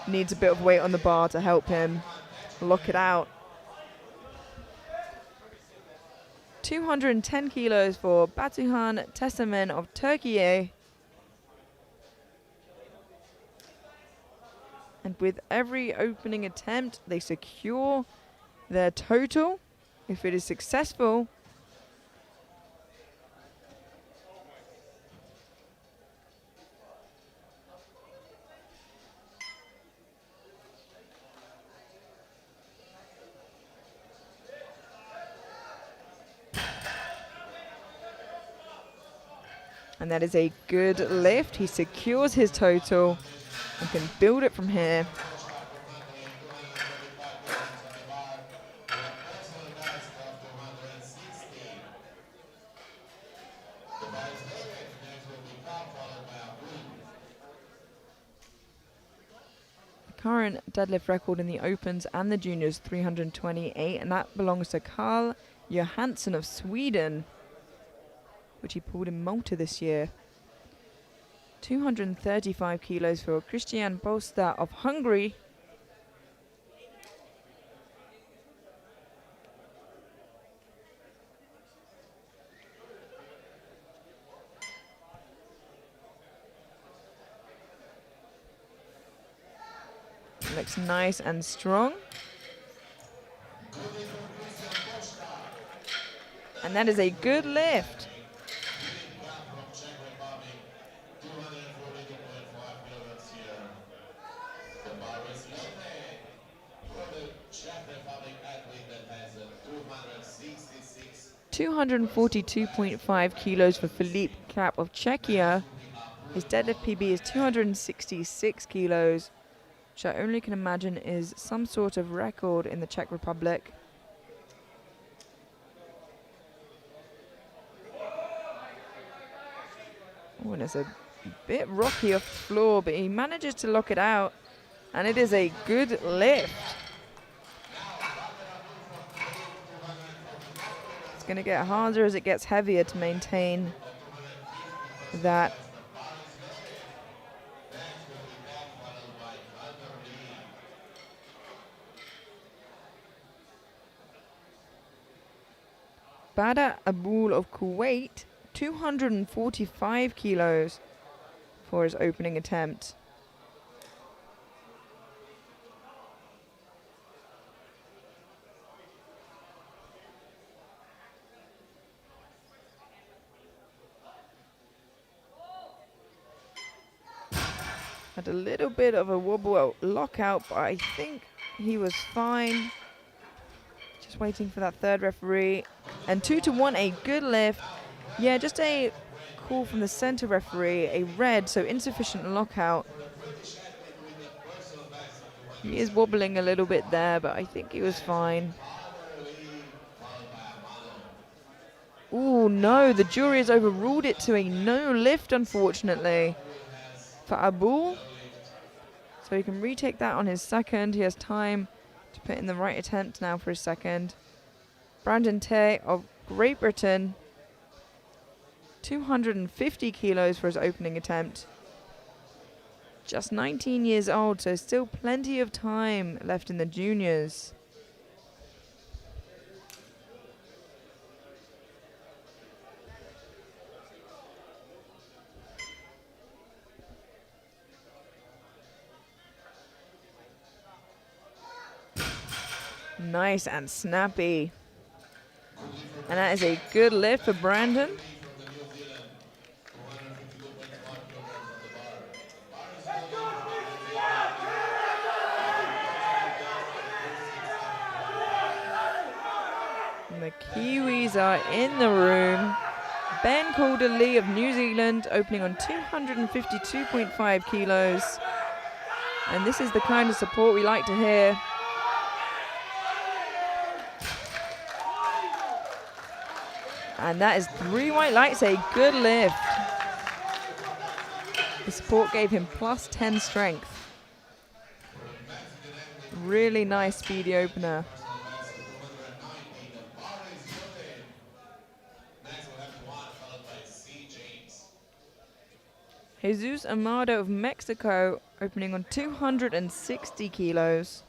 needs a bit of weight on the bar to help him lock it out. 210 kilos for Batuhan Tessamen of Turkey. And with every opening attempt, they secure their total. If it is successful, and that is a good lift. He secures his total and can build it from here. The current deadlift record in the opens and the juniors 328, and that belongs to Carl Johansson of Sweden, which he pulled in Malta this year. 235 kilos for Christian Bosta of Hungary. Looks nice and strong. And that is a good lift. 242.5 kilos for Philippe Cap of Czechia. His deadlift PB is 266 kilos, which I only can imagine is some sort of record in the Czech Republic. Oh, and it's a bit rocky off the floor, but he manages to lock it out, and it is a good lift. It's going to get harder as it gets heavier to maintain that. Bada Aboul of Kuwait, 245 kilos for his opening attempt. Had a little bit of a wobble lockout, but I think he was fine. Just waiting for that third referee. And 2-1, a good lift. Yeah, just a call from the center referee, a red, so insufficient lockout. He is wobbling a little bit there, but I think he was fine. Ooh, no, the jury has overruled it to a no lift, unfortunately, for Aboul. So he can retake that on his second. He has time to put in the right attempt now for his second. Brandon Tay of Great Britain, 250 kilos for his opening attempt. Just 19 years old, so still plenty of time left in the juniors. Nice and snappy. And that is a good lift for Brandon. And the Kiwis are in the room. Ben Calder-Lee of New Zealand opening on 252.5 kilos. And this is the kind of support we like to hear. And that is 3 white lights, a good lift. The support gave him plus 10 strength. Really nice speedy opener. Jesus Amado of Mexico opening on 260 kilos.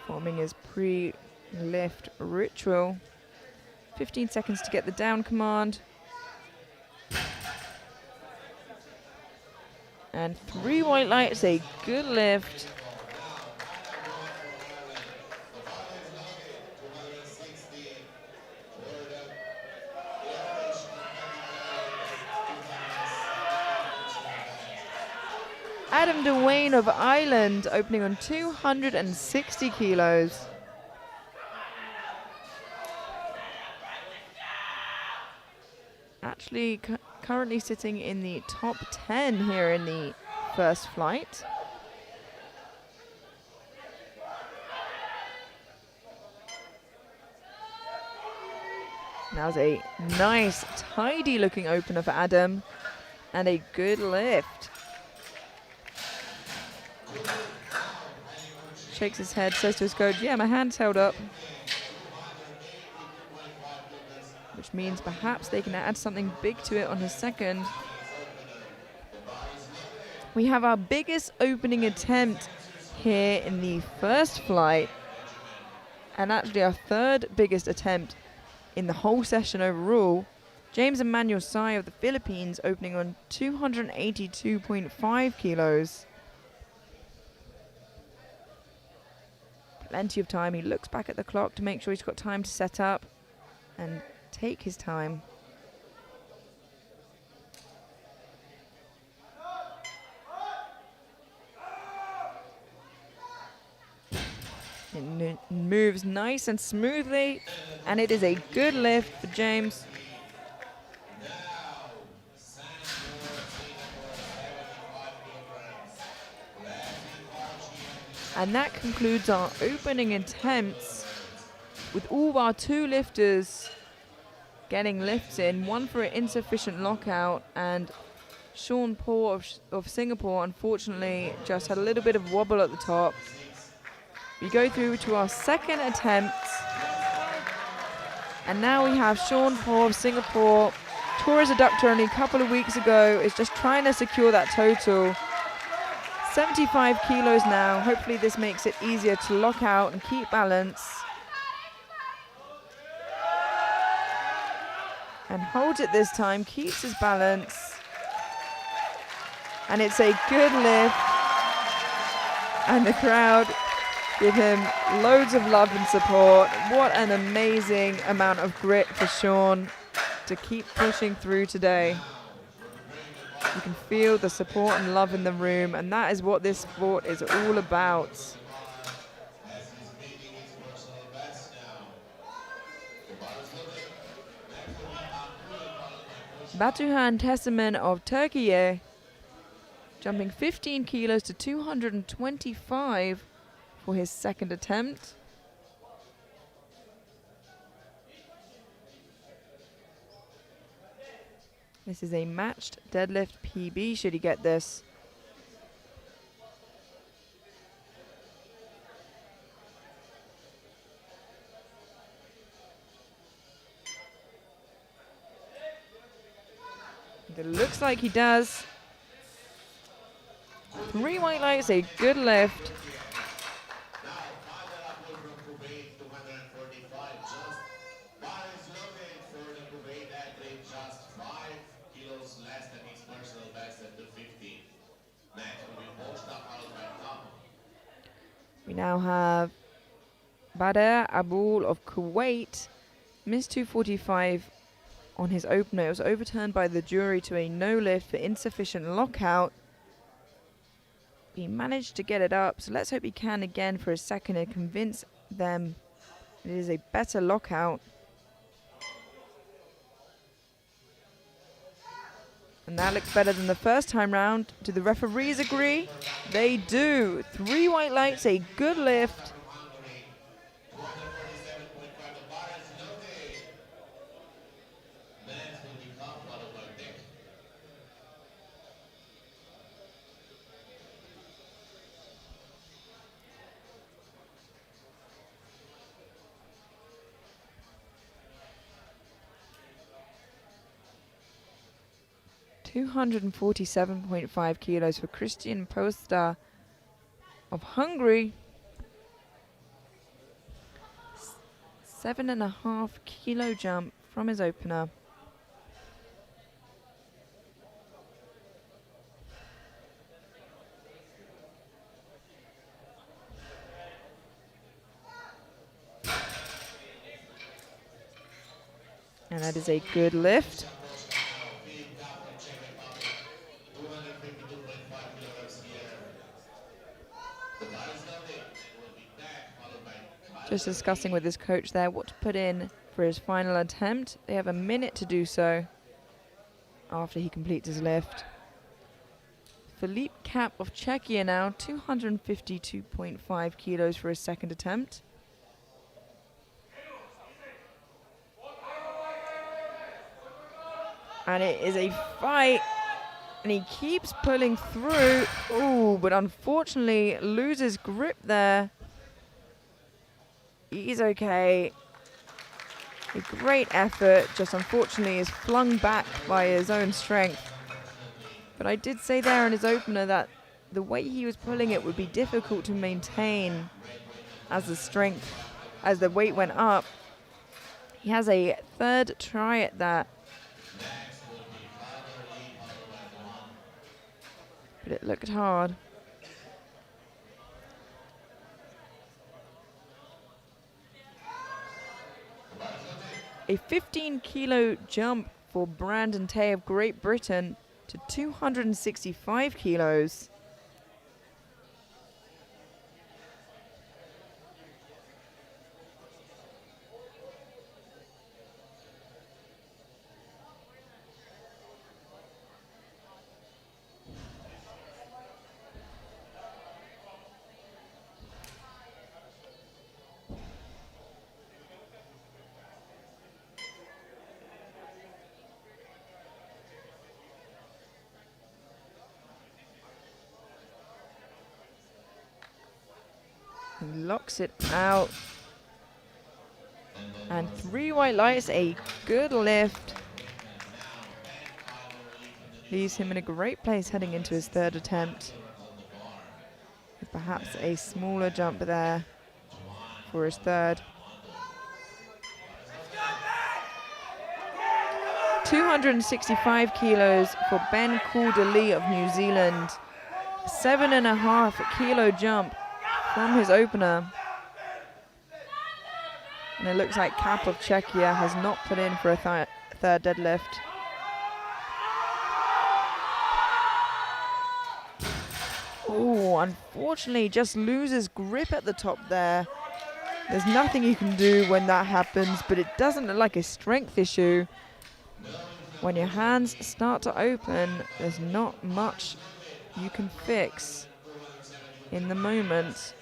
Performing his pre-lift ritual. 15 seconds to get the down command. And 3 white lights, a good lift. Adam Dwayne of Ireland opening on 260 kilos. Actually currently sitting in the top 10 here in the first flight. Now's a nice, tidy looking opener for Adam and a good lift. Shakes his head, says to his coach, yeah, my hand's held up. Which means perhaps they can add something big to it on his second. We have our biggest opening attempt here in the first flight. And actually our third biggest attempt in the whole session overall. James Emmanuel Sai of the Philippines opening on 282.5 kilos. Plenty of time. He looks back at the clock to make sure he's got time to set up and take his time. It moves nice and smoothly, and it is a good lift for James. And that concludes our opening attempts with all of our 2 lifters getting lifts in, one for an insufficient lockout, and Sean Paul of Singapore unfortunately just had a little bit of wobble at the top. We go through to our second attempt, and now we have Sean Paul of Singapore, tore his adductor only a couple of weeks ago, is just trying to secure that total. 75 kilos now. Hopefully this makes it easier to lock out and keep balance. And holds it this time, keeps his balance. And it's a good lift. And the crowd give him loads of love and support. What an amazing amount of grit for Sean to keep pushing through today. You can feel the support and love in the room, and that is what this sport is all about. Batuhan Tesemen of Turkey jumping 15 kilos to 225 for his second attempt. This is a matched deadlift PB, should he get this. It looks like he does. 3 white lights, a good lift. We now have Bader Abul of Kuwait, missed 245 on his opener. It was overturned by the jury to a no lift for insufficient lockout. He managed to get it up, so let's hope he can again for a second and convince them it is a better lockout. And that looks better than the first time round. Do the referees agree? They do. 3 white lights, a good lift. $247.5 kilos for Christian Posta of Hungary. 7.5 kilo jump from his opener. And that is a good lift. Just discussing with his coach there what to put in for his final attempt. They have a minute to do so after he completes his lift. Philippe Cap of Czechia now, 252.5 kilos for his second attempt. And it is a fight, and he keeps pulling through. Ooh, but unfortunately loses grip there. He's okay. A great effort, just unfortunately is flung back by his own strength. But I did say there in his opener that the way he was pulling it would be difficult to maintain as the weight went up. He has a third try at that. But it looked hard. A 15-kilo jump for Brandon Tay of Great Britain to 265 kilos. He locks it out. And 3 white lights, a good lift. Leaves him in a great place heading into his third attempt. With perhaps a smaller jump there for his third. 265 kilos for Ben Calder-Lee of New Zealand. 7.5 kilo jump from his opener. And it looks like Cap of Czechia has not put in for a third deadlift. Oh, unfortunately just loses grip at the top there. There's nothing you can do when that happens, but it doesn't look like a strength issue. When your hands start to open, there's not much you can fix in the moment.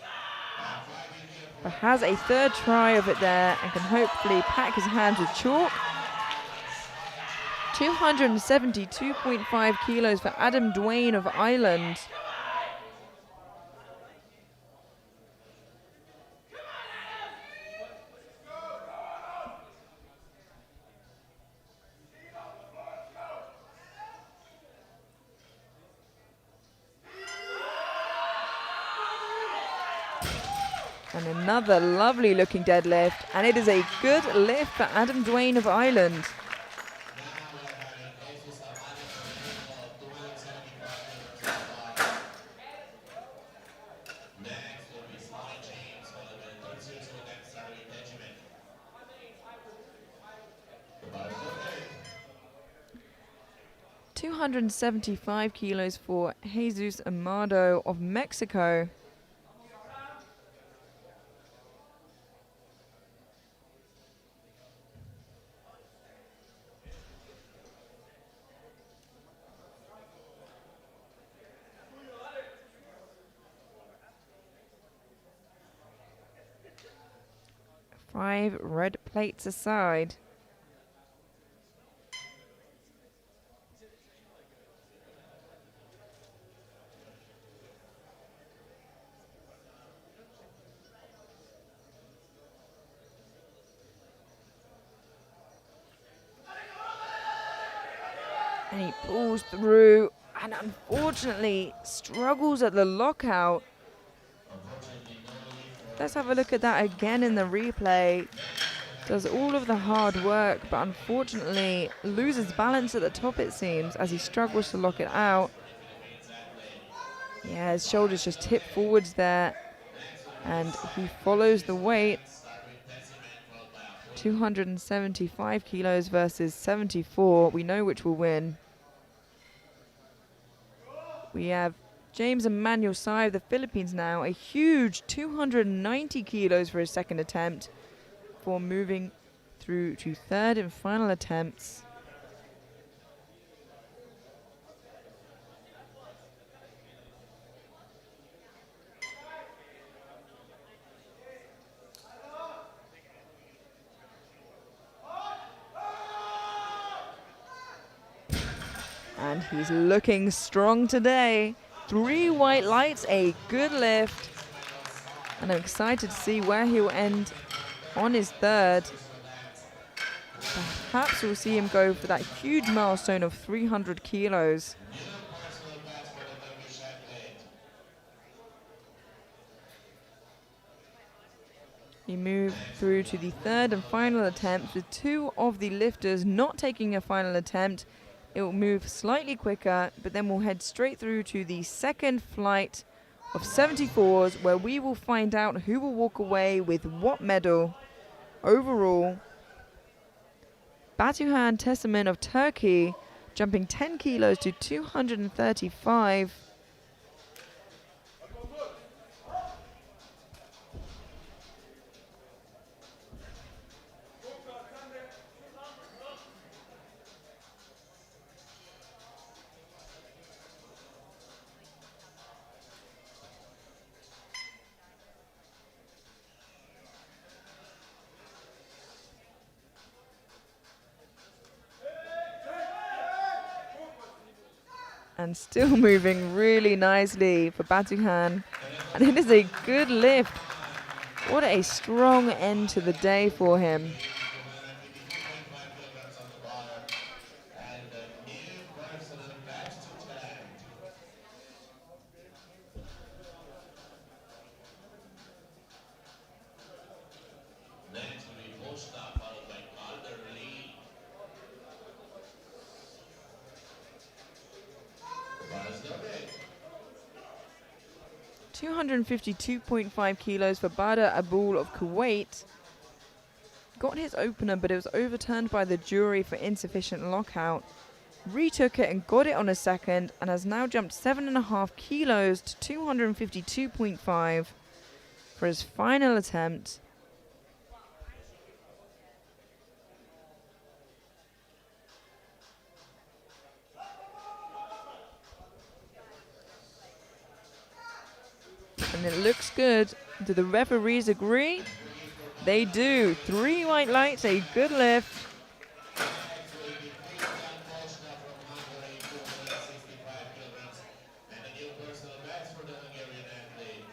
But has a third try of it there and can hopefully pack his hands with chalk. 272.5 kilos for Adam Duane of Ireland. And another lovely looking deadlift, and it is a good lift for Adam Duane of Ireland. Next will be Sly James, followed by 275 kilos for Jesus Amado of Mexico. Five red plates aside. And he pulls through and unfortunately struggles at the lockout. Let's have a look at that again in the replay. Does all of the hard work, but unfortunately loses balance at the top, it seems, as he struggles to lock it out. Yeah, his shoulders just tip forwards there, and he follows the weight. 275 kilos versus 74. We know which will win. We have James Emmanuel Sai of the Philippines now, a huge 290 kilos for his second attempt, for moving through to third and final attempts. And he's looking strong today. 3 white lights, a good lift. And I'm excited to see where he'll end on his third. Perhaps we'll see him go for that huge milestone of 300 kilos. We move through to the third and final attempt with two of the lifters not taking a final attempt. It will move slightly quicker, but then we'll head straight through to the second flight of 74s, where we will find out who will walk away with what medal. Overall, Batuhan Tesemen of Turkey jumping 10 kilos to 235. And still moving really nicely for Batuhan. And it is a good lift. What a strong end to the day for him. 282.5 kilograms on the bar, and a new personal best attempt. Next will be Posta, followed by Calderly. Bars loaded. 252.5 kilos for Badr Abul of Kuwait. Got his opener, but it was overturned by the jury for insufficient lockout. Retook it and got it on a second, and has now jumped 7.5 kilos to 252.5 for his final attempt. And it looks good. Do the referees agree? They do. 3 white lights, a good lift. Next will be Christian Posta from Hungary, 265 kilograms, and a new personal best for the Hungarian athlete.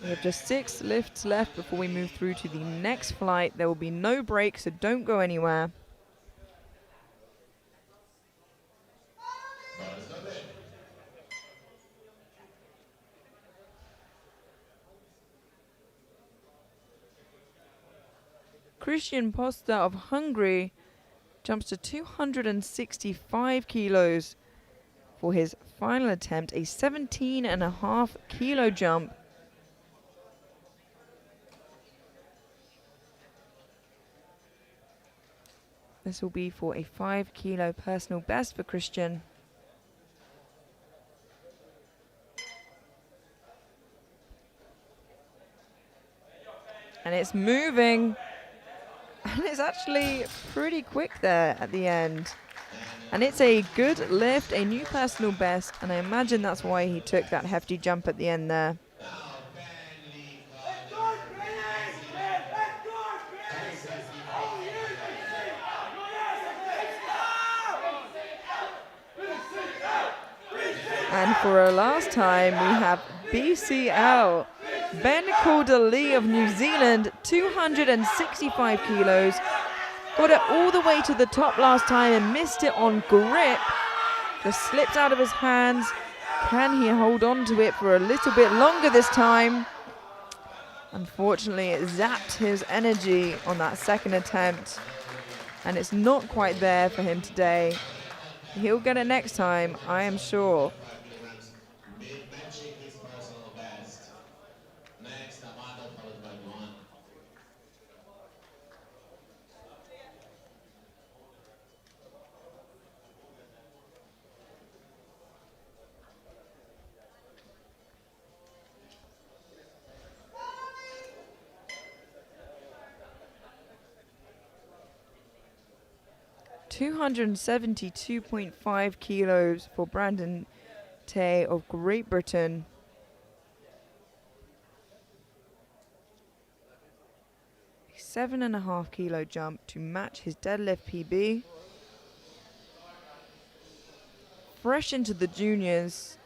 We have just 6 lifts left before we move through to the next flight. There will be no break, so don't go anywhere. Bars loaded. Christian Posta of Hungary jumps to 265 kilos for his final attempt, a 17.5 kilo jump. This will be for a 5 kilo personal best for Christian. And it's moving. And it's actually pretty quick there at the end. And it's a good lift, a new personal best, and I imagine that's why he took that hefty jump at the end there. Now, Benley Calderly. And for our last time, we have BCL. Ben Calderly of New Zealand, 265 kilos. Got it all the way to the top last time and missed it on grip. Just slipped out of his hands. Can he hold on to it for a little bit longer this time? Unfortunately, it zapped his energy on that second attempt. And it's not quite there for him today. He'll get it next time, I am sure. Mid-matching his personal best. Next, Amado, followed by Luan. 272.5 kilos for Brandon Tay of Great Britain. A 7.5 kilo jump to match his deadlift PB. Fresh into the juniors,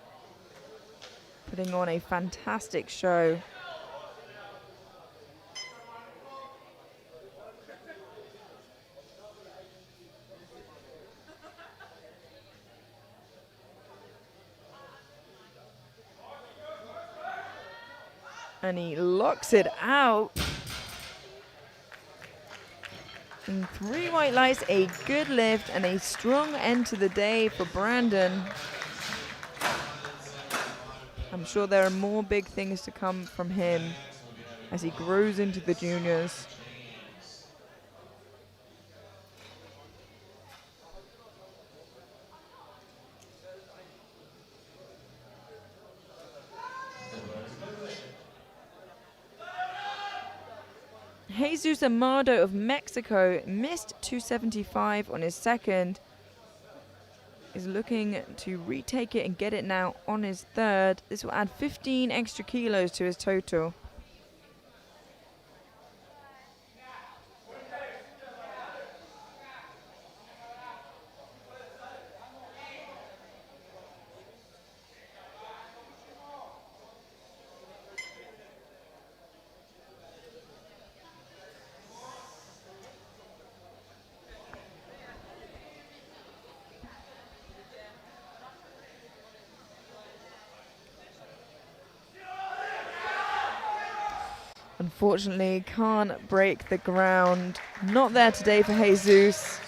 putting on a fantastic show. And he locks it out. And 3 white lights, a good lift and a strong end to the day for Brandon. I'm sure there are more big things to come from him as he grows into the juniors. Jesus Amado of Mexico missed 275 on his second. Is looking to retake it and get it now on his third. This will add 15 extra kilos to his total. Unfortunately, can't break the ground. Not there today for Jesus.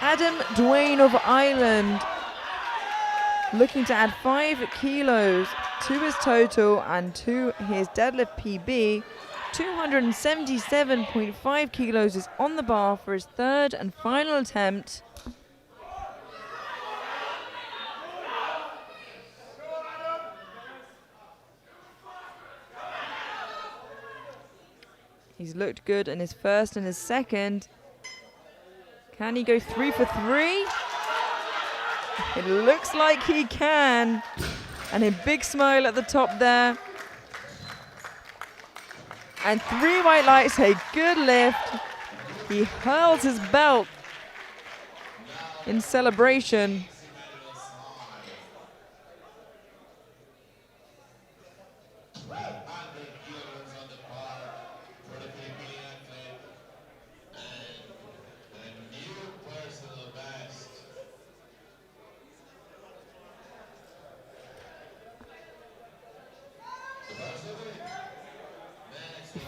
Adam Dwayne of Ireland looking to add 5 kilos to his total and to his deadlift PB. 277.5 kilos is on the bar for his third and final attempt. He's looked good in his first and his second. Can he go 3 for 3? It looks like he can. And a big smile at the top there. And 3 white lights, a good lift. He hurls his belt in celebration.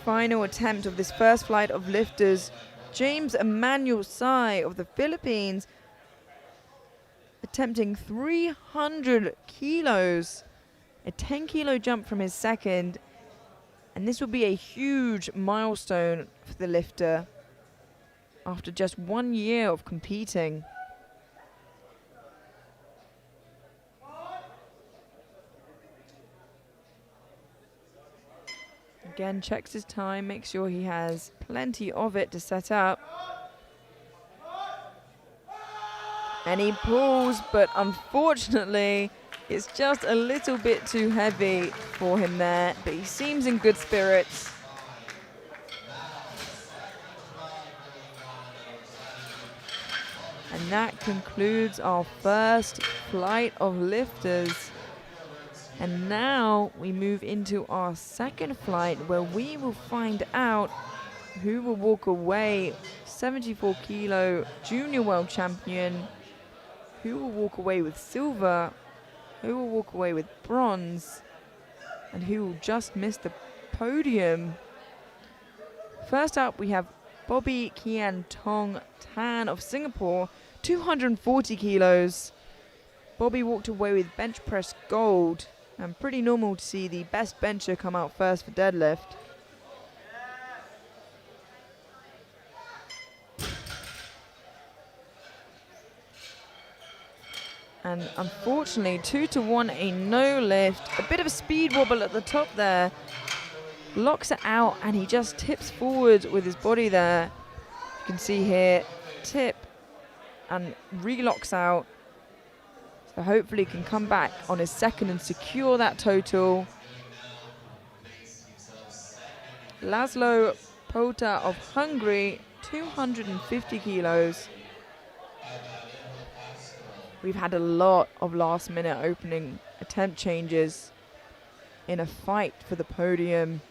Final attempt of this first flight of lifters. James Emmanuel Sai of the Philippines attempting 300 kilos. A 10 kilo jump from his second. And this will be a huge milestone for the lifter after just 1 year of competing. Again, checks his time, makes sure he has plenty of it to set up. And he pulls, but unfortunately, it's just a little bit too heavy for him there, but he seems in good spirits. And that concludes our first flight of lifters. And now we move into our second flight where we will find out who will walk away 74 kilo junior world champion, who will walk away with silver, who will walk away with bronze, and who will just miss the podium. First up we have Bobby Kian Tong Tan of Singapore, 240 kilos. Bobby walked away with bench press gold. And pretty normal to see the best bencher come out first for deadlift. And unfortunately, 2 to 1, a no lift. A bit of a speed wobble at the top there. Locks it out and he just tips forward with his body there. You can see here, tip and relocks out. So hopefully he can come back on his second and secure that total. Laszlo Pota of Hungary 250 kilos. We've had a lot of last minute opening attempt changes in a fight for the podium.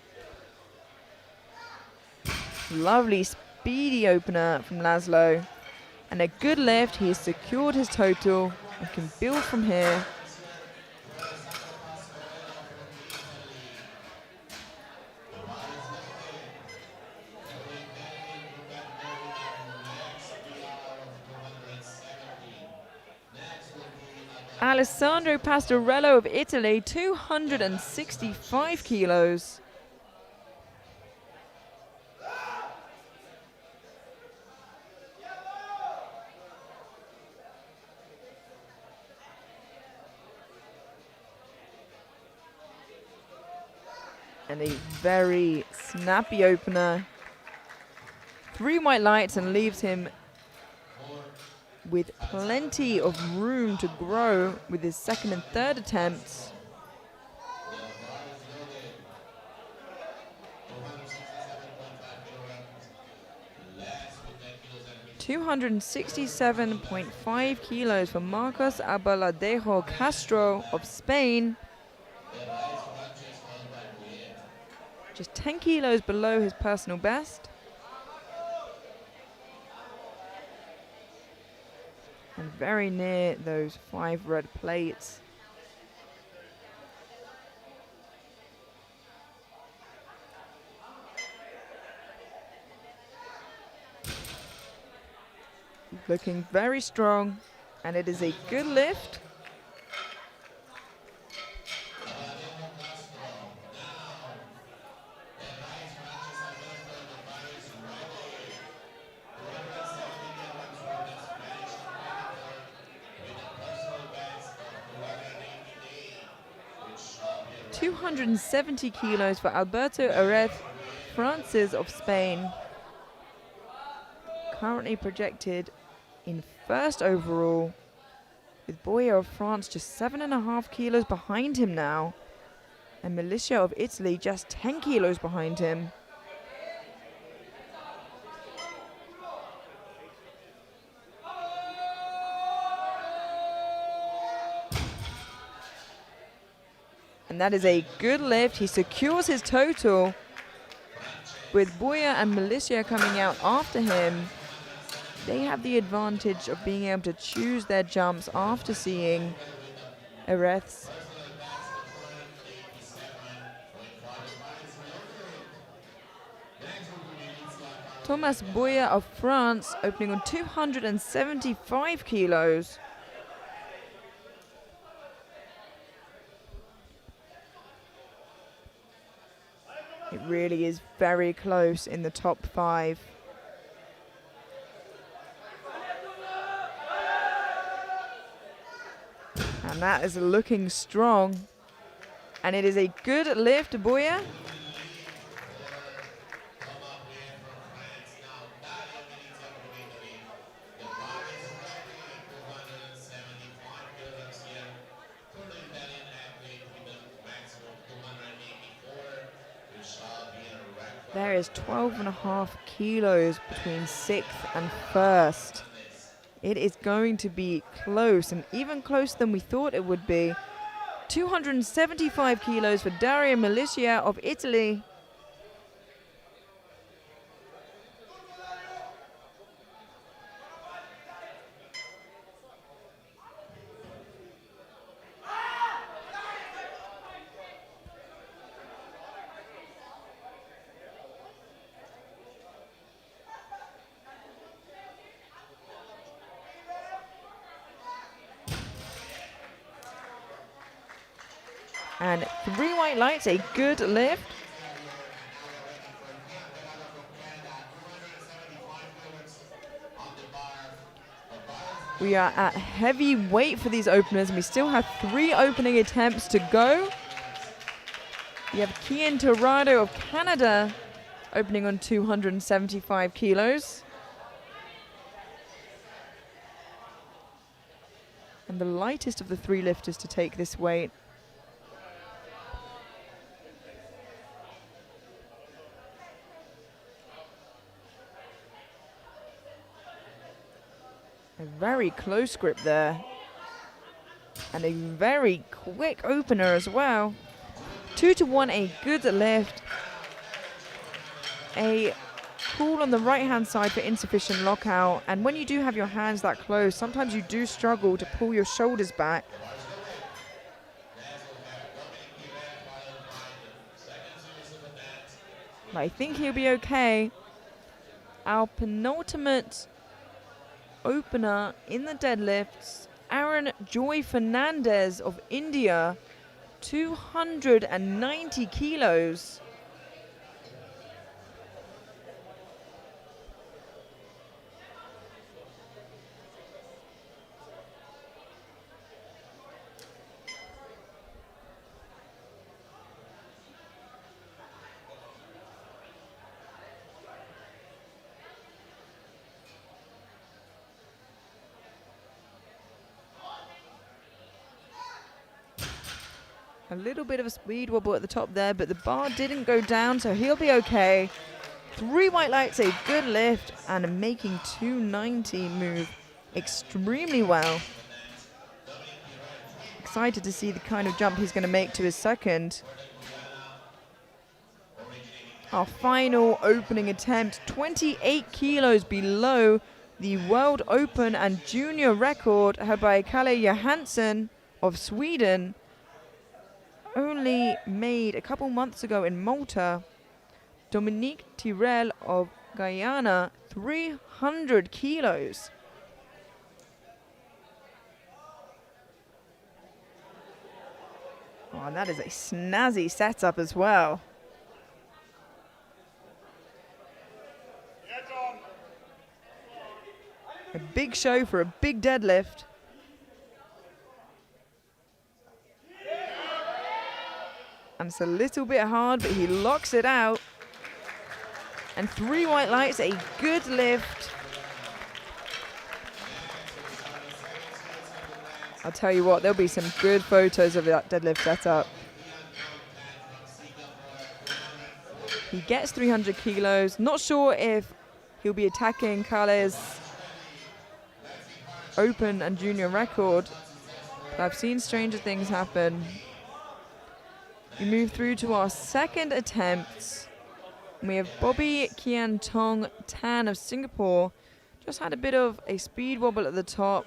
Lovely speedy opener from Laszlo. And a good lift. He has secured his total and can build from here. Alessandro Pastorello of Italy, 265 kilos. And a very snappy opener. 3 white lights and leaves him with plenty of room to grow with his second and third attempts. $267.5 kilos for Marcos Abaladejo Castro of Spain. Just 10 kilos below his personal best. And very near those 5 red plates. Looking very strong, and it is a good lift. $270 kilos for Alberto Arez Francis of Spain. Currently projected in first overall, with Boyer of France just 7.5 kilos behind him now, and Milicia of Italy just 10 kilos behind him. And that is a good lift. He secures his total, with Boyer and Milicia coming out after him. They have the advantage of being able to choose their jumps after seeing Arez. Thomas Boyer of France opening on 275 kilos. It really is very close in the top 5. And that is looking strong. And it is a good lift, Boyer. There is 12.5 kilos between 6th and 1st. It is going to be close, and even closer than we thought it would be. 275 kilos for Dario Milicia of Italy. And 3 white lights, a good lift. We are at heavy weight for these openers, and we still have 3 opening attempts to go. We have Kian Torrado of Canada opening on 275 kilos. And the lightest of the 3 lifters to take this weight. A very close grip there. And a very quick opener as well. 2-1, a good lift. A pull on the right-hand side for insufficient lockout. And when you do have your hands that close, sometimes you do struggle to pull your shoulders back. But I think he'll be okay. Our penultimate opener in the deadlifts, Aaron Joy Fernandez of India, 290 kilos. A little bit of a speed wobble at the top there, but the bar didn't go down, so he'll be okay. 3 white lights, a good lift, and making 290 move extremely well. Excited to see the kind of jump he's going to make to his second. Our final opening attempt, 28 kilos below the World Open and Junior record held by Kalle Johansson of Sweden. Only made a couple months ago in Malta. Dominique Tirel of Guyana, 300 kilos. Oh, and that is a snazzy setup as well. A big show for a big deadlift. And it's a little bit hard, but he locks it out. And 3 white lights, a good lift. I'll tell you what, there'll be some good photos of that deadlift setup. He gets 300 kilos. Not sure if he'll be attacking Kalle's Open and Junior record, but I've seen stranger things happen. We move through to our second attempt. We have Bobby Kian Tong Tan of Singapore. Just had a bit of a speed wobble at the top,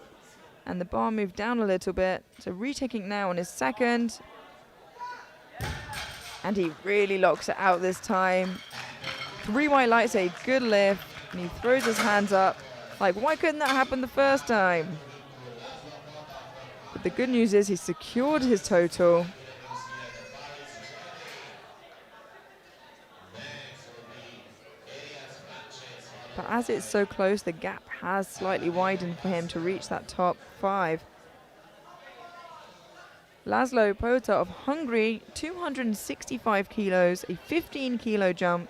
and the bar moved down a little bit. So retaking now on his second. And he really locks it out this time. 3 white lights, a good lift, and he throws his hands up. Like, why couldn't that happen the first time? But the good news is he secured his total. But as it's so close, the gap has slightly widened for him to reach that top 5. Laszlo Pota of Hungary, 265 kilos, a 15 kilo jump.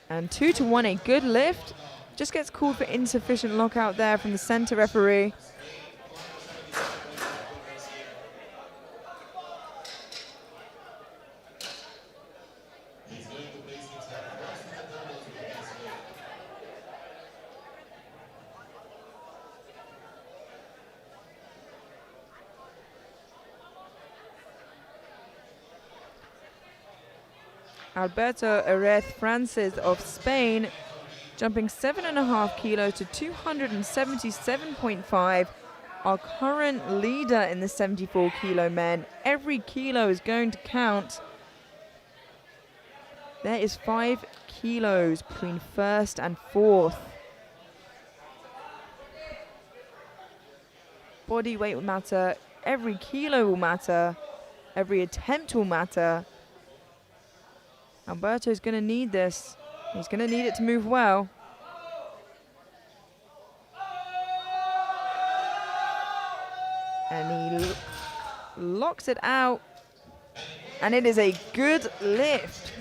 And 2-1, a good lift. Just gets called for insufficient lockout there from the center referee. Alberto Erez Francis of Spain, jumping 7.5 kilos to 277.5. Our current leader in the 74 kilo men. Every kilo is going to count. There is 5 kilos between first and fourth. Body weight will matter. Every kilo will matter. Every attempt will matter. Alberto's going to need this. He's going to need it to move well. And he locks it out. And it is a good lift.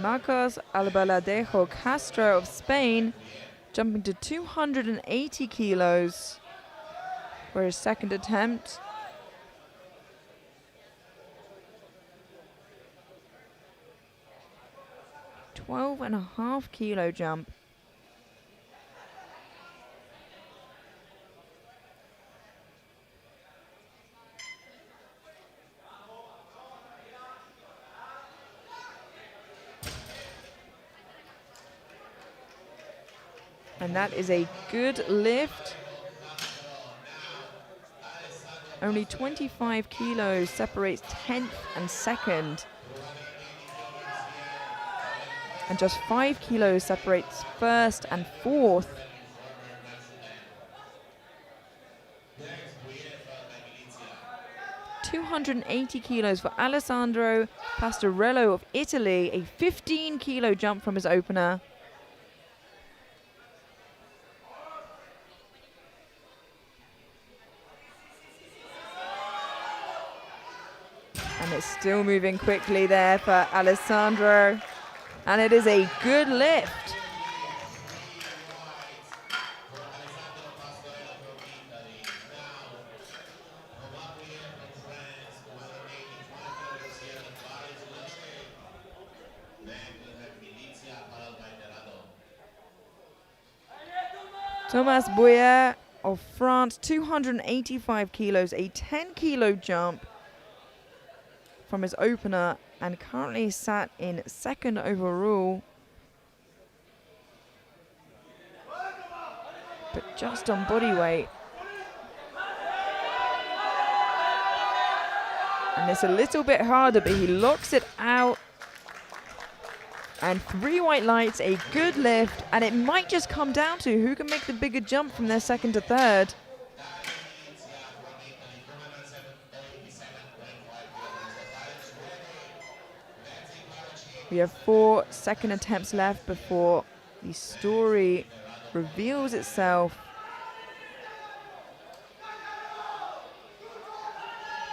Marcos Albaladejo Castro of Spain, jumping to 280 kilos for his second attempt. $12.5 kilo jump. And that is a good lift. Only 25 kilos separates 10th and 2nd. And just 5 kilos separates 1st and 4th. $280 kilos for Alessandro Pastorello of Italy, a 15 kilo jump from his opener. And it's still moving quickly there for Alessandro. And it is a good lift. Thomas Bouyer of France, 285 kilos, a 10 kilo jump from his opener, and currently sat in 2nd overall. But just on body weight. And it's a little bit harder, but he locks it out. And 3 white lights, a good lift, and it might just come down to who can make the bigger jump from their 2nd to 3rd. We have 4 second attempts left before the story reveals itself.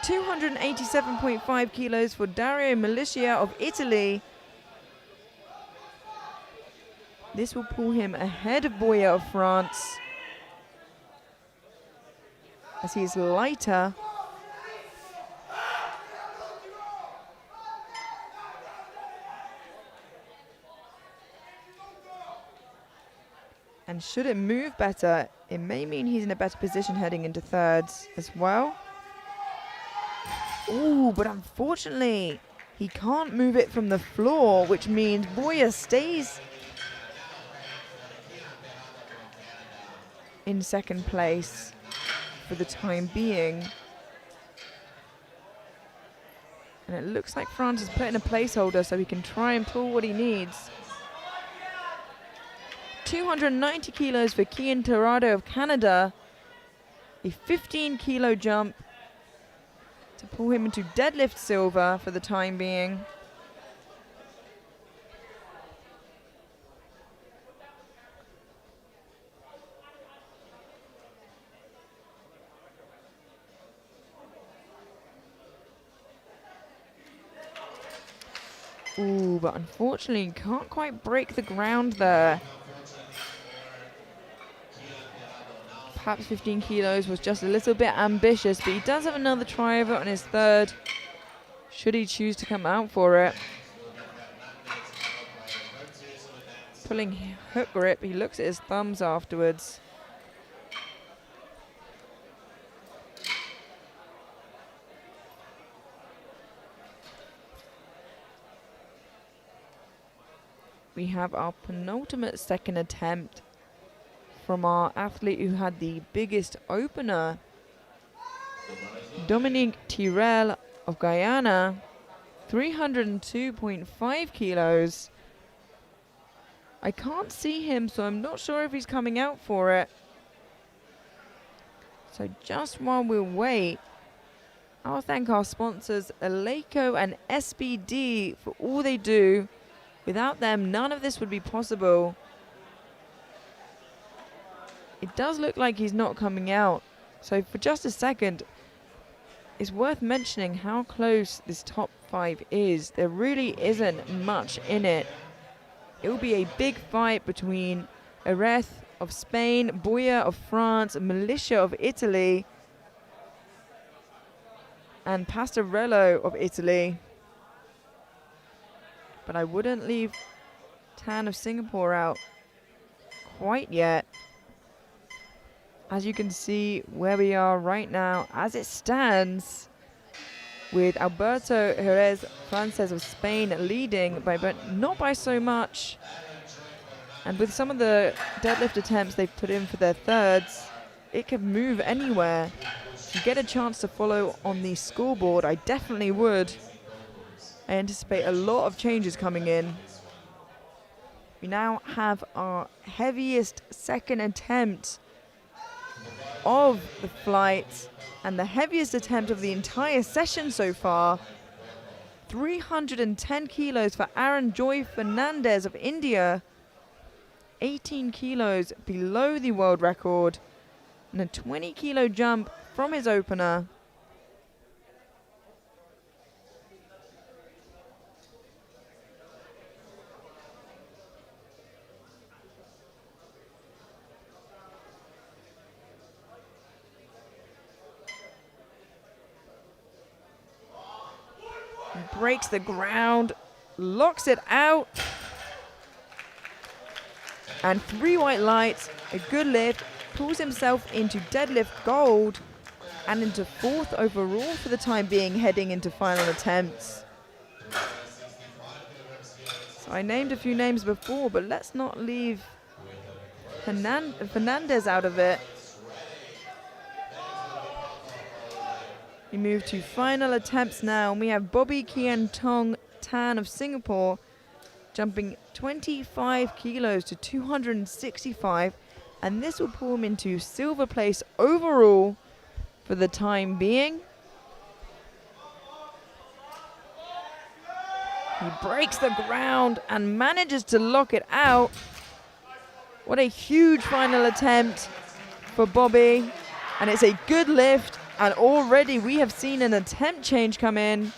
287.5 kilos for Dario Milicia of Italy. This will pull him ahead of Bouyer of France, as he is lighter. And should it move better, it may mean he's in a better position heading into 3rds as well. Ooh, but unfortunately, he can't move it from the floor, which means Bouyer stays in 2nd place for the time being. And it looks like France has put in a placeholder so he can try and pull what he needs. 290 kilos for Kian Tirado of Canada. A 15 kilo jump to pull him into deadlift silver for the time being. Ooh, but unfortunately can't quite break the ground there. Perhaps 15 kilos was just a little bit ambitious, but he does have another try of it on his 3rd, should he choose to come out for it. Pulling hook grip, he looks at his thumbs afterwards. We have our penultimate 2nd attempt from our athlete who had the biggest opener, Dominique Tirel of Guyana, 302.5 kilos. I can't see him, so I'm not sure if he's coming out for it. So just while we wait, I'll thank our sponsors Eleiko and SBD for all they do. Without them, none of this would be possible. It does look like he's not coming out. So for just a second, it's worth mentioning how close this top 5 is. There really isn't much in it. It will be a big fight between Erez of Spain, Boya of France, Militia of Italy, and Pastorello of Italy. But I wouldn't leave Tan of Singapore out quite yet. As you can see where we are right now, as it stands, with Alberto Jerez Frances of Spain leading, but not by so much. And with some of the deadlift attempts they've put in for their thirds, it could move anywhere. If you get a chance to follow on the scoreboard, I definitely would. I anticipate a lot of changes coming in. We now have our heaviest second attempt of the flight and the heaviest attempt of the entire session so far. 310 kilos for Aaron Joy Fernandez of India. 18 kilos below the world record. And a 20 kilo jump from his opener. Breaks the ground, locks it out, and 3 white lights, a good lift, pulls himself into deadlift gold and into 4th overall for the time being, heading into final attempts. So I named a few names before, but let's not leave Fernandez out of it. We move to final attempts now, and we have Bobby Kian Tong Tan of Singapore jumping 25 kilos to 265, and this will pull him into silver place overall for the time being. He breaks the ground and manages to lock it out. What a huge final attempt for Bobby, and it's a good lift. And already we have seen an attempt change come in.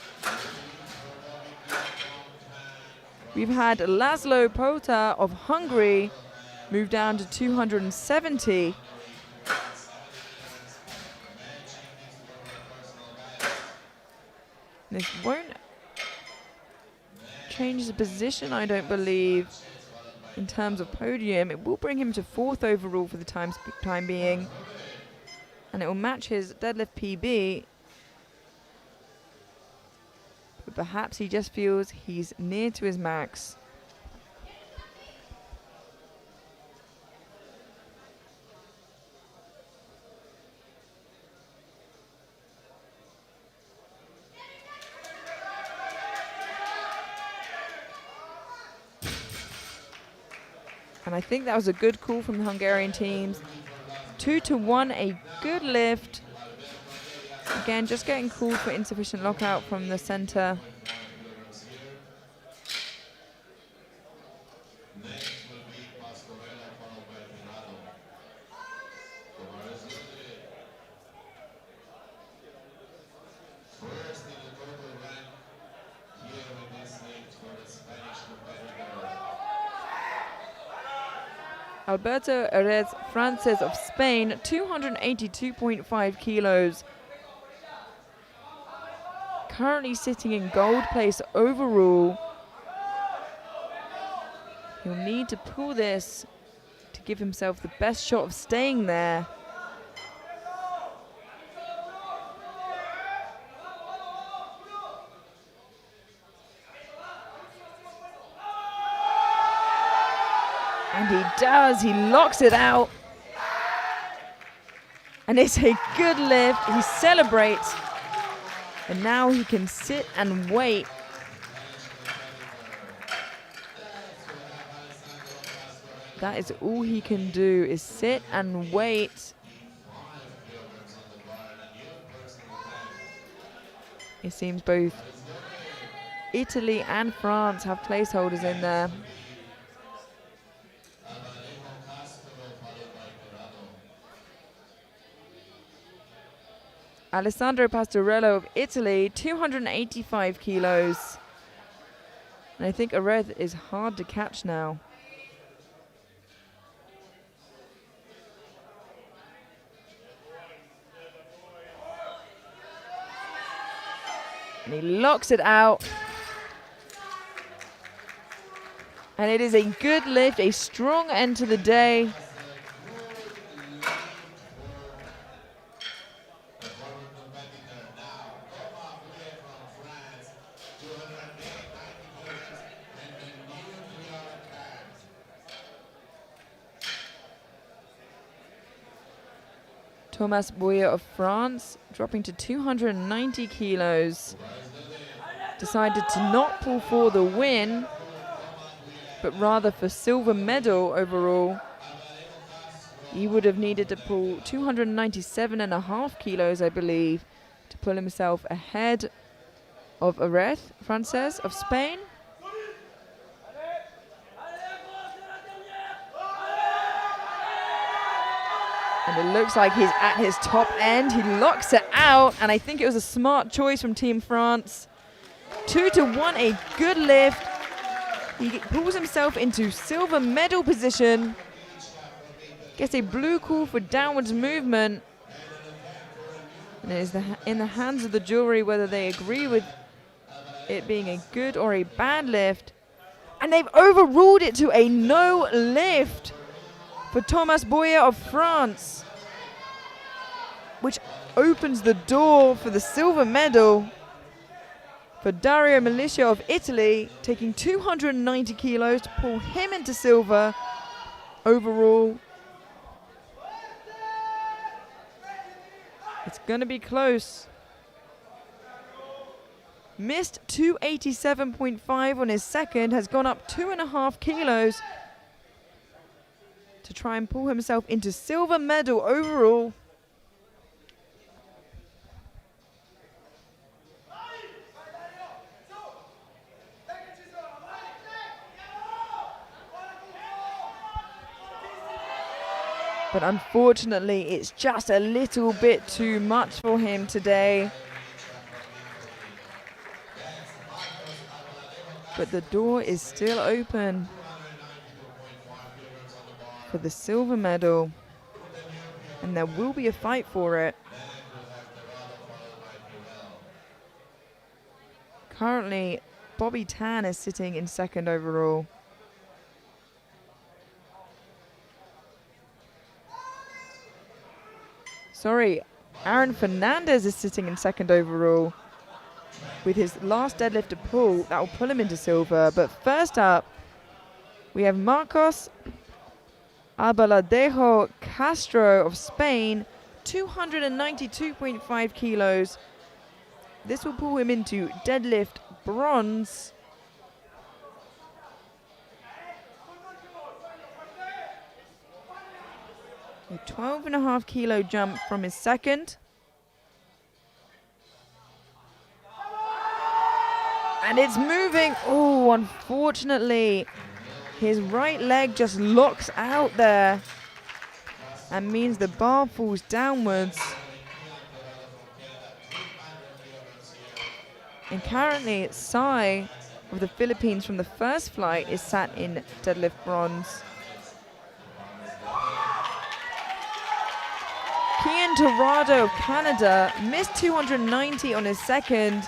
We've had Laszlo Pota of Hungary move down to 270. This won't change his position, I don't believe, in terms of podium. It will bring him to 4th overall for the time being. And it will match his deadlift PB. But perhaps he just feels he's near to his max. And I think that was a good call from the Hungarian teams. 2-1, a good lift. Again, just getting called for insufficient lockout from the center. Alberto Erez Frances of Spain, 282.5 kilos. Currently sitting in gold place overall. He'll need to pull this to give himself the best shot of staying there. And he does, he locks it out. And it's a good lift, he celebrates. And now he can sit and wait. That is all he can do, is sit and wait. It seems both Italy and France have placeholders in there. Alessandro Pastorello of Italy, 285 kilos. And I think Areth is hard to catch now. And he locks it out. And it is a good lift, a strong end to the day. Thomas Boyer of France, dropping to 290 kilos. Decided to not pull for the win, but rather for silver medal overall. He would have needed to pull 297.5 kilos, I believe, to pull himself ahead of Areth Frances of Spain. And it looks like he's at his top end. He locks it out, and I think it was a smart choice from Team France. 2-1, a good lift. He pulls himself into silver medal position. Gets a blue call for downwards movement. And it is in the hands of the jury whether they agree with it being a good or a bad lift. And they've overruled it to a no lift for Thomas Boyer of France, which opens the door for the silver medal for Dario Milicia of Italy, taking 290 kilos to pull him into silver overall. It's going to be close. Missed 287.5 on his second, has gone up 2.5 kilos to try and pull himself into silver medal overall. But unfortunately, it's just a little bit too much for him today. But the door is still open for the silver medal, and there will be a fight for it. Currently, Bobby Tan is sitting in second overall. Sorry, Aaron Fernandez is sitting in second overall with his last deadlift to pull. That will pull him into silver. But first up, we have Marcos Albaladejo Castro of Spain, 292.5 kilos. This will pull him into deadlift bronze. A 12.5 kilo jump from his second. And it's moving. Oh, unfortunately, his right leg just locks out there and means the bar falls downwards. And currently, Sai of the Philippines from the first flight is sat in deadlift bronze. Kian Torrado of Canada missed 290 on his second,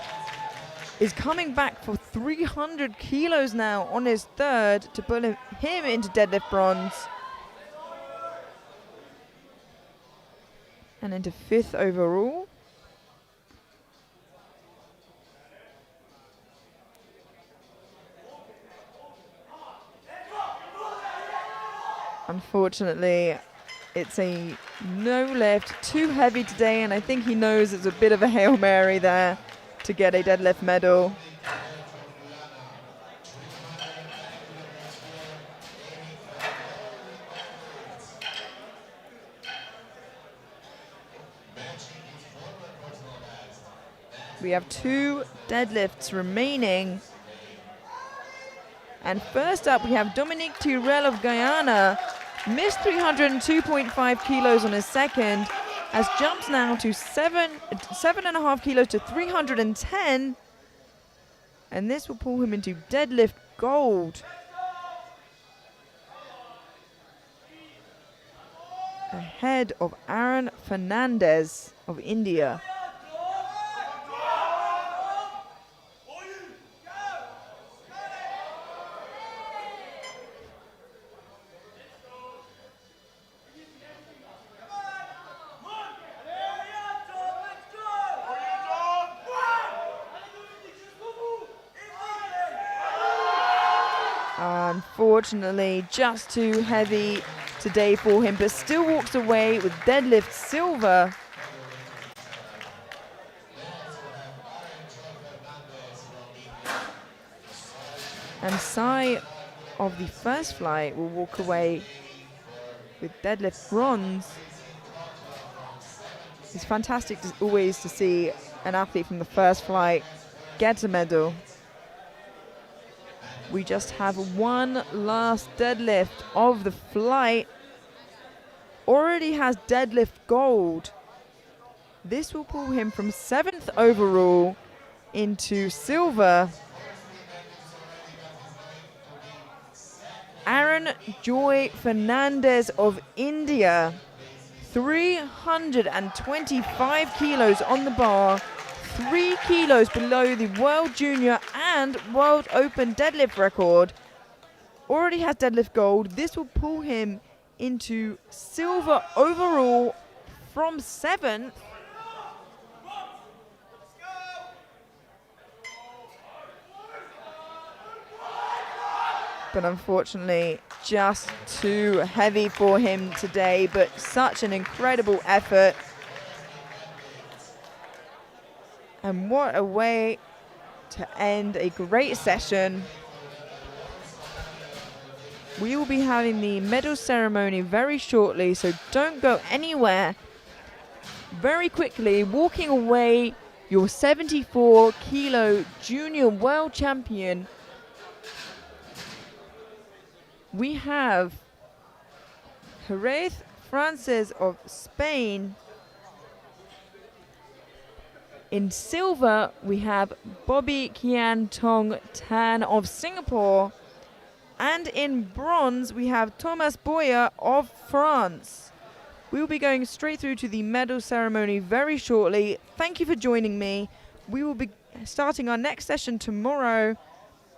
is coming back for 300 kilos now on his third to put him into deadlift bronze. And into fifth overall. Unfortunately, it's a no lift, too heavy today, and I think he knows it's a bit of a Hail Mary there to get a deadlift medal. We have 2 deadlifts remaining. And first up, we have Dominique Turel of Guyana. Missed 302.5 kilos on his second has jumped now to 7.5 kilos to 310. And this will pull him into deadlift gold. Ahead of Aaron Fernandez of India. Unfortunately, just too heavy today for him, but still walks away with deadlift silver. And Sai of the first flight will walk away with deadlift bronze. It's fantastic always to see an athlete from the first flight get a medal. We just have one last deadlift of the flight. Already has deadlift gold. This will pull him from 7th overall into silver. Aaron Joy Fernandez of India, 325 kilos on the bar, 3 kilos below the World Junior and World Open deadlift record. Already has deadlift gold. This will pull him into silver overall from 7th. But unfortunately, just too heavy for him today, but such an incredible effort. And what a way to end a great session. We will be having the medal ceremony very shortly, so don't go anywhere. Very quickly, walking away, your 74 kilo junior world champion. We have Jerez Frances of Spain. In silver, we have Bobby Kian Tong Tan of Singapore. And in bronze, we have Thomas Boyer of France. We will be going straight through to the medal ceremony very shortly. Thank you for joining me. We will be starting our next session tomorrow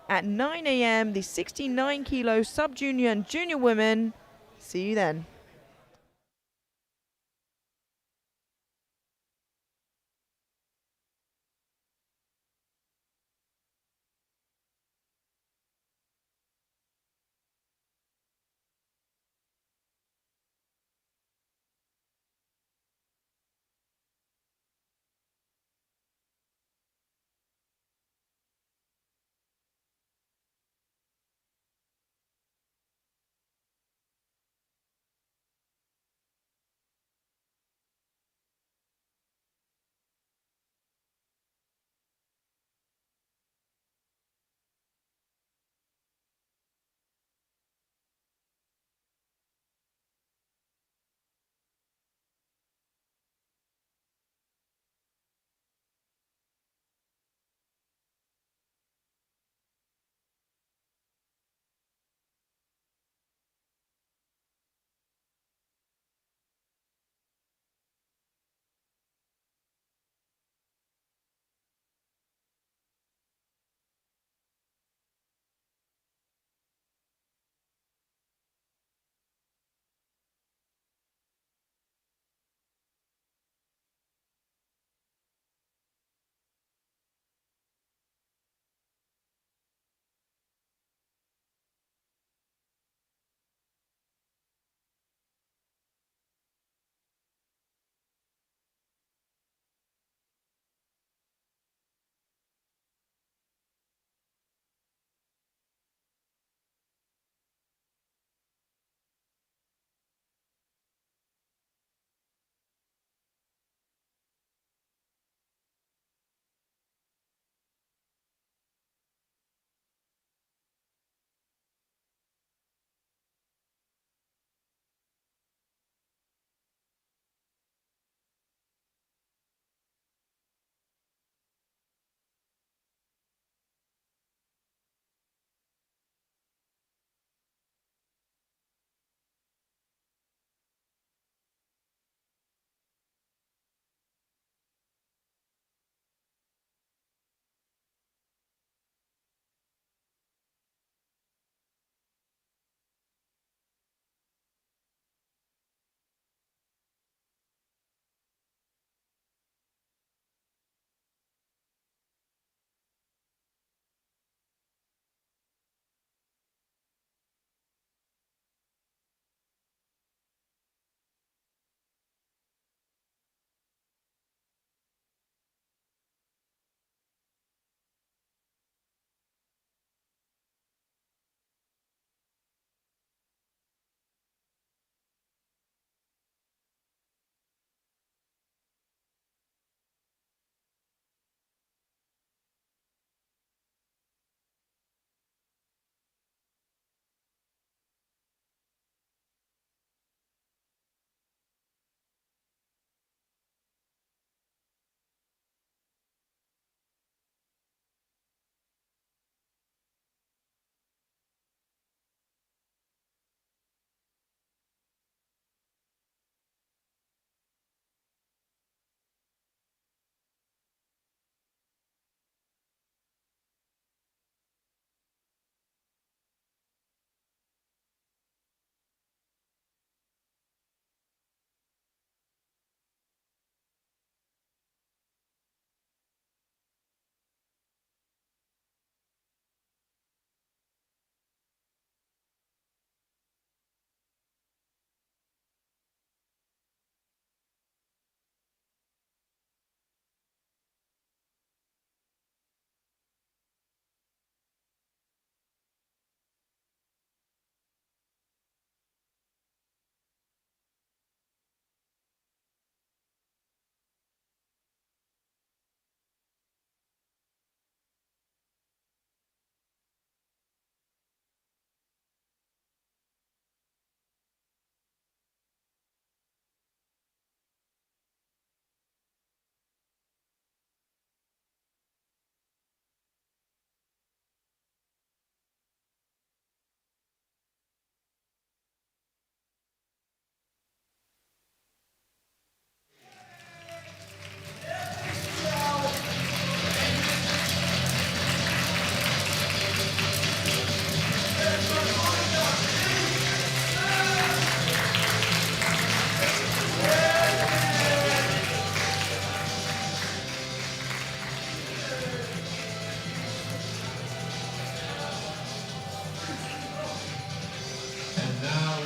at 9 a.m. the 69 kilo sub-junior and junior women. See you then.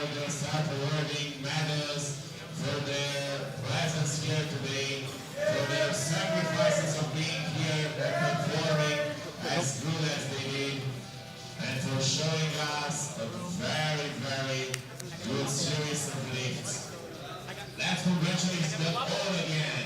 we're going to start awarding medals for their presence here today, for their sacrifices of being here and performing as good as they did, and for showing us a very, very good series of lifts. Let's congratulate them all again.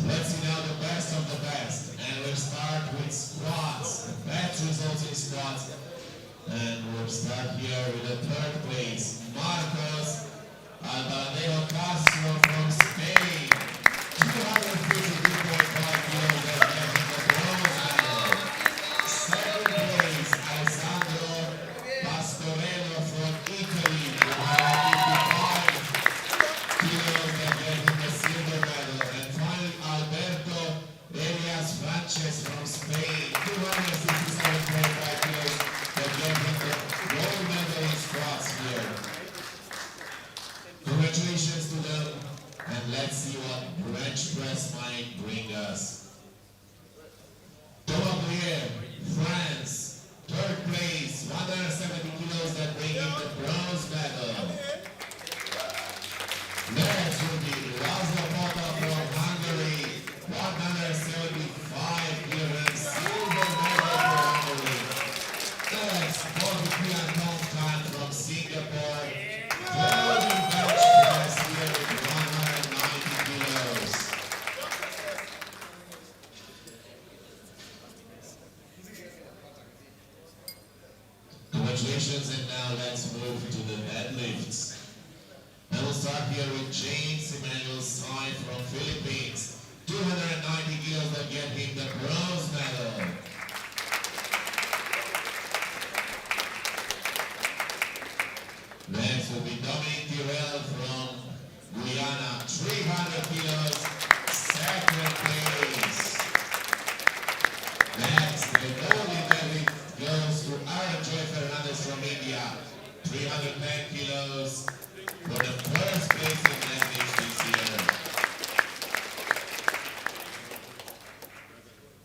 Let's see now the best of the best, and we'll start with squats, the best results in squats, and we'll start here with the third place, Marcos Albanero Castro from Spain, 252.5 kilos that gave him the bronze medal. Second place, Alessandro Pastorello from Italy, 255 kilos that gave him the silver medal. From Spain, 267.5 kilos that gave him the gold medal in squats here. Congratulations to them, and let's see what bench press might bring us. Thomas Brier, France, third place, 170 kilos that bring him the bronze medal. Next will be Laszlo Pota from Hungary, 175 kilograms, silver medal for Hungary. Next, Bobby Pianton from Singapore, holding bench press here with 190 kilos. Congratulations, and now let's move to the deadlifts. And we'll start here with James Emmanuel Sai from Philippines, 290 kilos that get him the bronze medal. Next will be Dominic Tirel from Guyana, 300 kilos, second place. Next, the golden medal goes to Aaron Joy Fernandez from India, 310 kilos. For the first place in deadlift this year.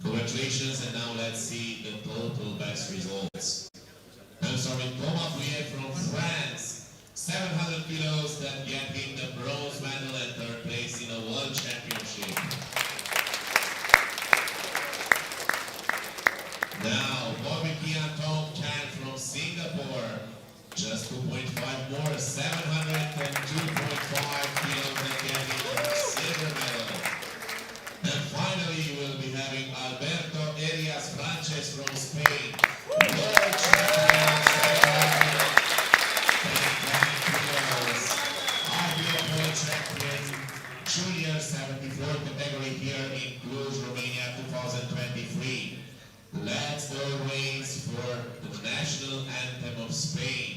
Congratulations, and now let's see the total best results. I'm sorry, Thomas Brier from France, 700 kilos that get him the bronze medal and third place in a world championship. Now, Bobby Pianton from Singapore, just 2.5 more, 702.5 kilos that get him the silver medal. And finally, we'll be having Alberto Arias Frances from Spain, world champion, 710 kilos, IBF world champion, junior 74 category here in Cluj, Romania, 2023. Let's go race for the national anthem of Spain.